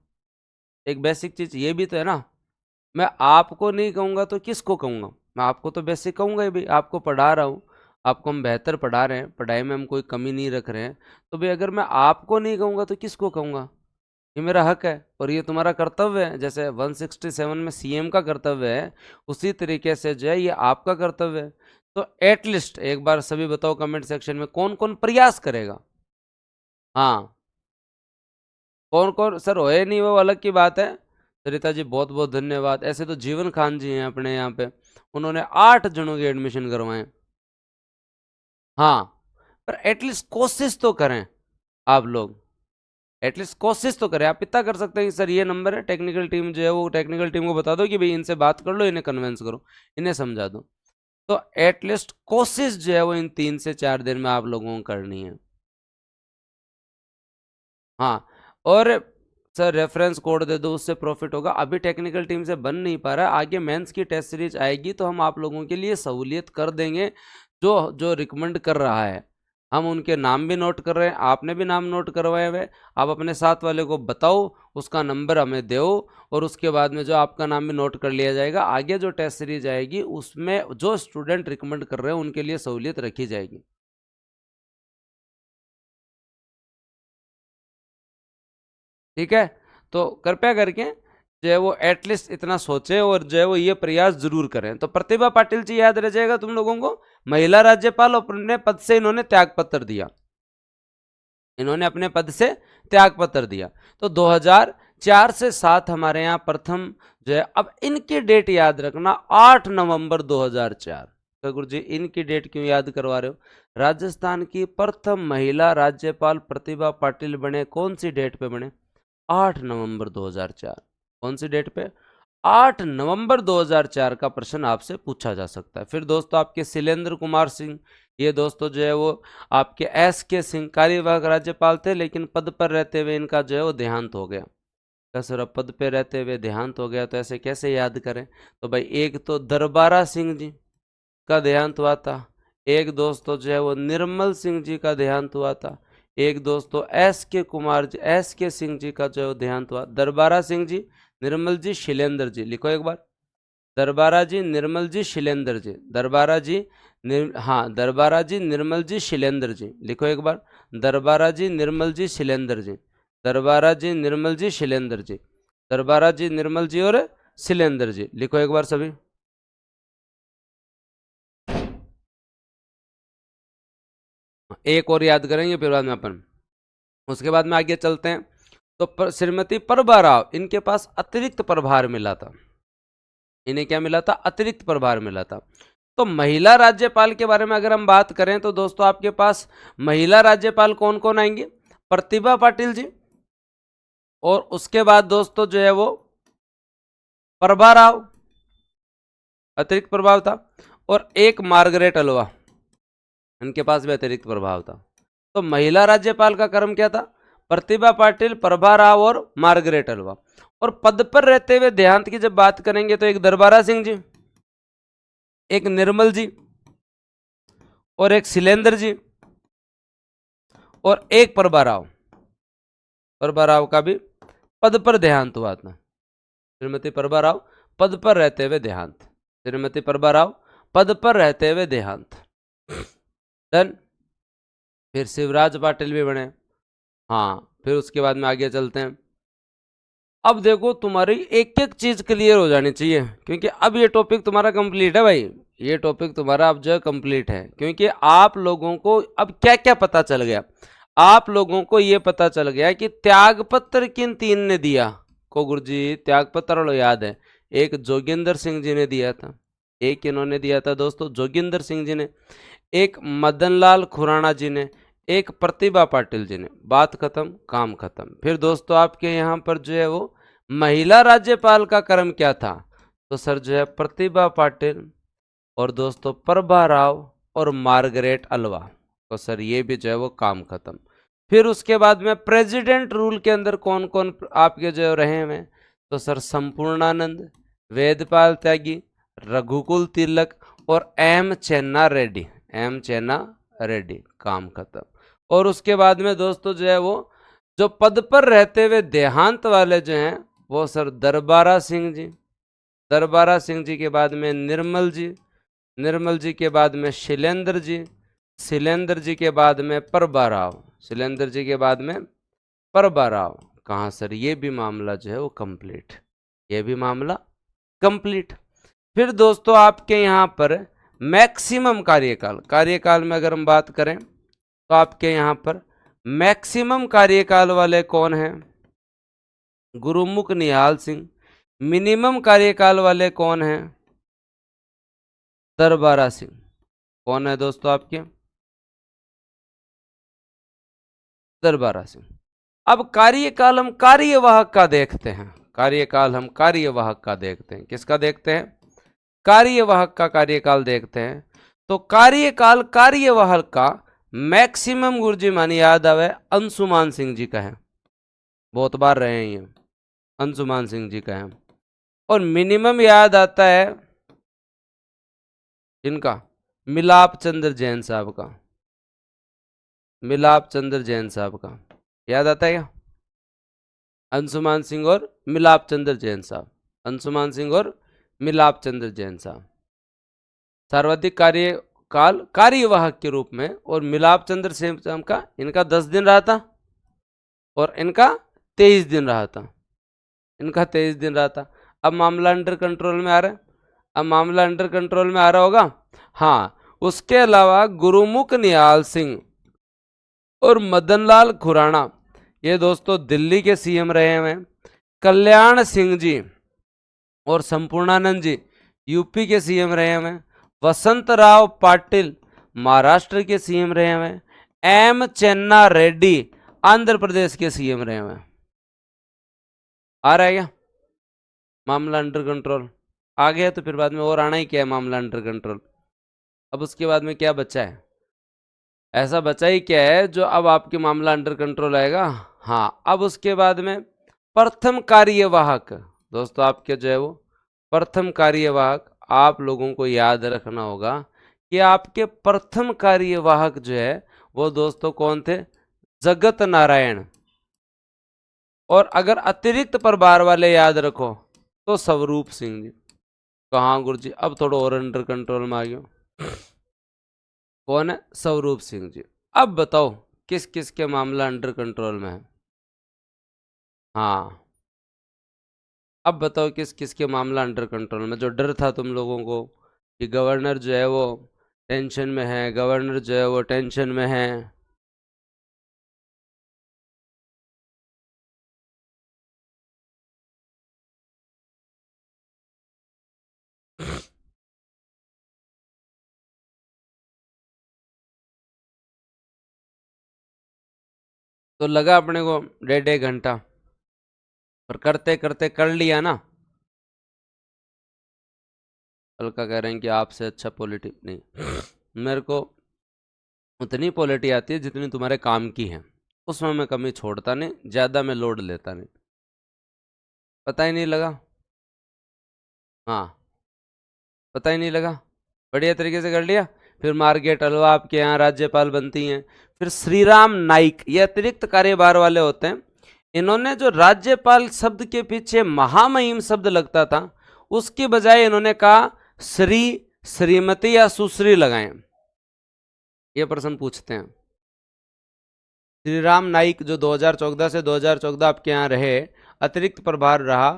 एक बेसिक चीज़ ये भी तो है ना, मैं आपको नहीं कहूँगा तो किसको कहूँगा? मैं आपको तो बेसिक कहूँगा ही भाई, आपको पढ़ा रहा हूँ, आपको हम बेहतर पढ़ा रहे हैं, पढ़ाई में हम कोई कमी नहीं रख रहे हैं। तो भाई अगर मैं आपको नहीं कहूँगा तो किसको कहूँगा? ये मेरा हक है और ये तुम्हारा कर्तव्य है। जैसे 167 में सीएम का कर्तव्य है, उसी तरीके से जो है ये आपका कर्तव्य है। तो एटलीस्ट एक बार सभी बताओ कमेंट सेक्शन में कौन कौन प्रयास करेगा? हाँ, कौन कौन? सर होए नहीं वो अलग की बात है। सरिता जी बहुत बहुत धन्यवाद। ऐसे तो जीवन खान जी हैं अपने यहाँ पे, उन्होंने 8 जनों के एडमिशन करवाए। हाँ, पर एटलीस्ट कोशिश तो करें आप लोग, एटलीस्ट कोशिश तो करें। आप इतना कर सकते हैं कि सर ये नंबर है, टेक्निकल टीम जो है वो टेक्निकल टीम को बता दो कि भाई इनसे बात कर लो, इन्हें कन्विंस करो, इन्हें समझा दो। तो एटलीस्ट कोशिश जो है वो इन 3 से 4 दिन में आप लोगों को करनी है। हाँ, और सर रेफरेंस कोड दे दो, उससे प्रॉफिट होगा। अभी टेक्निकल टीम से बन नहीं पा रहा है, आगे मेंस की टेस्ट सीरीज आएगी तो हम आप लोगों के लिए सहूलियत कर देंगे। जो जो रिकमेंड कर रहा है हम उनके नाम भी नोट कर रहे हैं, आपने भी नाम नोट करवाए हुए, आप अपने साथ वाले को बताओ, उसका नंबर हमें दो, और उसके बाद में जो आपका नाम भी नोट कर लिया जाएगा। आगे जो टेस्ट सीरीज आएगी उसमें जो स्टूडेंट रिकमेंड कर रहे हैं उनके लिए सहूलियत रखी जाएगी। ठीक है, तो कृपया करके जो है वो एटलीस्ट इतना सोचें और जो है वो ये प्रयास जरूर करें। तो प्रतिभा पाटिल जी याद रह जाएगा तुम लोगों को, महिला राज्यपाल, अपने पद से इन्होंने त्याग पत्र दिया, इन्होंने अपने पद से त्याग पत्र दिया। तो 2004 से 7 हमारे यहाँ प्रथम जो है, अब इनकी डेट याद रखना 8 नवंबर 2004। तो गुरु जी इनकी डेट क्यों याद करवा रहे हो? राजस्थान की प्रथम महिला राज्यपाल प्रतिभा पाटिल बने कौन सी डेट पे बने? 8 नवंबर 2004। कौन सी डेट पे? 8 नवंबर 2004 का प्रश्न आपसे पूछा जा सकता है। फिर दोस्तों आपके शैलेंद्र कुमार सिंह, ये दोस्तों जो है वो आपके SK सिंह कार्यवाहक राज्यपाल थे, लेकिन पद पर रहते हुए इनका जो है वो देहांत हो गया। सर अब पद पे रहते हुए देहांत हो गया तो ऐसे कैसे याद करें? तो भाई एक तो दरबारा सिंह जी का देहांत हुआ था, एक दोस्तों जो है वो निर्मल सिंह जी का देहांत हुआ था, एक दोस्तों SK सिंह जी का जो देहांत हुआ। दरबारा सिंह जी, निर्मल जी, शैलेंद्र जी, लिखो एक बार। दरबारा जी, निर्मल जी, शैलेंद्र जी, दरबारा जी हाँ, दरबारा जी, निर्मल जी, शैलेंद्र जी, लिखो एक बार। दरबारा जी, निर्मल जी, शैलेंद्र जी, दरबारा जी, निर्मल जी, शैलेंद्र जी, दरबारा जी, निर्मल जी और शैलेंद्र जी, लिखो एक बार सभी। एक और याद करेंगे फिर बाद में अपन, उसके बाद में आगे चलते हैं। तो श्रीमती प्रभा राव, इनके पास अतिरिक्त प्रभार मिला था, इन्हें क्या मिला था? अतिरिक्त प्रभार मिला था। तो महिला राज्यपाल के बारे में अगर हम बात करें तो दोस्तों आपके पास महिला राज्यपाल कौन कौन आएंगे? प्रतिभा पाटिल जी, और उसके बाद दोस्तों जो है वो प्रभा राव, अतिरिक्त प्रभाव था, और एक मार्गरेट अल्वा, इनके पास भी अतिरिक्त प्रभाव था। तो महिला राज्यपाल का क्रम क्या था? प्रतिभा पाटिल, प्रभा राव और मार्गरेट अल्वा। और पद पर रहते हुए देहांत की जब बात करेंगे तो एक दरबारा सिंह जी, एक निर्मल जी, और एक शैलेंद्र जी, और एक प्रभा राव। प्रभा राव का भी पद पर देहांत हुआ था। श्रीमती प्रभा राव पद पर रहते हुए देहांत, श्रीमती प्रभा राव पद पर रहते हुए देहांत। डन। फिर शिवराज पाटिल भी बने। हाँ, फिर उसके बाद में आगे चलते हैं। अब देखो तुम्हारी एक एक चीज क्लियर हो जानी चाहिए, क्योंकि अब ये टॉपिक तुम्हारा कंप्लीट है भाई, ये टॉपिक तुम्हारा अब जो है कंप्लीट है। क्योंकि आप लोगों को अब क्या क्या पता चल गया? आप लोगों को ये पता चल गया कि त्यागपत्र किन तीन ने दिया। को गुरुजी त्यागपत्र याद है? एक जोगिंदर सिंह जी ने दिया था, एक इन्होंने दिया था दोस्तों जोगिंदर सिंह जी ने, एक मदनलाल खुराना जी ने, एक प्रतिभा पाटिल जी ने। बात खत्म, काम खत्म। फिर दोस्तों आपके यहाँ पर जो है वो महिला राज्यपाल का क्रम क्या था? तो सर जो है प्रतिभा पाटिल, और दोस्तों प्रभा राव और मार्गरेट अल्वा। तो सर ये भी जो है वो काम खत्म। फिर उसके बाद में प्रेसिडेंट रूल के अंदर कौन कौन आपके जो रहे हैं? तो सर संपूर्णानंद, वेदपाल त्यागी, रघुकुल तिलक और एम चेन्ना रेड्डी, एम चेन्ना रेड्डी, काम खत्म। और उसके बाद में दोस्तों जो है वो जो पद पर रहते हुए देहांत वाले जो हैं वो सर दरबारा सिंह जी, दरबारा सिंह जी के बाद में निर्मल जी, निर्मल जी के बाद में शैलेंद्र जी, शैलेंद्र जी के बाद में प्रभा राव, शैलेंद्र जी के बाद में प्रभा राव। कहाँ सर ये भी मामला जो है वो कंप्लीट, ये भी मामला कंप्लीट। फिर दोस्तों आपके यहाँ पर मैक्सिमम कार्यकाल, कार्यकाल में अगर हम बात करें तो आपके यहाँ पर मैक्सिमम कार्यकाल वाले कौन हैं? गुरुमुख निहाल सिंह। मिनिमम कार्यकाल वाले कौन हैं? दरबारा सिंह। कौन है दोस्तों आपके? दरबारा सिंह। अब कार्यकाल हम कार्यवाहक का देखते हैं, कार्यकाल हम कार्यवाहक का देखते हैं। किसका देखते हैं? कार्यवाहक का कार्यकाल देखते हैं। तो कार्यकाल कार्यवाहक का मैक्सिमम गुरुजी मानी याद आवे अंशुमान सिंह जी का है, बहुत बार रहे हैं ये, अंशुमान सिंह जी का है। और मिनिमम याद आता है इनका, मिलाप चंद्र जैन साहब का, मिलाप चंद्र जैन साहब का याद आता है क्या? अंशुमान सिंह और मिलाप चंद्र जैन साहब, अंशुमान सिंह और मिलाप चंद्र जैन साहब सर्वाधिक कार्यकाल कार्यवाहक के रूप में, और मिलाप चंद्र जैन का इनका 10 दिन रहा था और इनका 23 दिन रहा था, इनका 23 दिन रहा था। अब मामला अंडर कंट्रोल में आ रहा है, अब मामला अंडर कंट्रोल में आ रहा होगा। हाँ, उसके अलावा गुरुमुख निहाल सिंह और मदनलाल खुराना, ये दोस्तों दिल्ली के सीएम रहे हैं। कल्याण सिंह जी और संपूर्णानंद जी यूपी के सीएम रहे हैं। वसंत राव पाटिल महाराष्ट्र के सीएम रहे हैं। एम चेन्ना रेड्डी आंध्र प्रदेश के सीएम रहे हैं। आ रहा है क्या मामला अंडर कंट्रोल? आ गया तो फिर बाद में और आना ही क्या है मामला अंडर कंट्रोल। अब उसके बाद में क्या बचा है? ऐसा बचा ही क्या है जो अब आपके मामला अंडर कंट्रोल आएगा? हाँ, अब उसके बाद में प्रथम कार्यवाहक, दोस्तों आपके जो है वो प्रथम कार्यवाहक, आप लोगों को याद रखना होगा कि आपके प्रथम कार्यवाहक जो है वो दोस्तों कौन थे? जगत नारायण। और अगर अतिरिक्त प्रभार वाले याद रखो तो स्वरूप सिंह जी। कहाँ गुरु जी, अब थोड़ा और अंडर कंट्रोल में आ गया। कौन है? स्वरूप सिंह जी। अब बताओ किस किस के मामला अंडर कंट्रोल में है? हाँ, अब बताओ किस किस के मामला अंडर कंट्रोल में? जो डर था तुम लोगों को कि गवर्नर जो है वो टेंशन में है, गवर्नर जो है वो टेंशन में है। तो लगा अपने को 1.5 घंटा, और करते करते कर लिया ना। हल्का कह रहे हैं कि आपसे अच्छा पॉलिटिक नहीं, मेरे को उतनी पॉलिटी आती है जितनी तुम्हारे काम की है, उसमें मैं कमी छोड़ता नहीं, ज़्यादा मैं लोड लेता नहीं। पता ही नहीं लगा? हाँ, पता ही नहीं लगा, बढ़िया तरीके से कर लिया। फिर मार्गेट अलवा आपके यहाँ राज्यपाल बनती हैं। फिर श्रीराम नाइक, ये अतिरिक्त कार्यभार वाले होते हैं। इन्होंने जो राज्यपाल शब्द के पीछे महामहिम शब्द लगता था, उसके बजाय इन्होंने कहा श्री, श्रीमती या सुश्री लगाएं। ये प्रश्न पूछते हैं। श्रीराम नाइक जो 2014 से 2014 आपके यहाँ रहे, अतिरिक्त प्रभार रहा,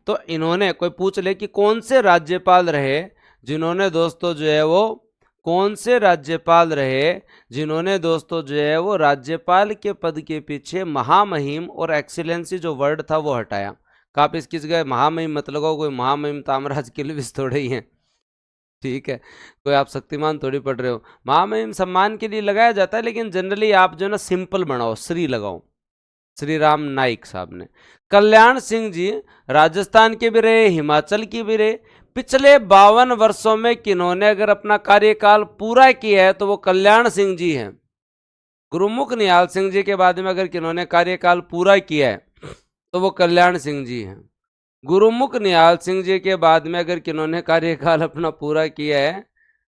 तो इन्होंने, कोई पूछ ले कि कौन से राज्यपाल रहे जिन्होंने दोस्तों जो है वो, कौन से राज्यपाल रहे जिन्होंने दोस्तों जो है वो राज्यपाल के पद के पीछे महामहिम और एक्सीलेंसी जो वर्ड था वो हटाया। आप इसकी जगह महामहिम मत लगाओ, कोई महामहिम तामराज के लिए थोड़े ही हैं, ठीक है? कोई आप शक्तिमान थोड़ी पढ़ रहे हो। महामहिम सम्मान के लिए लगाया जाता है, लेकिन जनरली आप जो है ना सिंपल बनाओ, श्री लगाओ। श्री राम नाइक साहब ने। कल्याण सिंह जी राजस्थान के भी रहे, हिमाचल की भी रहे। पिछले 52 वर्षों में किन्होंने अगर अपना कार्यकाल पूरा किया है तो वो कल्याण सिंह जी हैं। गुरुमुख निहाल सिंह जी के बाद में अगर किन्होंने कार्यकाल पूरा किया है तो वो कल्याण सिंह जी हैं। गुरुमुख निहाल सिंह जी के बाद में अगर किन्होंने कार्यकाल अपना पूरा किया है,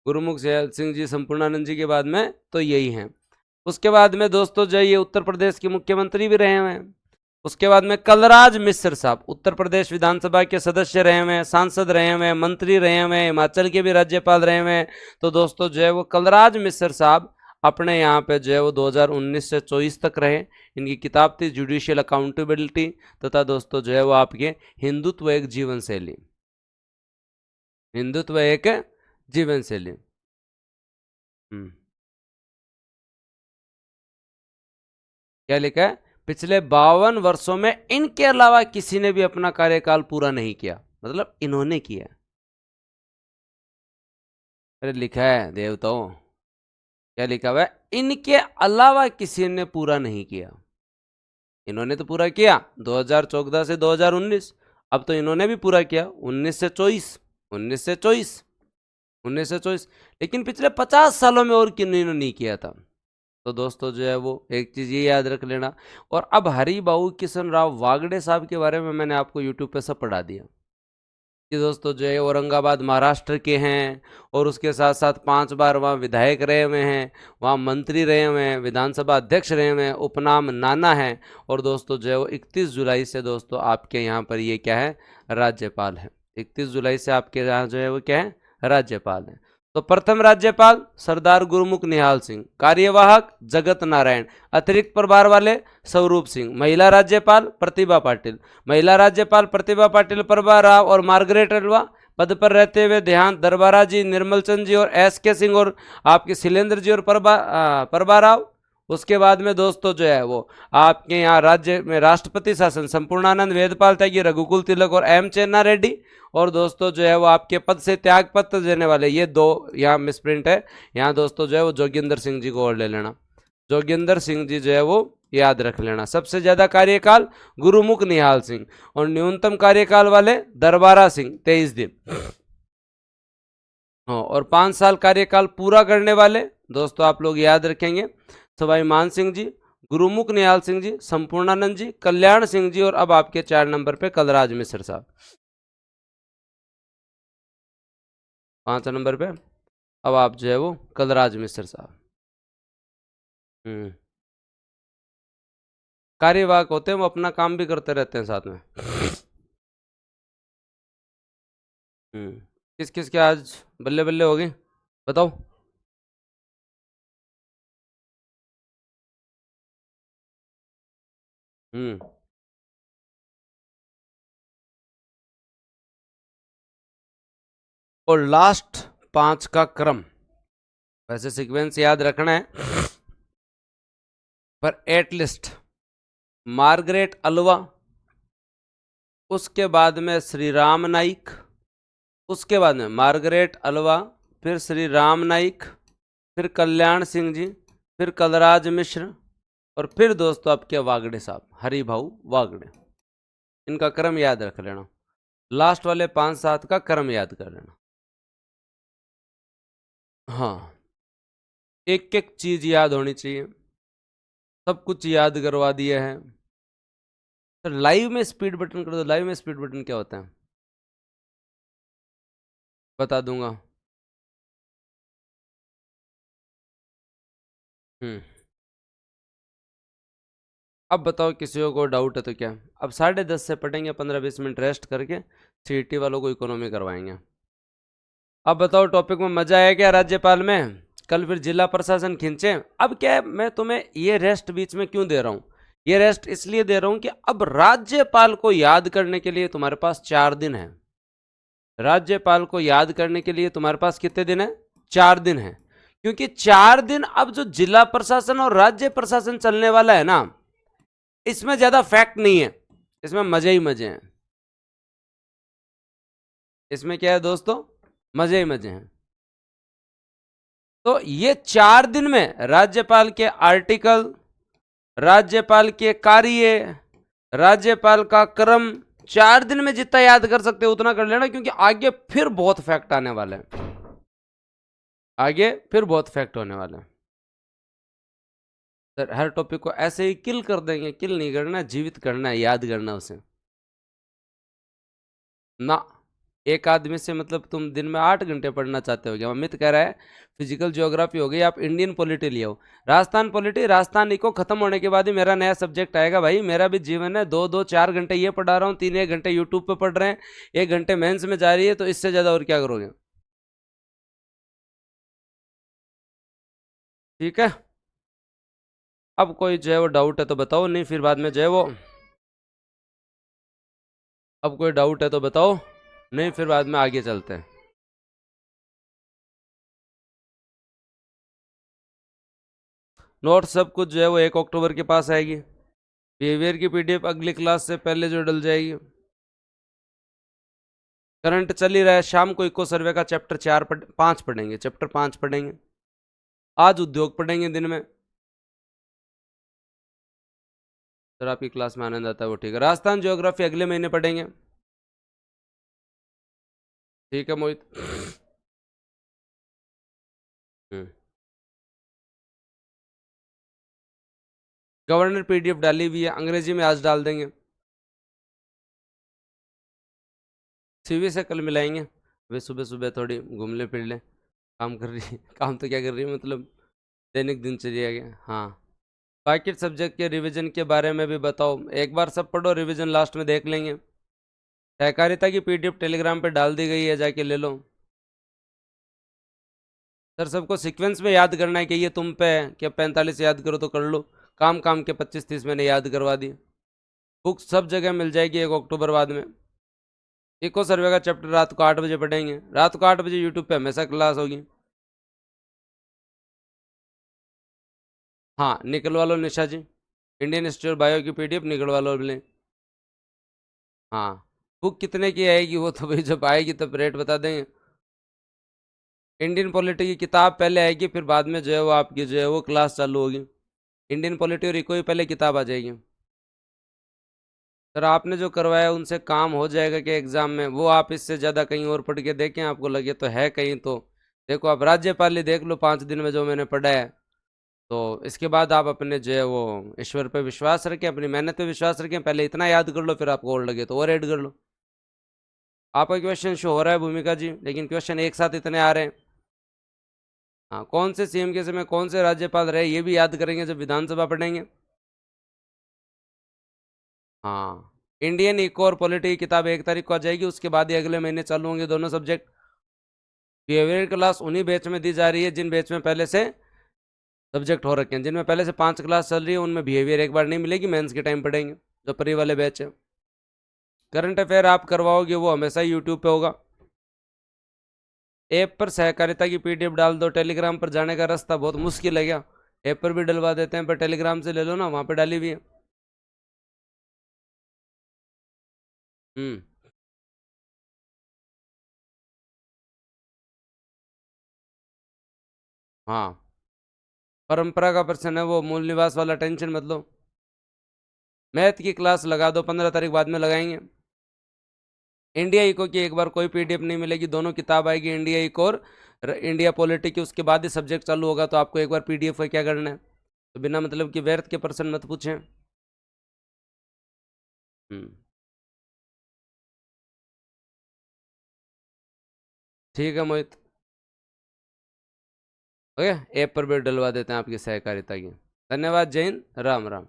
गुरुमुख सिंह जी संपूर्णानंद जी के बाद में, तो यही हैं। उसके बाद में दोस्तों जो ये उत्तर प्रदेश के मुख्यमंत्री भी रहे हुए हैं। उसके बाद में कलराज मिश्र साहब उत्तर प्रदेश विधानसभा के सदस्य रहे हुए हैं, सांसद रहे हुए हैं, मंत्री रहे हुए हैं, हिमाचल के भी राज्यपाल रहे हुए हैं। तो दोस्तों जो है वो कलराज मिश्र साहब अपने यहाँ पे जो है वो 2019 से 24 तक रहे। इनकी किताब थी जुडिशियल अकाउंटेबिलिटी, तथा दोस्तों जो है वो आपके हिंदुत्व एक जीवन शैली, हिंदुत्व एक जीवन शैली। क्या लिखा है? पिछले 52 वर्षों में इनके अलावा किसी ने भी अपना कार्यकाल पूरा नहीं किया, मतलब इन्होंने किया। अरे लिखा है देवताओं, क्या लिखा हुआ है? इनके अलावा किसी ने पूरा नहीं किया। इन्होंने तो पूरा किया 2014 से 2019, अब तो इन्होंने भी पूरा किया 19 से 24, 19 से 24, 19 से 24, लेकिन पिछले 50 सालों में और किन्होंने नहीं किया था। तो दोस्तों जो है वो एक चीज़ ये याद रख लेना। और अब हरिबाबू किशन राव वागड़े साहब के बारे में मैंने आपको यूट्यूब पे सब पढ़ा दिया। कि दोस्तों जो है औरंगाबाद महाराष्ट्र के हैं, और उसके साथ साथ 5 बार वहाँ विधायक रहे हुए हैं, वहाँ मंत्री रहे हुए हैं, विधानसभा अध्यक्ष रहे हुए हैं, उपनाम नाना है। और दोस्तों जो है वो 31 जुलाई से दोस्तों आपके यहाँ पर ये क्या है, राज्यपाल है। 31 जुलाई से आपके यहाँ जो है वो क्या है, राज्यपाल है। तो प्रथम राज्यपाल सरदार गुरमुख निहाल सिंह, कार्यवाहक जगत नारायण, अतिरिक्त प्रभार वाले स्वरूप सिंह, महिला राज्यपाल प्रतिभा पाटिल, महिला राज्यपाल प्रतिभा पाटिल प्रभा राव और मार्गरेट अल्वा पद पर रहते हुए देहांत दरबारा जी, निर्मल चंद जी और एस के सिंह और आपके शैलेंद्र जी और प्रभा राव। उसके बाद में दोस्तों जो है वो आपके यहाँ राज्य में राष्ट्रपति शासन संपूर्णानंद वेदपाल त्यागी, रघुकुल तिलक और एम चेन्ना रेड्डी। और दोस्तों जो है वो आपके पद से त्याग पत्र देने वाले ये दो यहाँ मिसप्रिंट है, यहाँ दोस्तों जो है वो जोगिंदर सिंह जी को और ले लेना। जोगिंदर सिंह जी जो है वो याद रख लेना। सबसे ज्यादा कार्यकाल गुरुमुख निहाल सिंह, और न्यूनतम कार्यकाल वाले दरबारा सिंह 23 दिन। और 5 साल कार्यकाल पूरा करने वाले दोस्तों आप लोग याद रखेंगे सवाई मान सिंह जी, गुरुमुख निहाल सिंह जी, संपूर्णानंद जी, कल्याण सिंह जी, और अब आपके 4 नंबर पे कलराज मिश्र साहब। 5 नंबर पे अब आप जो है वो कलराज मिश्र साहब। हम्म कार्यवाहक होते हैं, वो अपना काम भी करते रहते हैं साथ में। किस किस के आज बल्ले बल्ले हो गए बताओ। हम्म और लास्ट 5 का क्रम, वैसे सीक्वेंस याद रखना है, पर एटलीस्ट मार्गरेट अल्वा, उसके बाद में श्री राम नाइक, उसके बाद में मार्गरेट अल्वा, फिर श्री राम नाइक, फिर कल्याण सिंह जी, फिर कलराज मिश्र, और फिर दोस्तों आपके वागड़े साहब, हरि भाऊ वागड़े। इनका क्रम याद रख लेना, लास्ट वाले 5-7 का क्रम याद कर लेना। हाँ, एक एक चीज याद होनी चाहिए, सब कुछ याद करवा दिया है। तो लाइव में स्पीड बटन कर दो। लाइव में स्पीड बटन क्या होता है बता दूंगा। हम्म अब बताओ किसी को डाउट है तो क्या। अब 10:30 से पढ़ेंगे, 15-20 मिनट रेस्ट करके सीईटी वालों को इकोनॉमी करवाएंगे। अब बताओ टॉपिक में मजा आया क्या राज्यपाल में। कल फिर जिला प्रशासन खींचे। अब क्या है, मैं तुम्हें ये रेस्ट बीच में क्यों दे रहा हूं, ये रेस्ट इसलिए दे रहा हूं कि अब राज्यपाल को याद करने के लिए तुम्हारे पास 4 दिन है। राज्यपाल को याद करने के लिए तुम्हारे पास कितने दिन है, 4 दिन है। क्योंकि 4 दिन अब जो जिला प्रशासन और राज्य प्रशासन चलने वाला है ना, इसमें ज्यादा फैक्ट नहीं है, इसमें मजे ही मजे हैं। इसमें क्या है दोस्तों, मजे ही मजे हैं। तो ये 4 दिन में राज्यपाल के आर्टिकल, राज्यपाल के कार्य, राज्यपाल का क्रम, 4 दिन में जितना याद कर सकते हो उतना कर लेना, क्योंकि आगे फिर बहुत फैक्ट आने वाले हैं, आगे फिर बहुत फैक्ट होने वाले हैं। सर हर टॉपिक को ऐसे ही किल कर देंगे, किल नहीं करना, जीवित करना है, याद करना उसे ना। एक आदमी से मतलब तुम दिन में 8 घंटे पढ़ना चाहते हो क्या। अमित कह रहा है फिजिकल ज्योग्राफी हो गई, आप इंडियन पॉलिटी ले आओ। राजस्थान पॉलिटी, राजस्थान इको खत्म होने के बाद ही मेरा नया सब्जेक्ट आएगा भाई। मेरा भी जीवन है, 2-2-4 घंटे ये पढ़ा रहा हूँ, 3-1 घंटे यूट्यूब पे पढ़ रहे हैं, 1 घंटे मेंस में जा रही है, तो इससे ज्यादा और क्या करोगे। ठीक है, अब कोई जो है वो डाउट है तो बताओ, नहीं फिर बाद में जो है वो, अब कोई डाउट है तो बताओ, नहीं फिर बाद में आगे चलते हैं। नोट सब कुछ जो है वो 1 अक्टूबर के पास आएगी। बिहेवियर की पीडीएफ अगली क्लास से पहले जो डल जाएगी। करंट चल ही रहा है, शाम को इको सर्वे का चैप्टर 5 पढ़ेंगे, चैप्टर 5 पढ़ेंगे। आज उद्योग पढ़ेंगे दिन में। सर आपकी क्लास में आनंद आता है वो ठीक है। राजस्थान ज्योग्राफी अगले महीने पढ़ेंगे। ठीक है मोहित। गवर्नर पीडीएफ डाली हुई है, अंग्रेजी में आज डाल देंगे। सीवी से कल मिलाएंगे। वे सुबह सुबह थोड़ी घूम ले फिर ले, काम कर रही है। काम तो क्या कर रही है, मतलब दैनिक दिनचर्या के। हाँ, बाकी सब्जेक्ट के रिवीजन के बारे में भी बताओ। एक बार सब पढ़ो, रिवीजन लास्ट में देख लेंगे। सहकारिता की पीडीएफ टेलीग्राम पे डाल दी गई है, जाके ले लो। सर सबको सीक्वेंस में याद करना है कि ये तुम पे है कि 45 याद करो तो कर लो। काम काम के 25-30 मैंने याद करवा दी। बुक सब जगह मिल जाएगी 1 अक्टूबर बाद में। इको सर्वे का चैप्टर रात को 8 बजे पढ़ेंगे। रात को 8 बजे यूट्यूब पे हमेशा क्लास होगी। हाँ, निकलवा लो निशा जी, इंडियन हिस्ट्री और बायो की पीडीएफ निकलवा लो लें। हाँ, बुक कितने की आएगी वो तो भाई जब आएगी तब रेट बता देंगे। इंडियन पॉलिटी की किताब पहले आएगी, फिर बाद में जो है वो आपकी जो है वो क्लास चालू होगी। इंडियन पॉलिटी और इको ही पहले किताब आ जाएगी। सर आपने जो करवाया उनसे काम हो जाएगा कि एग्जाम में? वो आप इससे ज़्यादा कहीं और पढ़ के देखें, आपको लगे तो है कहीं तो देखो। आप राज्यपाली देख लो 5 दिन में जो मैंने पढ़ा है। तो इसके बाद आप अपने जो है वो ईश्वर पे विश्वास रखें, अपनी मेहनत पे विश्वास रखें। पहले इतना याद कर लो, फिर आपको और लगे तो और ऐड कर लो। आपका क्वेश्चन शो हो रहा है भूमिका जी, लेकिन क्वेश्चन एक साथ इतने आ रहे हैं। हाँ, कौन से सीएम के समय कौन से राज्यपाल रहे ये भी याद करेंगे जब विधानसभा पढ़ेंगे। हाँ, इंडियन इको और पॉलिटी की किताब 1 तारीख को आ जाएगी, उसके बाद ही अगले महीने चालू होंगे दोनों सब्जेक्ट। बिहेवियर क्लास उन्हीं बैच में दी जा रही है जिन बैच में पहले से सब्जेक्ट हो रखे हैं। जिनमें पहले से 5 क्लास चल रही है उनमें बिहेवियर एक बार नहीं मिलेगी, मेंस के टाइम पढ़ेंगे जो परी वाले बैच है। करंट अफेयर आप करवाओगे वो हमेशा यूट्यूब पे होगा। ऐप पर सहकारिता की पीडीएफ डाल दो। टेलीग्राम पर जाने का रास्ता बहुत मुश्किल है क्या? ऐप पर भी डलवा देते हैं, पर टेलीग्राम से ले लो ना, वहाँ पे डाली हुई है। हम्म। हाँ, परंपरा का प्रश्न है वो, मूल निवास वाला टेंशन मत लो। मैथ की क्लास लगा दो, 15 तारीख बाद में लगाएंगे। इंडिया इको की एक बार कोई पीडीएफ नहीं मिलेगी, दोनों किताब आएगी, इंडिया इको और इंडिया पॉलिटी की। उसके बाद ही सब्जेक्ट चालू होगा, तो आपको एक बार पीडीएफ का क्या करना है। तो बिना मतलब कि व्यर्थ के प्रश्न मत पूछें। हम्म। ठीक है मोहित, ओके। ऐप पर भी डलवा देते हैं आपकी सहकारिता की। धन्यवाद, जय हिंद, राम राम।